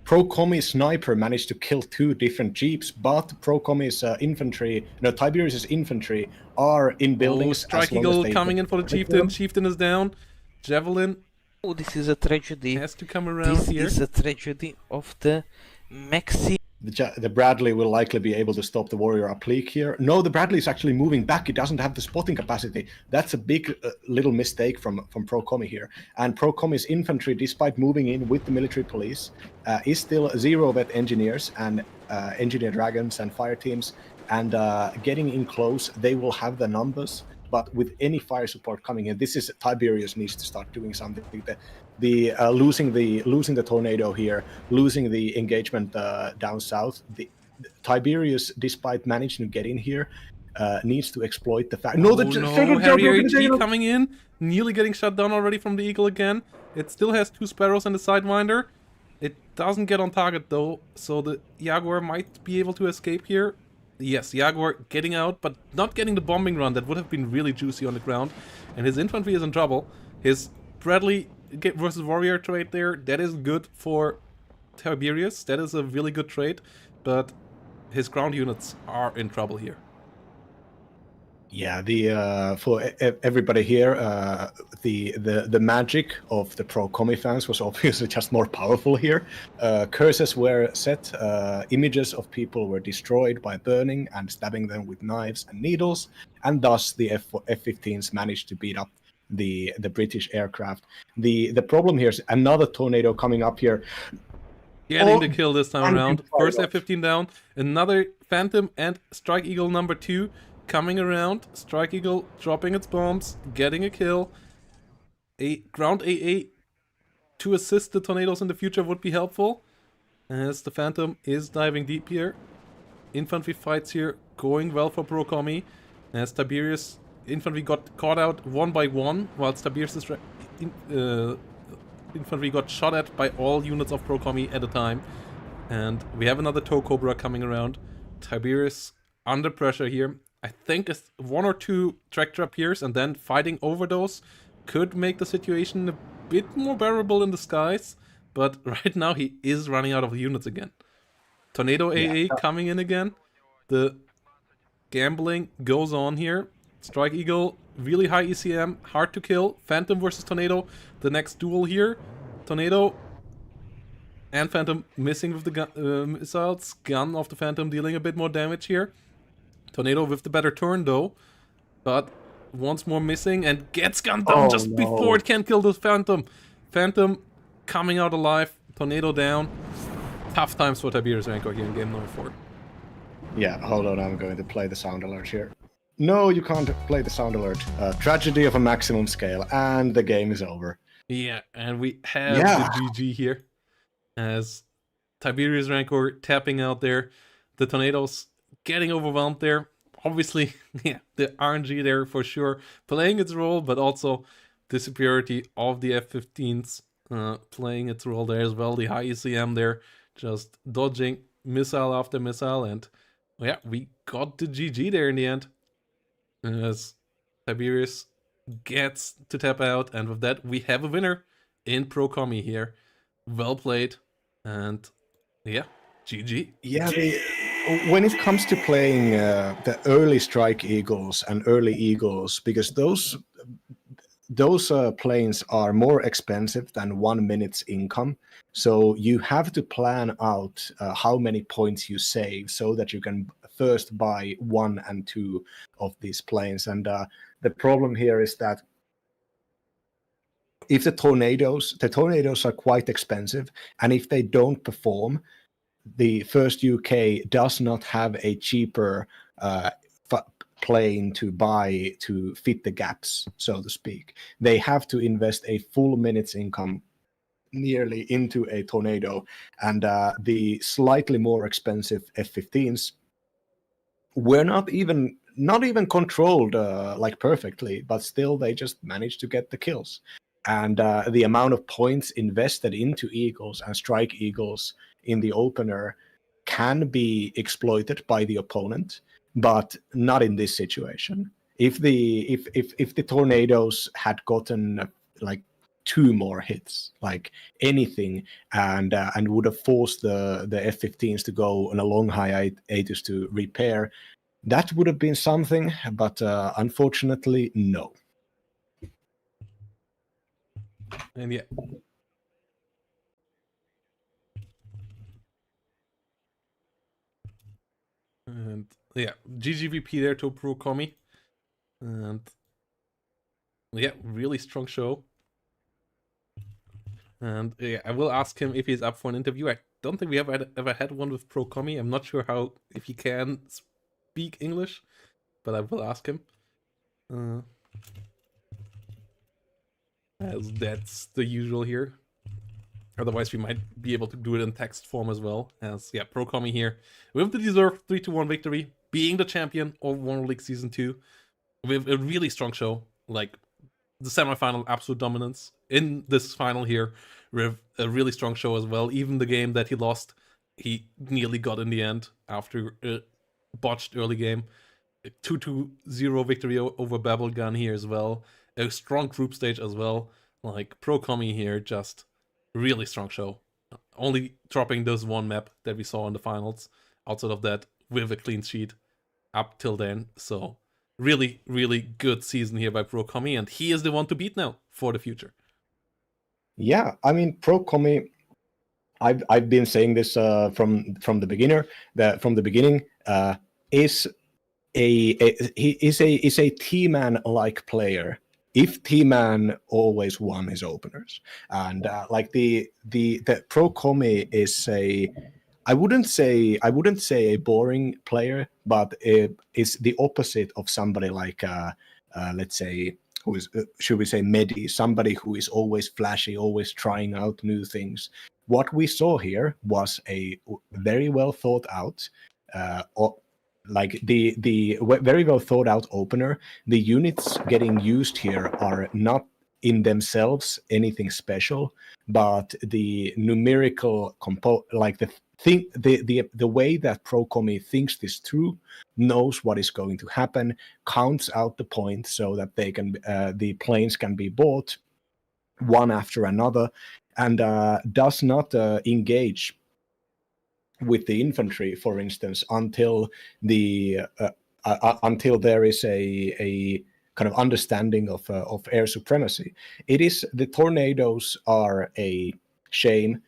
Pro Commy sniper managed to kill 2 different jeeps, but Pro Commy's Tiberius' infantry are in buildings. Strike Eagle coming in for the Chieftain. Chieftain is down. Javelin. Oh, this is a tragedy. Has to come around here. This is a tragedy of the Maxi. The Bradley will likely be able to stop the Warrior Applique here. No, the Bradley is actually moving back. It doesn't have the spotting capacity. That's a big little mistake from Pro Commy here. And Pro Commy's infantry, despite moving in with the military police, is still 0 vet engineers and engineer dragons and fire teams. And getting in close, they will have the numbers. But with any fire support coming in, this is Tiberius needs to start doing something. Losing the Tornado here, losing the engagement down south. The Tiberius, despite managing to get in here, needs to exploit the fact. Harrier coming in, nearly getting shut down already from the Eagle again. It still has 2 Sparrows and a Sidewinder. It doesn't get on target though, so the Jaguar might be able to escape here. Yes, Jaguar getting out, but not getting the bombing run. That would have been really juicy on the ground. And his infantry is in trouble. His Bradley versus Warrior trade there, that is good for Tiberius. That is a really good trade. But his ground units are in trouble here. Yeah, for everybody here, the magic of the Pro Commy fans was obviously just more powerful here. Curses were set, images of people were destroyed by burning and stabbing them with knives and needles, and thus the F-15s managed to beat up the British aircraft. The problem here is another Tornado coming up here. Getting the kill this time around. First F-15 down, another Phantom and Strike Eagle number 2. Coming around, Strike Eagle dropping its bombs, getting a kill. A ground AA to assist the Tornadoes in the future would be helpful, as the Phantom is diving deep here. Infantry fights here going well for Bromi, as Tiberius infantry got caught out one by one, whilst Tiberius' infantry got shot at by all units of Bromi at a time. And we have another Toe Cobra coming around. Tiberius under pressure here. I think one or two tractor appears, and then fighting over those could make the situation a bit more bearable in the skies. But right now he is running out of units again. Tornado AA coming in again. The gambling goes on here. Strike Eagle, really high ECM, hard to kill. Phantom versus Tornado, the next duel here. Tornado and Phantom missing with the missiles. Gun of the Phantom dealing a bit more damage here. Tornado with the better turn though. But once more missing and gets gunned down before it can kill the Phantom. Phantom coming out alive. Tornado down. Tough times for Tiberius Rancor here in game number 4. Yeah, hold on, I'm going to play the sound alert here. No, you can't play the sound alert. Tragedy of a maximum scale, and the game is over. Yeah, and we have the GG here. As Tiberius Rancor tapping out there. The Tornadoes getting overwhelmed there. Obviously, yeah, the RNG there for sure playing its role, but also the superiority of the F-15s playing its role there as well. The high ECM there, just dodging missile after missile, and yeah, we got the GG there in the end. As Tiberius gets to tap out, and with that, we have a winner in Pro Commy here. Well played, and yeah, GG. Yeah, when it comes to playing the early Strike Eagles and early Eagles, because those planes are more expensive than 1 minute's income, so you have to plan out how many points you save so that you can first buy 1 and 2 of these planes. And the problem here is that if the tornadoes are quite expensive, and if they don't perform, the first UK does not have a cheaper plane to buy to fit the gaps, so to speak. They have to invest a full minute's income nearly into a tornado, and the slightly more expensive F-15s were not even controlled like perfectly, but still they just managed to get the kills. And the amount of points invested into Eagles and Strike Eagles in the opener can be exploited by the opponent, but not in this situation. If the Tornadoes had gotten like 2 more hits, like anything, and would have forced the F-15s to go on a long hiatus to repair, that would have been something. But unfortunately, no. And yeah. And yeah, GGVP there to Pro Commy. And yeah, really strong show. And yeah, I will ask him if he's up for an interview. I don't think we have ever had one with Pro Commy. I'm not sure if he can speak English, but I will ask him. As that's the usual here. Otherwise, we might be able to do it in text form as well. As yeah, Pro Commy here with the deserved 3-1 victory, being the champion of WARNO League Season 2, with a really strong show. Like the semifinal, absolute dominance in this final here, with a really strong show as well. Even the game that he lost, he nearly got in the end after a botched early game. A 2-0 victory over Babelgun here as well. A strong group stage as well. Like Pro Commy here, just really strong show. Only dropping this one map that we saw in the finals. Outside of that, with a clean sheet up till then. So really, really good season here by Pro Commy, and he is the one to beat now for the future. Yeah, I mean, Pro Commy, I've been saying this from the beginning. Is a T-Man like player. If T-Man always won his openers, and like the Pro Commy is I wouldn't say a boring player, but is the opposite of somebody like let's say, who is, should we say, medi, somebody who is always flashy, always trying out new things. What we saw here was a very well thought out, very well thought out opener. The units getting used here are not in themselves anything special, but the numerical the way that Pro-Commy thinks this through, knows what is going to happen, counts out the points so that they can the planes can be bought one after another, and does not engage with the infantry, for instance, until there is a kind of understanding of air supremacy. The tornadoes are a shame,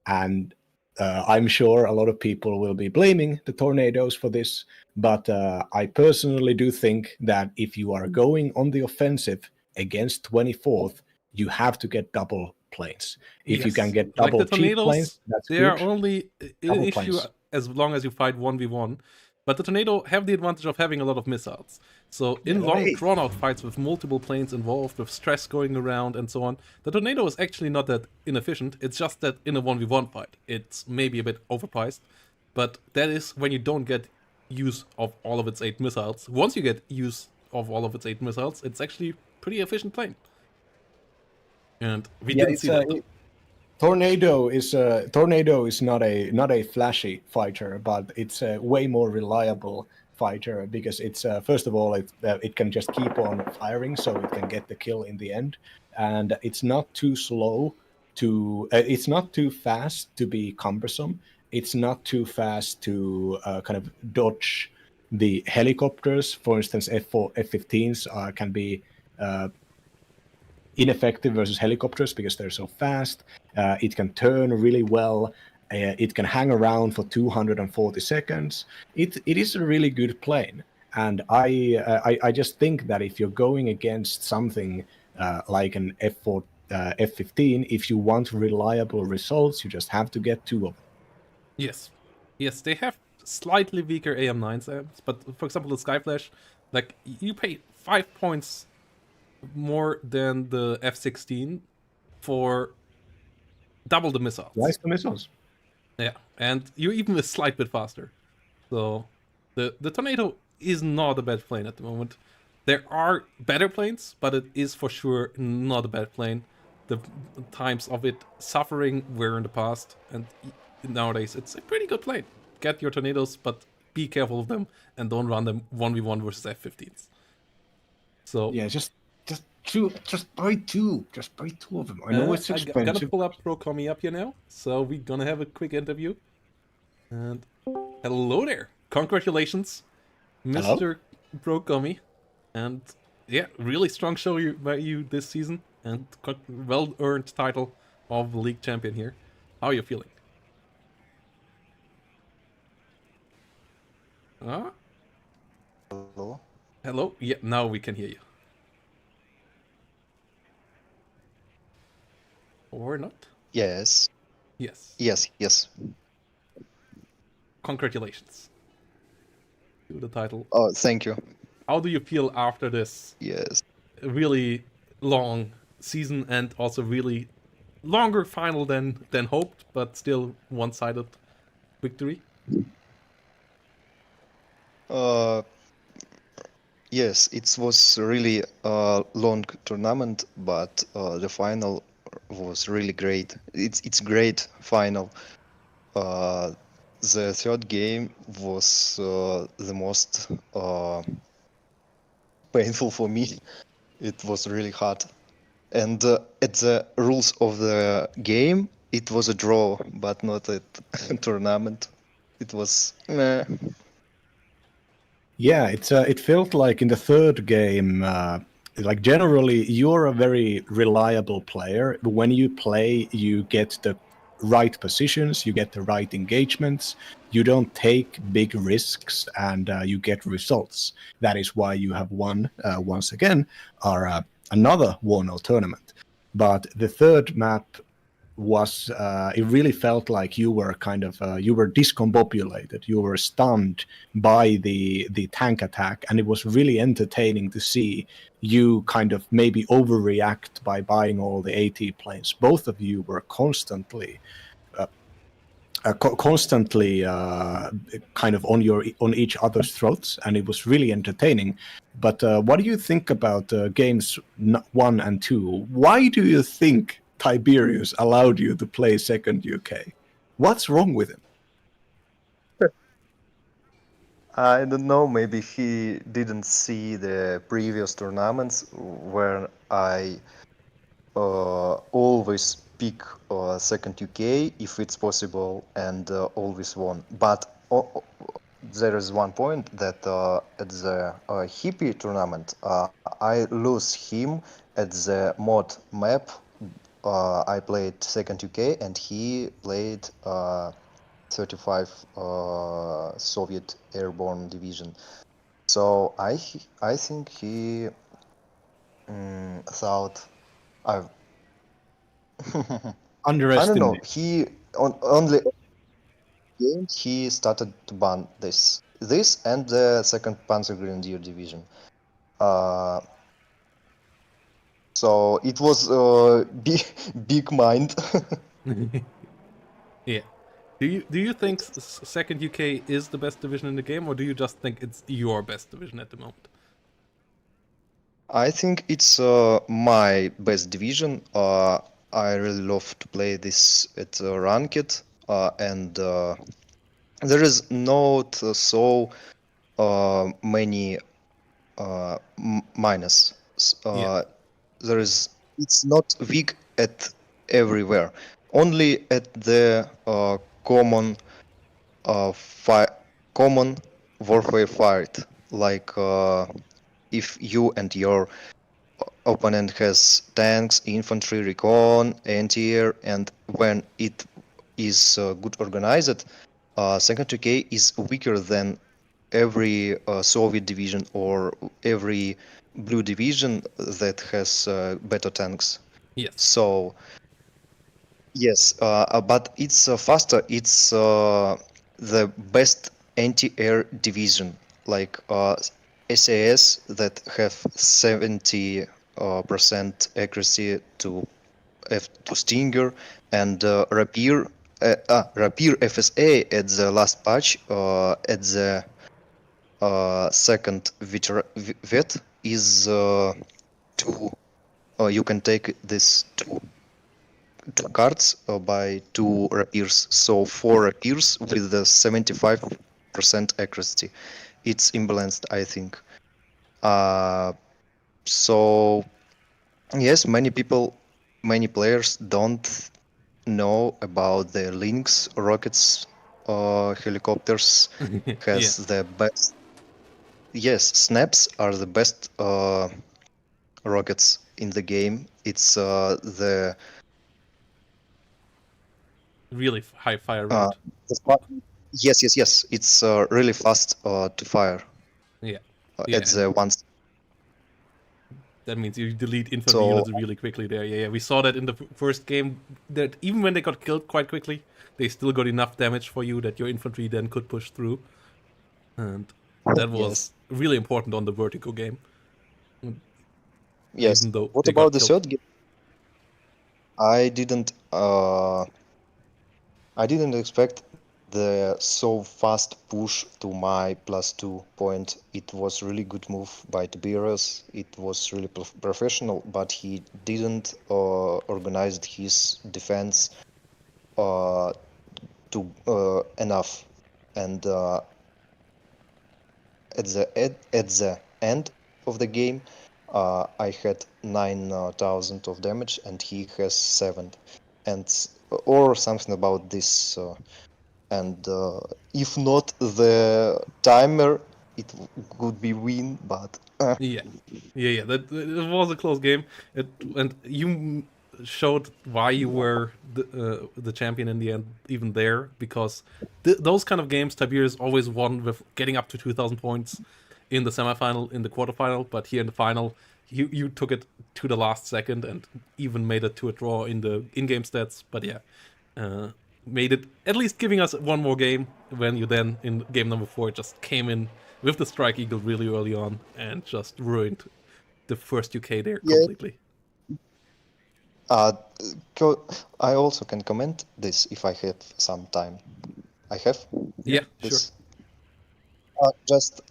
and I'm sure a lot of people will be blaming the tornadoes for this, but I personally do think that if you are going on the offensive against 24th, you have to get double planes. If you can get double cheap planes, that's they good. are only an issue planes. as long as you fight 1v1. But the Tornado have the advantage of having a lot of missiles. So in long, drawn-out fights with multiple planes involved, with stress going around and so on, the Tornado is actually not that inefficient. It's just that in a 1v1 fight, it's maybe a bit overpriced. But that is when you don't get use of all of its 8 missiles. Once you get use of all of its 8 missiles, it's actually pretty efficient plane. And we didn't see that. Tornado is not a flashy fighter, but it's a way more reliable fighter because it's first of all it can just keep on firing, so it can get the kill in the end, and it's not too slow to it's not too fast to be cumbersome. It's not too fast to kind of dodge the helicopters. For instance, F-15s can be ineffective versus helicopters because they're so fast. It can turn really well. It can hang around for 240 seconds. It is a really good plane, and I just think that if you're going against something like an F-15, if you want reliable results, you just have to get 2 of them. Yes, they have slightly weaker AM9s, but for example, the Skyflash, like you pay 5 points more than the F-16 for double the missiles. Twice the missiles. Yeah, and you're even a slight bit faster. So the Tornado is not a bad plane at the moment. There are better planes, but it is for sure not a bad plane. The times of it suffering were in the past, and nowadays it's a pretty good plane. Get your Tornadoes, but be careful of them and don't run them 1v1 versus F-15s. So yeah, just buy 2. Just buy 2 of them. I know it's expensive. I'm gonna pull up Pro-Commy up here now, so we're gonna have a quick interview. And hello there. Congratulations, Mr. Pro-Commy. And yeah, really strong show by you this season, and well-earned title of league champion here. How are you feeling? Hello? Hello? Yeah, now we can hear you. Or not? Yes. Yes. Yes. Congratulations to the title. Oh, thank you. How do you feel after this Yes. really long season and also really longer final than hoped, but still one-sided victory? Yes, it was really a long tournament, but the final was really great. It's great final. The third game was the most painful for me. It was really hard. And at the rules of the game, it was a draw, but not a tournament. It was meh. Yeah, it felt like in the third game, like generally you're a very reliable player. When you play, you get the right positions, you get the right engagements, you don't take big risks, and you get results. That is why you have won once again another WARNO tournament. But the third map was it really felt like you were kind of you were discombobulated, you were stunned by the tank attack, and it was really entertaining to see you kind of maybe overreact by buying all the AT planes. Both of you were constantly kind of on each other's throats, and it was really entertaining. But what do you think about games 1 and 2? Why do you think Tiberius allowed you to play second UK? What's wrong with him? I don't know, maybe he didn't see the previous tournaments where I always pick second UK if it's possible and always won. But there is one point that at the hippie tournament, I lose him at the mod map. I played second UK and he played 35 Soviet Airborne Division. So I think he thought I I don't know. Underestimate. He only game he started to ban this and the second Panzer Grenadier Division. So it was big mind. Yeah. Do you think second UK is the best division in the game, or do you just think it's your best division at the moment? I think it's my best division. I really love to play this at Ranked, and there is not so many minus. Yeah. It's not weak at everywhere. Only at the common common warfare fight, like if you and your opponent has tanks, infantry, recon, anti-air, and when it is good organized, second 2K is weaker than every Soviet division or every blue division that has better tanks. Yes. So yes, but it's faster. It's the best anti-air division, like SAS that have 70% accuracy to to Stinger, and Rapier FSA at the last patch at the second vet is two. You can take this two cards by two rapiers, so 4 rapiers with the 75% accuracy. It's imbalanced, I think. So yes, many players don't know about the Lynx rockets. Helicopters has the best. Yes, snaps are the best rockets in the game. It's the Really high fire rate. yes. It's really fast to fire. Yeah. At the ones. That means you delete infantry So units really quickly there. Yeah, we saw that in the first game, that even when they got killed quite quickly, they still got enough damage for you that your infantry then could push through. And that was really important on the Vertigo game. Yes. Even though What they about got the killed. third game? I didn't expect the so fast push to my +2 point. It was really good move by Tiberius. It was really professional, but he didn't organize his defense to enough. And at the end of the game, I had 9,000 of damage, and he has 7, and or something about this. And if not the timer, it would be win. But Yeah. That it was a close game. And you showed why you were the champion in the end, even there, because those kind of games, Tiberius always won with getting up to 2,000 points in the semifinal, in the quarterfinal. But here in the final, you took it to the last second and even made it to a draw in the in-game stats. But yeah, made it at least giving us one more game when you then in game number 4 just came in with the Strike Eagle really early on and just ruined the first UK there Yeah. completely. Uh, I also can comment this if I have some time. I have Yeah, sure. this. Just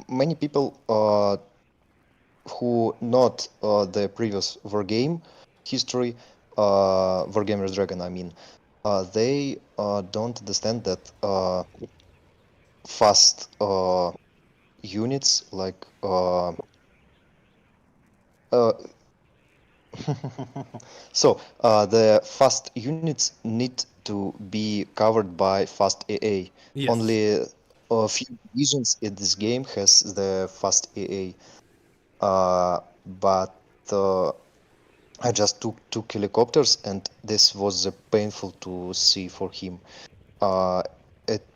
many people who not the previous Wargame history, Wargamers Dragon, I mean, they don't understand that fast units like so the fast units need to be covered by fast AA. Yes. Only a few divisions in this game has the fast AA. But I just took helicopters, and this was painful to see for him. It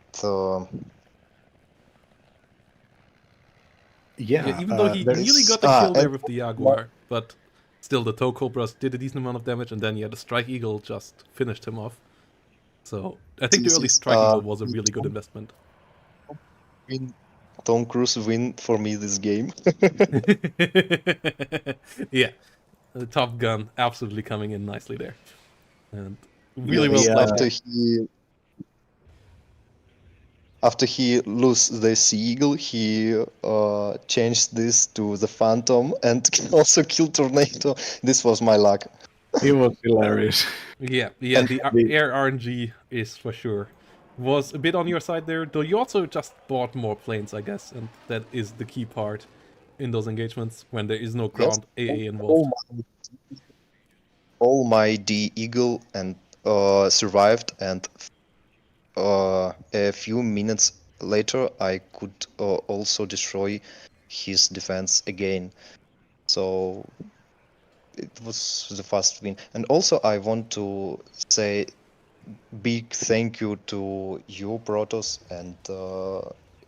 Yeah, even though he there nearly is. got the kill there and with the Jaguar, but still the Tow Cobras did a decent amount of damage, and then yeah, the Strike Eagle just finished him off. So I think the This early is, Strike Eagle was a really good investment. Tom Cruise win for me this game. Yeah, the Top Gun absolutely coming in nicely there, and really Yes, well played. After he lose the Sea Eagle, he changed this to the Phantom and also killed Tornado. This was my luck. It was hilarious. Yeah, And the air RNG is for sure. Was a bit on your side there, though you also just bought more planes, I guess, and that is the key part in those engagements when there is no ground AA involved. All my D Eagle and survived, and a few minutes later I could also destroy his defense again. So it was the fast win. And also I want to say big thank you to you, Protos, and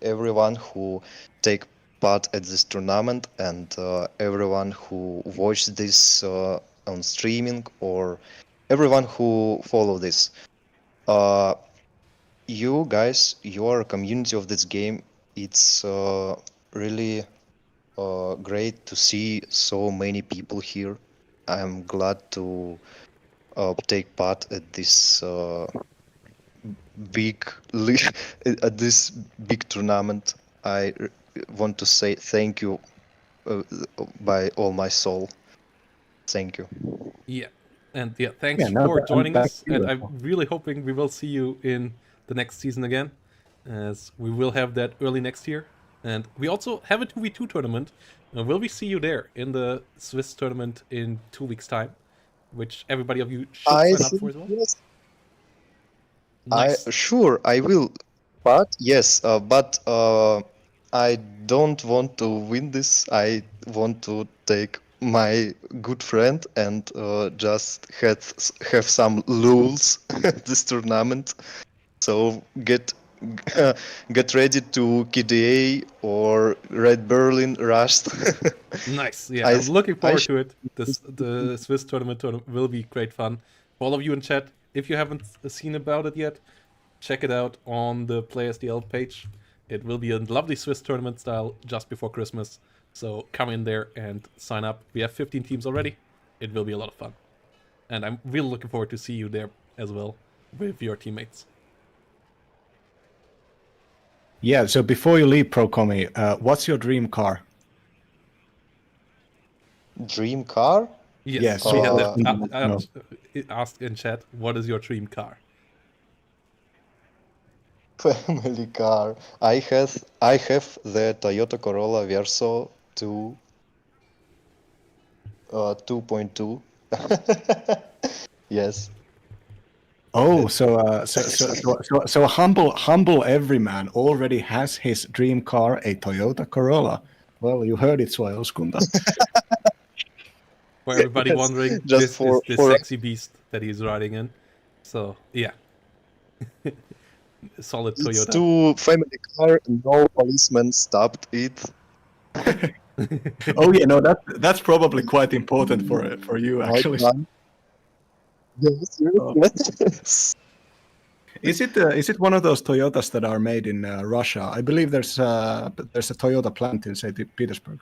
everyone who take part at this tournament, and everyone who watched this on streaming, or everyone who follow this. You guys, you are a community of this game. It's really great to see so many people here. I'm glad to take part at this at this big tournament. I want to say thank you by all my soul. Thank you. Yeah, and yeah, thanks Yeah, no, for but- joining thank us, you and as I'm well. really hoping we will see you in the next season again, as we will have that early next year. And we also have a 2v2 tournament. Will we see you there in the Swiss tournament in 2 weeks' time, which everybody of you should I sign up think for as well? yes. Nice. Sure, I will. But yes, but I don't want to win this. I want to take my good friend and just have some lulz at this tournament. So get ready to KDA or Red Berlin rushed. Nice. Yeah, I I'm looking forward sh- to it. The Swiss tournament will be great fun. For all of you in chat, if you haven't seen about it yet, check it out on the PlaySDL page. It will be a lovely Swiss tournament style just before Christmas. So come in there and sign up. We have 15 teams already. It will be a lot of fun. And I'm really looking forward to see you there as well with your teammates. Yeah, so before you leave, Kommy, what's your dream car? Dream car? Yes, Yes, we had no. that asked in chat, what is your dream car? Family car. I have the Toyota Corolla Verso 2.2. Yes. Oh, so humble everyman already has his dream car, a Toyota Corolla. Well, you heard it, Suojeluskunta. For everybody Yes, wondering, just this is the for sexy beast that he's riding in. So, yeah. Solid it's Toyota. too family car. No policeman stopped it. Oh yeah, no, that's probably quite important for you actually. Yes, Oh. yes. Is it one of those Toyotas that are made in Russia? I believe there's a Toyota plant in St. Petersburg.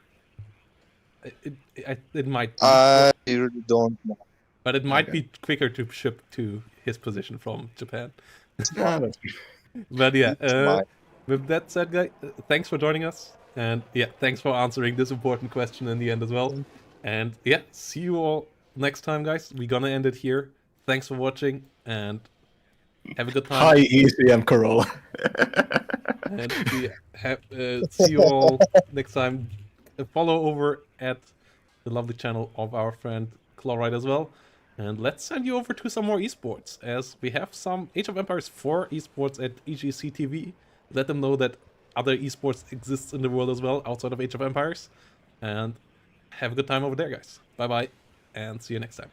It might be, I really don't know. but it might Okay. be quicker to ship to his position from Japan. Ah, that's good. But yeah, It's mine. with that said, guys, thanks for joining us, and yeah, thanks for answering this important question in the end as well. And yeah, see you all next time, guys. We're gonna end it here. Thanks for watching, and have a good time. Hi, ECM Corolla. And see you all next time. Follow over at the lovely channel of our friend Chloride as well. And let's send you over to some more esports, as we have some Age of Empires 4 esports at EGC TV. Let them know that other esports exists in the world as well, outside of Age of Empires. And have a good time over there, guys. Bye bye, and see you next time.